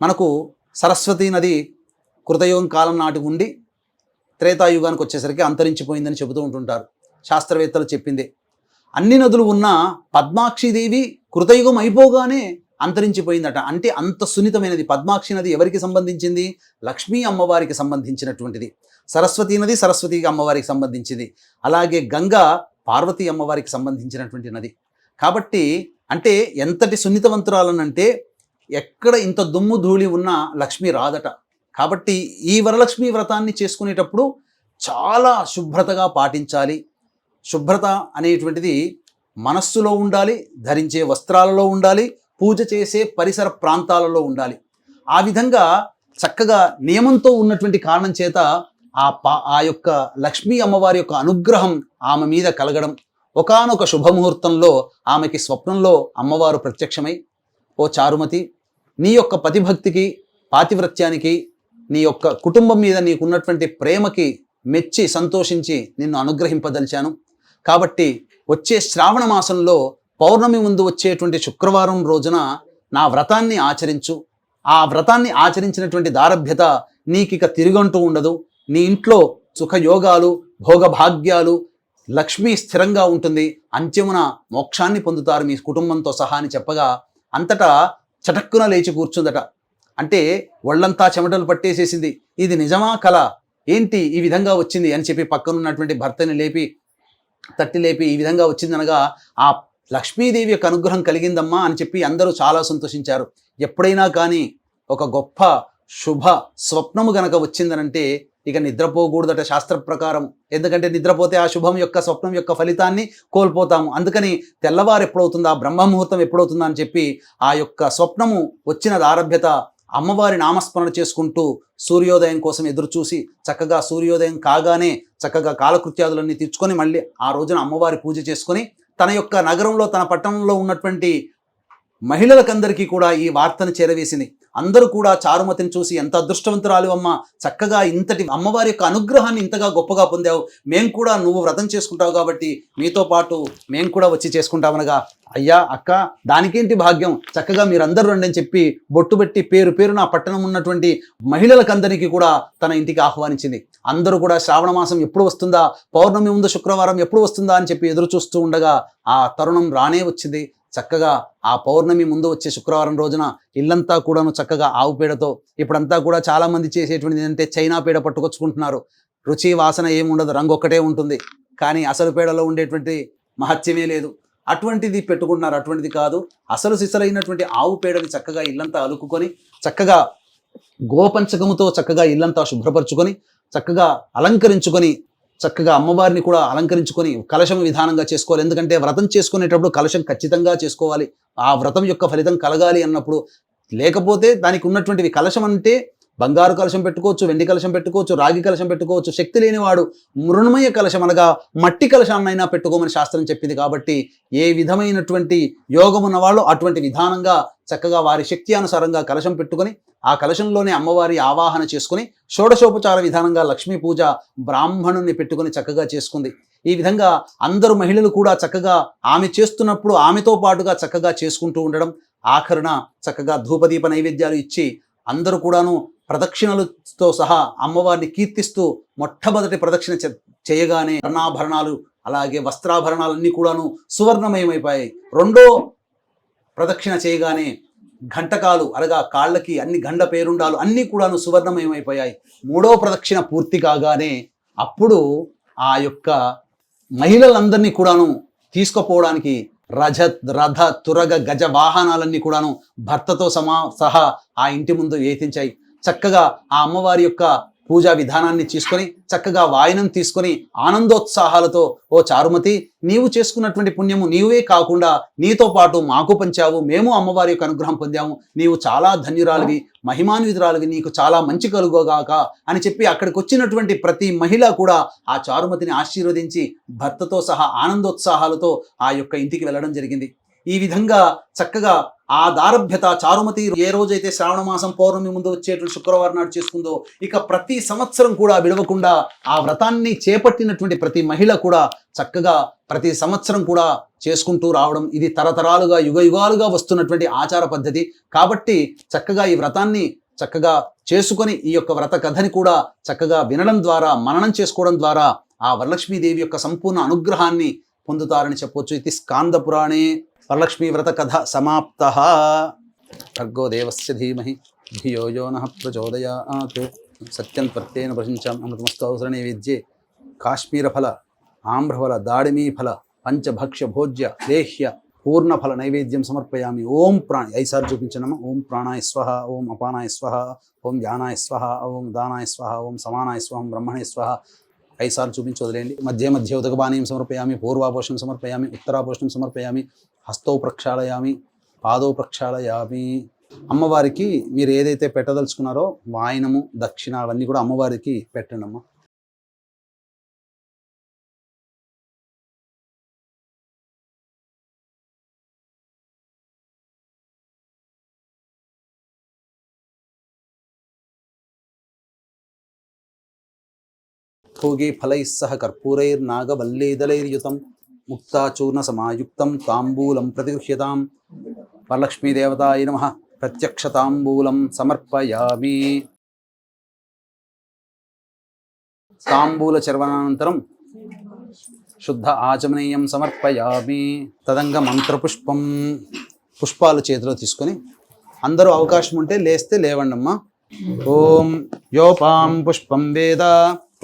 మనకు సరస్వతి నది కృతయుగం కాలం నాటి ఉండి త్రేతాయుగానికి వచ్చేసరికి అంతరించిపోయిందని చెబుతూ ఉంటుంటారు, శాస్త్రవేత్తలు చెప్పిందే. అన్ని నదులు ఉన్న పద్మాక్షిదేవి కృతయుగం అయిపోగానే అంతరించిపోయిందట. అంటే అంత సున్నితమైనది. పద్మాక్షి నది ఎవరికి సంబంధించింది? లక్ష్మీ అమ్మవారికి సంబంధించినటువంటిది. సరస్వతి నది సరస్వతి అమ్మవారికి సంబంధించింది. అలాగే గంగా పార్వతీ అమ్మవారికి సంబంధించినటువంటి నది. కాబట్టి అంటే ఎంతటి సున్నితవంతురాలనంటే ఎక్కడ ఇంత దుమ్ము ధూళి ఉన్నా లక్ష్మి రాదట. కాబట్టి ఈ వరలక్ష్మి వ్రతాన్ని చేసుకునేటప్పుడు చాలా శుభ్రతగా పాటించాలి. శుభ్రత అనేటువంటిది మనస్సులో ఉండాలి, ధరించే వస్త్రాలలో ఉండాలి, పూజ చేసే పరిసర ప్రాంతాలలో ఉండాలి. ఆ విధంగా చక్కగా నియమంతో ఉన్నటువంటి కారణం చేత ఆ యొక్క లక్ష్మీ అమ్మవారి యొక్క అనుగ్రహం ఆమె మీద కలగడం. ఒకానొక శుభముహూర్తంలో ఆమెకి స్వప్నంలో అమ్మవారు ప్రత్యక్షమై, ఓ చారుమతి, నీ యొక్క పతిభక్తికి, పాతివ్రత్యానికి, నీ యొక్క కుటుంబం మీద నీకున్నటువంటి ప్రేమకి మెచ్చి సంతోషించి నిన్ను అనుగ్రహింపదలిచాను. కాబట్టి వచ్చే శ్రావణ మాసంలో పౌర్ణమి ముందు వచ్చేటువంటి శుక్రవారం రోజున నా వ్రతాన్ని ఆచరించు. ఆ వ్రతాన్ని ఆచరించినటువంటి దారభ్యత నీకిక తిరుగంటూ ఉండదు. నీ ఇంట్లో సుఖయోగాలు, భోగభాగ్యాలు, లక్ష్మి స్థిరంగా ఉంటుంది, అంత్యమున మోక్షాన్ని పొందుతారు మీ కుటుంబంతో సహా అని చెప్పగా అంతటా చటక్కున లేచి కూర్చుందట. అంటే ఒళ్ళంతా చెమటలు పట్టేసేసింది. ఇది నిజమా కల, ఏంటి ఈ విధంగా వచ్చింది అని చెప్పి పక్కనున్నటువంటి భర్తని తట్టి లేపి ఈ విధంగా వచ్చిందనగా ఆ లక్ష్మీదేవి యొక్క అనుగ్రహం కలిగిందమ్మా అని చెప్పి అందరూ చాలా సంతోషించారు. ఎప్పుడైనా కానీ ఒక గొప్ప శుభ స్వప్నము గనక వచ్చిందనంటే ఇక నిద్రపోకూడదట శాస్త్ర ప్రకారం. ఎందుకంటే నిద్రపోతే ఆ శుభం యొక్క స్వప్నం యొక్క ఫలితాన్ని కోల్పోతాము. అందుకని తెల్లవారు ఎప్పుడవుతుందా, బ్రహ్మముహూర్తం ఎప్పుడవుతుందా అని చెప్పి ఆ యొక్క స్వప్నము వచ్చిన ఆరభ్యత అమ్మవారి నామస్మరణ చేసుకుంటూ సూర్యోదయం కోసం ఎదురు చూసి చక్కగా సూర్యోదయం కాగానే చక్కగా కాలకృత్యాదులన్నీ తీర్చుకొని మళ్ళీ ఆ రోజున అమ్మవారి పూజ చేసుకొని తన యొక్క నగరంలో, తన పట్టణంలో ఉన్నటువంటి మహిళలకందరికీ కూడా ఈ వార్తను చేరవేసింది. అందరూ కూడా చారుమతిని చూసి ఎంత అదృష్టవంతురాలు అమ్మ, చక్కగా ఇంతటి అమ్మవారి యొక్క అనుగ్రహాన్ని ఇంతగా గొప్పగా పొందావు, మేము కూడా నువ్వు వ్రతం చేసుకుంటావు కాబట్టి మీతో పాటు మేము కూడా వచ్చి చేసుకుంటామనగా, అయ్యా అక్క దానికేంటి భాగ్యం, చక్కగా మీరందరూ రండి అని చెప్పి బొట్టు పెట్టి పేరు పేరున పట్టణం ఉన్నటువంటి మహిళలకందరికీ కూడా తన ఇంటికి ఆహ్వానించింది. అందరూ కూడా శ్రావణ మాసం ఎప్పుడు వస్తుందా, పౌర్ణమి ముందు శుక్రవారం ఎప్పుడు వస్తుందా అని చెప్పి ఎదురు చూస్తూ ఉండగా ఆ తరుణం రానే వచ్చింది. చక్కగా ఆ పౌర్ణమి ముందు వచ్చే శుక్రవారం రోజున ఇల్లంతా కూడాను చక్కగా ఆవు పేడతో, ఇప్పుడంతా కూడా చాలామంది చేసేటువంటిది ఏంటంటే చైనా పేడ పట్టుకొచ్చుకుంటున్నారు. రుచి వాసన ఏముండదు, రంగు ఒక్కటే ఉంటుంది, కానీ అసలు పేడలో ఉండేటువంటి మహత్యమే లేదు. అటువంటిది పెట్టుకుంటున్నారు. అటువంటిది కాదు, అసలు సిసలైనటువంటి ఆవు పేడని చక్కగా ఇల్లంతా అలుకుకొని చక్కగా గోపంచకముతో చక్కగా ఇల్లంతా శుభ్రపరచుకొని చక్కగా అలంకరించుకొని చక్కగా అమ్మవారిని కూడా అలంకరించుకొని కలశం విధానంగా చేసుకోవాలి. ఎందుకంటే వ్రతం చేసుకునేటప్పుడు కలశం ఖచ్చితంగా చేసుకోవాలి. ఆ వ్రతం యొక్క ఫలితం కలగాలి అన్నప్పుడు. లేకపోతే దానికి ఉన్నటువంటివి, కలశం అంటే బంగారు కలశం పెట్టుకోవచ్చు, వెండి కలశం పెట్టుకోవచ్చు, రాగి కలశం పెట్టుకోవచ్చు. శక్తి లేనివాడు మృణమయ కలశం అనగా మట్టి కలశాన్నైనా పెట్టుకోమని శాస్త్రం చెప్పింది. కాబట్టి ఏ విధమైనటువంటి యోగం ఉన్నవాళ్ళు అటువంటి విధానంగా చక్కగా వారి శక్తి అనుసారంగా కలశం పెట్టుకొని ఆ కలశంలోనే అమ్మవారి ఆవాహన చేసుకుని షోడశోపచార విధానంగా లక్ష్మీ పూజ బ్రాహ్మణుని పెట్టుకొని చక్కగా చేసుకుంది. ఈ విధంగా అందరూ మహిళలు కూడా చక్కగా ఆమె చేస్తున్నప్పుడు ఆమెతో పాటుగా చక్కగా చేసుకుంటూ ఉండడం. ఆఖరున చక్కగా ధూపదీప నైవేద్యాలు ఇచ్చి అందరూ కూడాను ప్రదక్షిణలతో సహా అమ్మవారిని కీర్తిస్తూ మొట్టమొదటి ప్రదక్షిణ చేయగానే వర్ణాభరణాలు అలాగే వస్త్రాభరణాలన్నీ కూడాను సువర్ణమయమైపోయాయి. రెండో ప్రదక్షిణ చేయగానే ఘంటకాలు అనగా కాళ్ళకి అన్ని గండ పేరుండాలు అన్నీ కూడాను సువర్ణమయమైపోయాయి. మూడో ప్రదక్షిణ పూర్తి కాగానే అప్పుడు ఆ యొక్క మహిళలందరినీ కూడాను తీసుకుపోవడానికి రథ తురగ గజ వాహనాలన్నీ కూడాను భర్తతో సహా ఆ ఇంటి ముందు వేతించాయి. చక్కగా ఆ అమ్మవారి యొక్క పూజా విధానాన్ని తీసుకొని చక్కగా వాయనం తీసుకొని ఆనందోత్సాహాలతో, ఓ చారుమతి, నీవు చేసుకున్నటువంటి పుణ్యము నీవే కాకుండా నీతో పాటు మాకు పంచావు, మేము అమ్మవారి యొక్క అనుగ్రహం పొందాము, నీవు చాలా ధన్యురాలివి, మహిమాన్వితురాలివి, నీకు చాలా మంచి కలుగోగాక అని చెప్పి అక్కడికి వచ్చినటువంటి ప్రతి మహిళ కూడా ఆ చారుమతిని ఆశీర్వదించి భర్తతో సహా ఆనందోత్సాహాలతో ఆ యొక్క ఇంటికి వెళ్ళడం జరిగింది. ఈ విధంగా చక్కగా ఆ దారభ్యత చారుమతి ఏ రోజైతే శ్రావణ మాసం పౌర్ణమి ముందు వచ్చేటువంటి శుక్రవారం నాడు చేసుకుందో, ఇక ప్రతి సంవత్సరం కూడా విడవకుండా ఆ వ్రతాన్ని చేపట్టినటువంటి ప్రతి మహిళ కూడా చక్కగా ప్రతి సంవత్సరం కూడా చేసుకుంటూ రావడం, ఇది తరతరాలుగా యుగాలుగా వస్తున్నటువంటి ఆచార పద్ధతి. కాబట్టి చక్కగా ఈ వ్రతాన్ని చక్కగా చేసుకొని ఈ యొక్క వ్రత కథని కూడా చక్కగా వినడం ద్వారా, మననం చేసుకోవడం ద్వారా ఆ వరలక్ష్మీదేవి యొక్క సంపూర్ణ అనుగ్రహాన్ని పొందుతారని చెప్పొచ్చు. ఇది స్కాంద పురాణే వరలక్ష్మీ వ్రత కథ సమాప్త. భర్గో దేవస్య ధీమహి ధియో యో నః ప్రచోదయాత్. సత్యం ప్రత్యేన ప్రశంసాం అమృతమస్తౌసర నైవేద్యే కాశ్మీరఫల ఆమ్రఫల దాడిమీఫల పంచభక్ష్య భోజ్య లేహ్య పూర్ణఫల నైవేద్యం సమర్పయామి. ఓం ప్రాణ 5 సార్లు చూపించనమ్మా. ఓం ప్రాణాయ స్వహ, ఓం అపానాయ స్వహ, ఓం ధ్యానాయ స్వహ, ఓం దానాయ స్వహ, ఓం సమానాయ స్వహం బ్రహ్మణే స్వహ. 5 సార్లు చూపించి వదిలేయండి. మధ్య ఉదకపానీయం సమర్పయామి, పూర్వాపోషణం సమర్పయామి, ఉత్తరాపోషణం సమర్పయామి, హస్తౌ ప్రక్షాళయామి, పాదౌ ప్రక్షాళయామి. అమ్మవారికి మీరు ఏదైతే పెట్టదలుచుకున్నారో వాయనము, దక్షిణ అవన్నీ కూడా అమ్మవారికి పెట్టండి అమ్మ. భోగే ఫలైః సహ కర్పూరైర్నాగవల్లీదళైర్యుతం ముక్తాచూర్ణ సమాయుక్తం తాంబూలం ప్రతిగృహ్యతాం. వరలక్ష్మీదేవతాయ నమః. ప్రత్యక్ష తాంబూలం సమర్పయామి. తాంబూల చర్వనానంతరం శుద్ధ ఆచమనీయం సమర్పయామి. తదంగ మంత్రపుష్పం, పుష్పాలు చేతిలో తీసుకొని అందరూ అవకాశం ఉంటే లేస్తే లేవండమ్మా. ఓం యోపాం పుష్పం వేద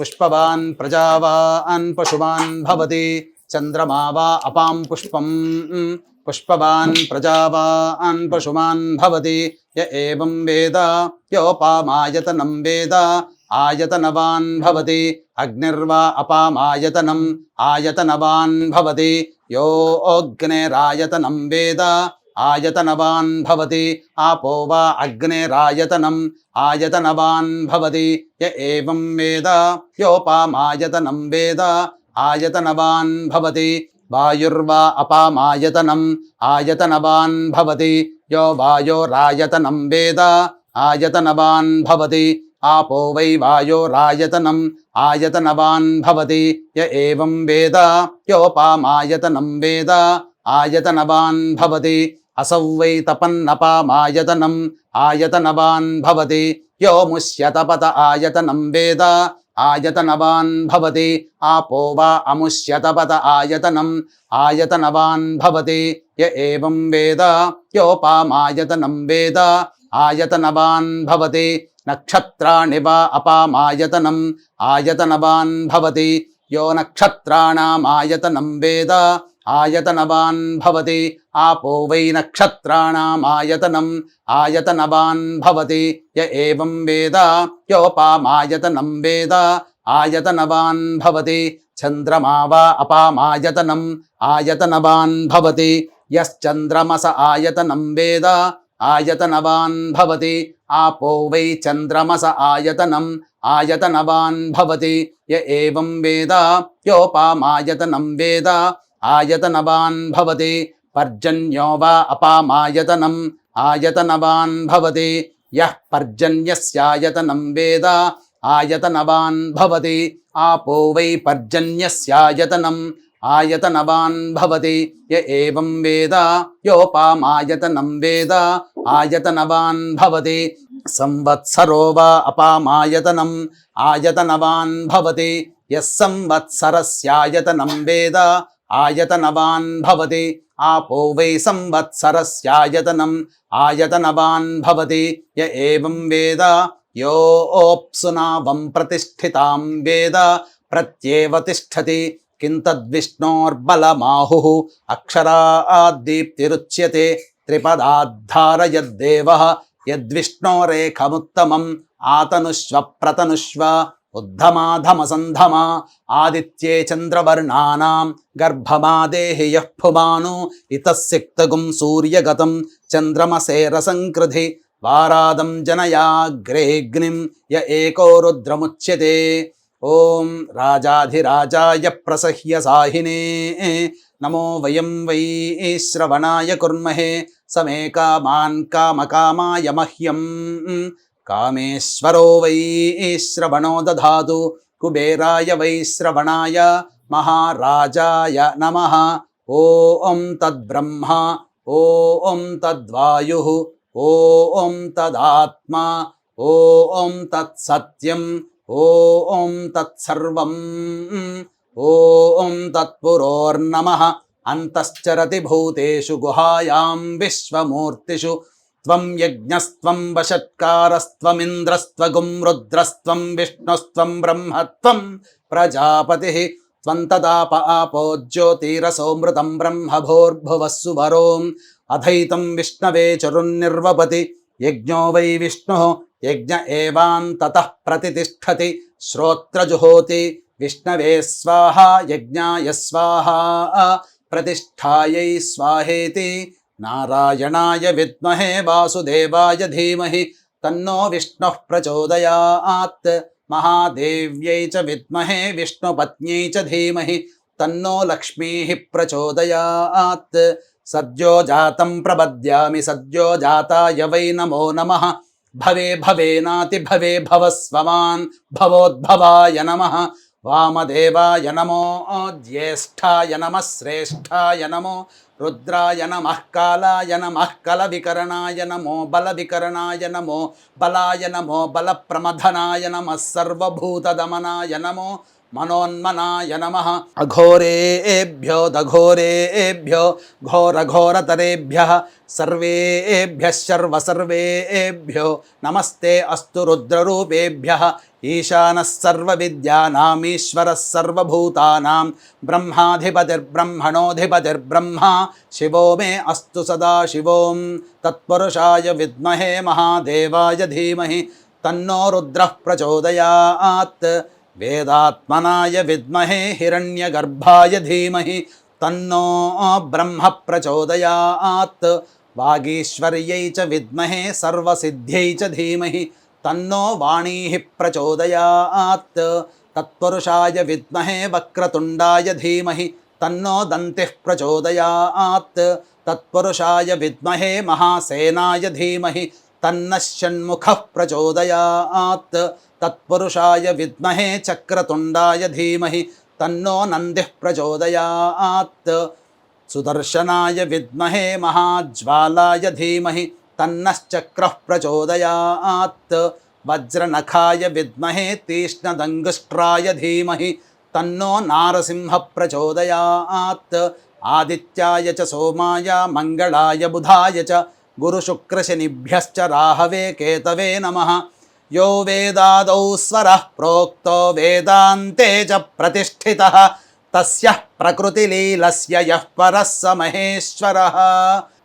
పుష్పవాన్ ప్రజావాన్ పశువాన్ భవతి. చంద్రమా వా అపాం పుష్పం పుష్పవాన్ ప్రజావాన్ పశుమాన్ భవతి. య ఏవం వేద యోపామాయతనం వేద ఆయతనవాన్ భవతి. అగ్నిర్వా అపామాయతనం ఆయతనవాన్ భవతి. యో అగ్నేరాయతనం వేద ఆయతనవాన్ భవతి. ఆపో వా అగ్నేరాయతనం ఆయతనవాన్ భవతి. య ఏవం వేద యోపామాయతనం వేద ఆయతనవాన్ భవతి. వాయుర్వా అపామాయతనం ఆయతనవాన్ భవతి. యో వాయోరాయతనం వేద ఆయతనవాన్ భవతి. ఆపో వై వాయోరాయతనం ఆయతనవాన్ భవతి. య ఏవం వేద యోపామాయతనం వేద ఆయతనవాన్ భవతి. అసౌ వై తపన్నపామాయతనం ఆయతనవాన్ భవతి. యో ముష్యతపత ఆయతనం వేద ఆయతనవాన్ భవతి. ఆపో వా అముష్యతపత ఆయతనం ఆయతనవాన్ భవతి. య ఏవం వేద యోపామాయతనం వేద ఆయతనవాన్ భవతి. నక్షత్రాణి వా అపామాయతనం ఆయతనవాన్ భవతి. యో నక్షత్రాణామాయతనం వేద ఆయతనవాన్ భవతి. ఆపో వై నక్షత్రాణామాయతనం ఆయతనవాన్ భవతి. య ఏవం వేద యోపామాయతనం వేద ఆయతనవాన్ భవతి. చంద్రమా వా అపామాయతనం ఆయతనవాన్ భవతి. యశ్చంద్రమస ఆయతనం వేద ఆయతనవాన్ భవతి. ఆపో వై చంద్రమస ఆయతనం ఆయతనవాన్ భవతి. య ఏవం వేద యోపామాయతనం వేద ఆయతనవాన్ భవతి. పర్జన్యో వా అపామాయతనం ఆయతనవాన్ భవతి. యః పర్జన్యస్యాయతనం వేద ఆయతనవాన్ భవతి. ఆపో వై పర్జన్యస్యాయతనం ఆయతనవాన్ భవతి. య ఏవం వేద యోపామాయతనం వేద ఆయతనవాన్ భవతి. సంవత్సరో వా అపామాయతనం ఆయతనవాన్ భవతి. యః సంవత్సరస్యాయతనం వేద ఆయతనవాన్ భవతి. ఆపో వై సంవత్సరస్యాయతనం ఆయతనవాన్ భవతి. య ఏవం వేద యోప్సునావం ప్రతిష్ఠితాం వేద ప్రత్యేవ తిష్టతి కిం తద్విష్ణోర్బలమాహుః అక్షరాద్దీప్తిరుచ్యతే త్రిపదాద్ధార యద్దేవః యద్విష్ణోరేఖముత్తమం ఆతనుష్వ ప్రతనుష్వ ఉద్ధమాధమసంధమా ఆదిత్యే చంద్రవర్ణానాం గర్భమాదేహి యః పుమాను ఇతస్సిక్తగుం సూర్యగతం చంద్రమసేరసంకృధి వారాదం జనయాగ్రేగ్నిం య ఏకో రుద్రముచ్యతే. ఓం రాజాధిరాజాయ ప్రసహ్య సాహినే నమో వయం వై శ్రవణాయ కుర్మహే సమే కామాన్ కామకామాయ మహ్యం కామేశ్వరో వై శ్రవణో దధాతు కుబేరాయ వై శ్రవణాయ మహారాజాయ నమః. ఓం తద్బ్రహ్మ ఓం తద్వాయుః ఓం తదాత్మా ఓం తత్సత్యం ఓం తత్సర్వం ఓం తత్పురోర్నమః. అంతశ్చరతి భూతేషు గుహాయాం విశ్వమూర్తిషు త్వం యజ్ఞస్త్వం వషట్కారస్త్వమింద్రస్త్వగుం రుద్రస్త్వం విష్ణుస్త్వం బ్రహ్మత్వం ప్రజాపతిః త్వం తదాప ఆపో జ్యోతిరసోమృతం బ్రహ్మభోర్భువః సువరోం అధైతం విష్ణవే చరున్నిర్వపతి యజ్ఞో వై విష్ణుః యజ్ఞ ఏవాంతతః ప్రతితిష్ఠతి శ్రోత్రజుహోతి విష్ణవే స్వాహా యజ్ఞాయ స్వాహా ప్రతిష్ఠాయై స్వాహేతి. నారాయణాయ విద్మహే వాసుదేవాయ ధీమహి తన్నో విష్ణుః ప్రచోదయాత్. మహాదేవ్యై చ విద్మహే విష్ణుపత్న్యై చ ధీమహి తన్నో లక్ష్మీః ప్రచోదయాత్. సద్యో జాతం ప్రపద్యామి సద్యో జాతాయ వై నమో నమః. భవే భవేనాతి భవే భవస్వమాన్ భవోద్భవాయ నమః. వామదేవాయ నమో జ్యేష్ఠాయ నమః శ్రేష్ఠాయ నమో రుద్రాయ నమః కాలాయ నమః కలవికరణాయ నమో బలవికరణాయ నమో బలాయ నమో బలప్రమథనాయ నమః సర్వభూతదమనాయ నమో మనోన్మనాయ నమః. అఘోరేభ్యో దఘోరేభ్యో ఘోరఘోరతరేభ్యః సర్వేభ్యః సర్వసర్వేభ్యో నమస్తే అస్తు రుద్రరూపేభ్యః. ఈశానः సర్వవిద్యానామీశ్వరः సర్వభూతానాం బ్రహ్మాధిపతిర్బ్రహ్మణోధిపతిర్బ్రహ్మ శివో మే అస్తు సదాశివోం. తత్పురుషాయ విద్మహే మహాదేవాయ ధీమహి తన్నో రుద్రః ప్రచోదయాత్. వేదాత్మనాయ విద్మహే హిరణ్యగర్భాయ ధీమహి తన్నో బ్రహ్మ ప్రచోదయాత్. వాగీశ్వర్యై చ విద్మహే సర్వసిద్ధ్యై చ ధీమహి తన్నో వాణీః ప్రచోదయాత్. తత్పురుషాయ విద్మహే వక్రతుండాయ ధీమహి తన్నో దంతిః ప్రచోదయాత్. తత్పురుషాయ విద్మహే మహాసేనాయ ధీమహి తన్నః షణ్ముఖః ప్రచోదయాత్. తత్పురుషాయ విద్మహే చక్రతుండాయ ధీమహి తన్నో నందిః ప్రచోదయాత్. సుదర్శనాయ విద్మహే మహాజ్వాలాయ ధీమహి తన్నశ్చక్రః ప్రచోదయాత్. వజ్రనఖాయ విద్మహే తీక్ష్ణదంగుష్ట్రాయ ధీమహి తన్నో నారసింహ ప్రచోదయాత్. ఆదిత్యాయ చ సోమాయ మంగళాయ బుధాయ చ గురుశుక్రశనిభ్యశ్చ రాహవే కేతవే నమః. యో వేదాదౌ స్వరః ప్రోక్తో వేదాంతే చ ప్రతిష్ఠితః తస్యః ప్రకృతిలీలస్య యః పరः స మహేశ్వరः.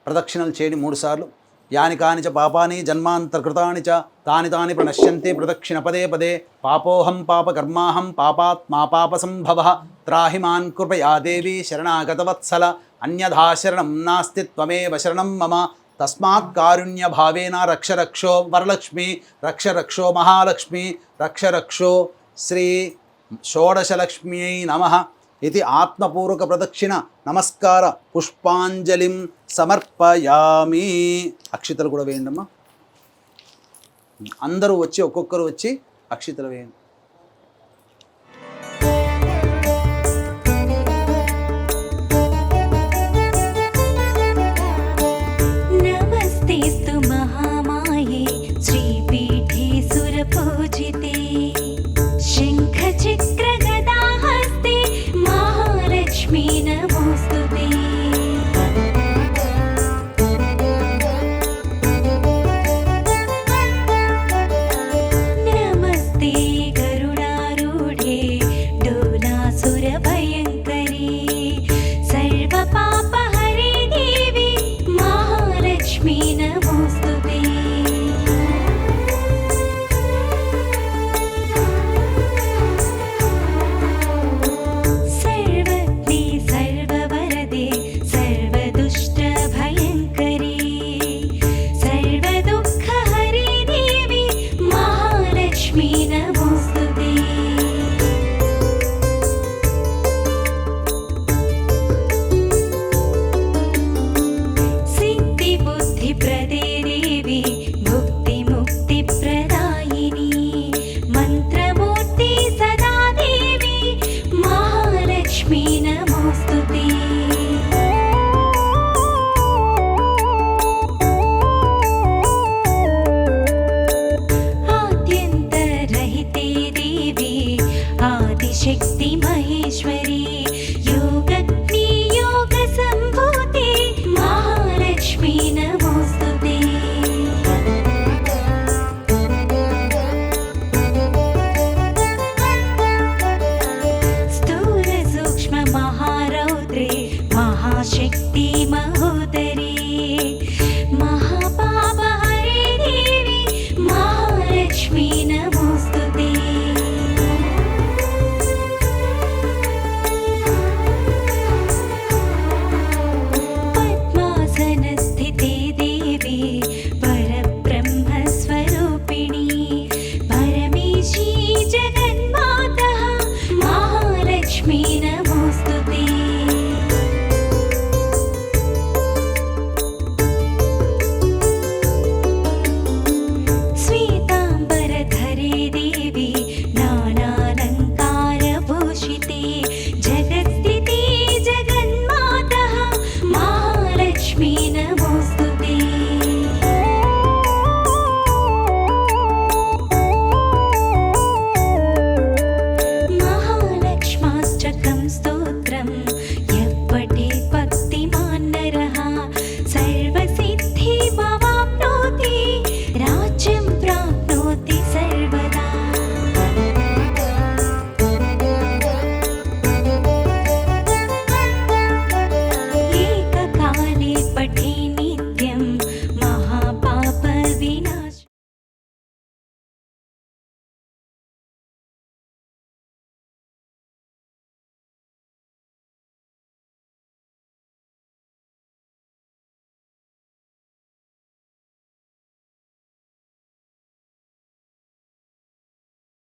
ప్రదక్షిణలు చేయండి 3 సార్లు. యాని కాని చ పాపాని జన్మాంతర్కృతాని చ తాని తాని ప్రణశ్యంతి ప్రదక్షిణ పదే పదే. పాపోహం పాపకర్మాహం పాపాత్మా పాపసంభవః. త్రాహి మాన్ కృపయా దేవి శరణాగతవత్సల. అన్యథా శరణం నాస్తి త్వమేవ శరణం మమ. తస్మాత్ కారుణ్యభావేన రక్ష రక్షో వరలక్ష్మి రక్ష రక్షో మహాలక్ష్మి రక్ష రక్షో శ్రీ షోడశలక్ష్మ్యై నమః ఇది ఆత్మపూర్వక ప్రదక్షిణ నమస్కార పుష్పాంజలిం సమర్పయామి. అక్షితలు కూడా వేయండమ్మా. అందరూ వచ్చి ఒక్కొక్కరు వచ్చి అక్షితలు వేయండి. नमस्तेस्तु महामाये श्रीपीठे सुरपूजिते शङ्खचक्रगदाहस्ते महालक्ष्मी नमोऽस्तुते। नमस्ते गरुडारूढे महालक्ष्मी नमोस्तुते आद्यन्तरहिते देवी आदिशक्ति महेश्वरी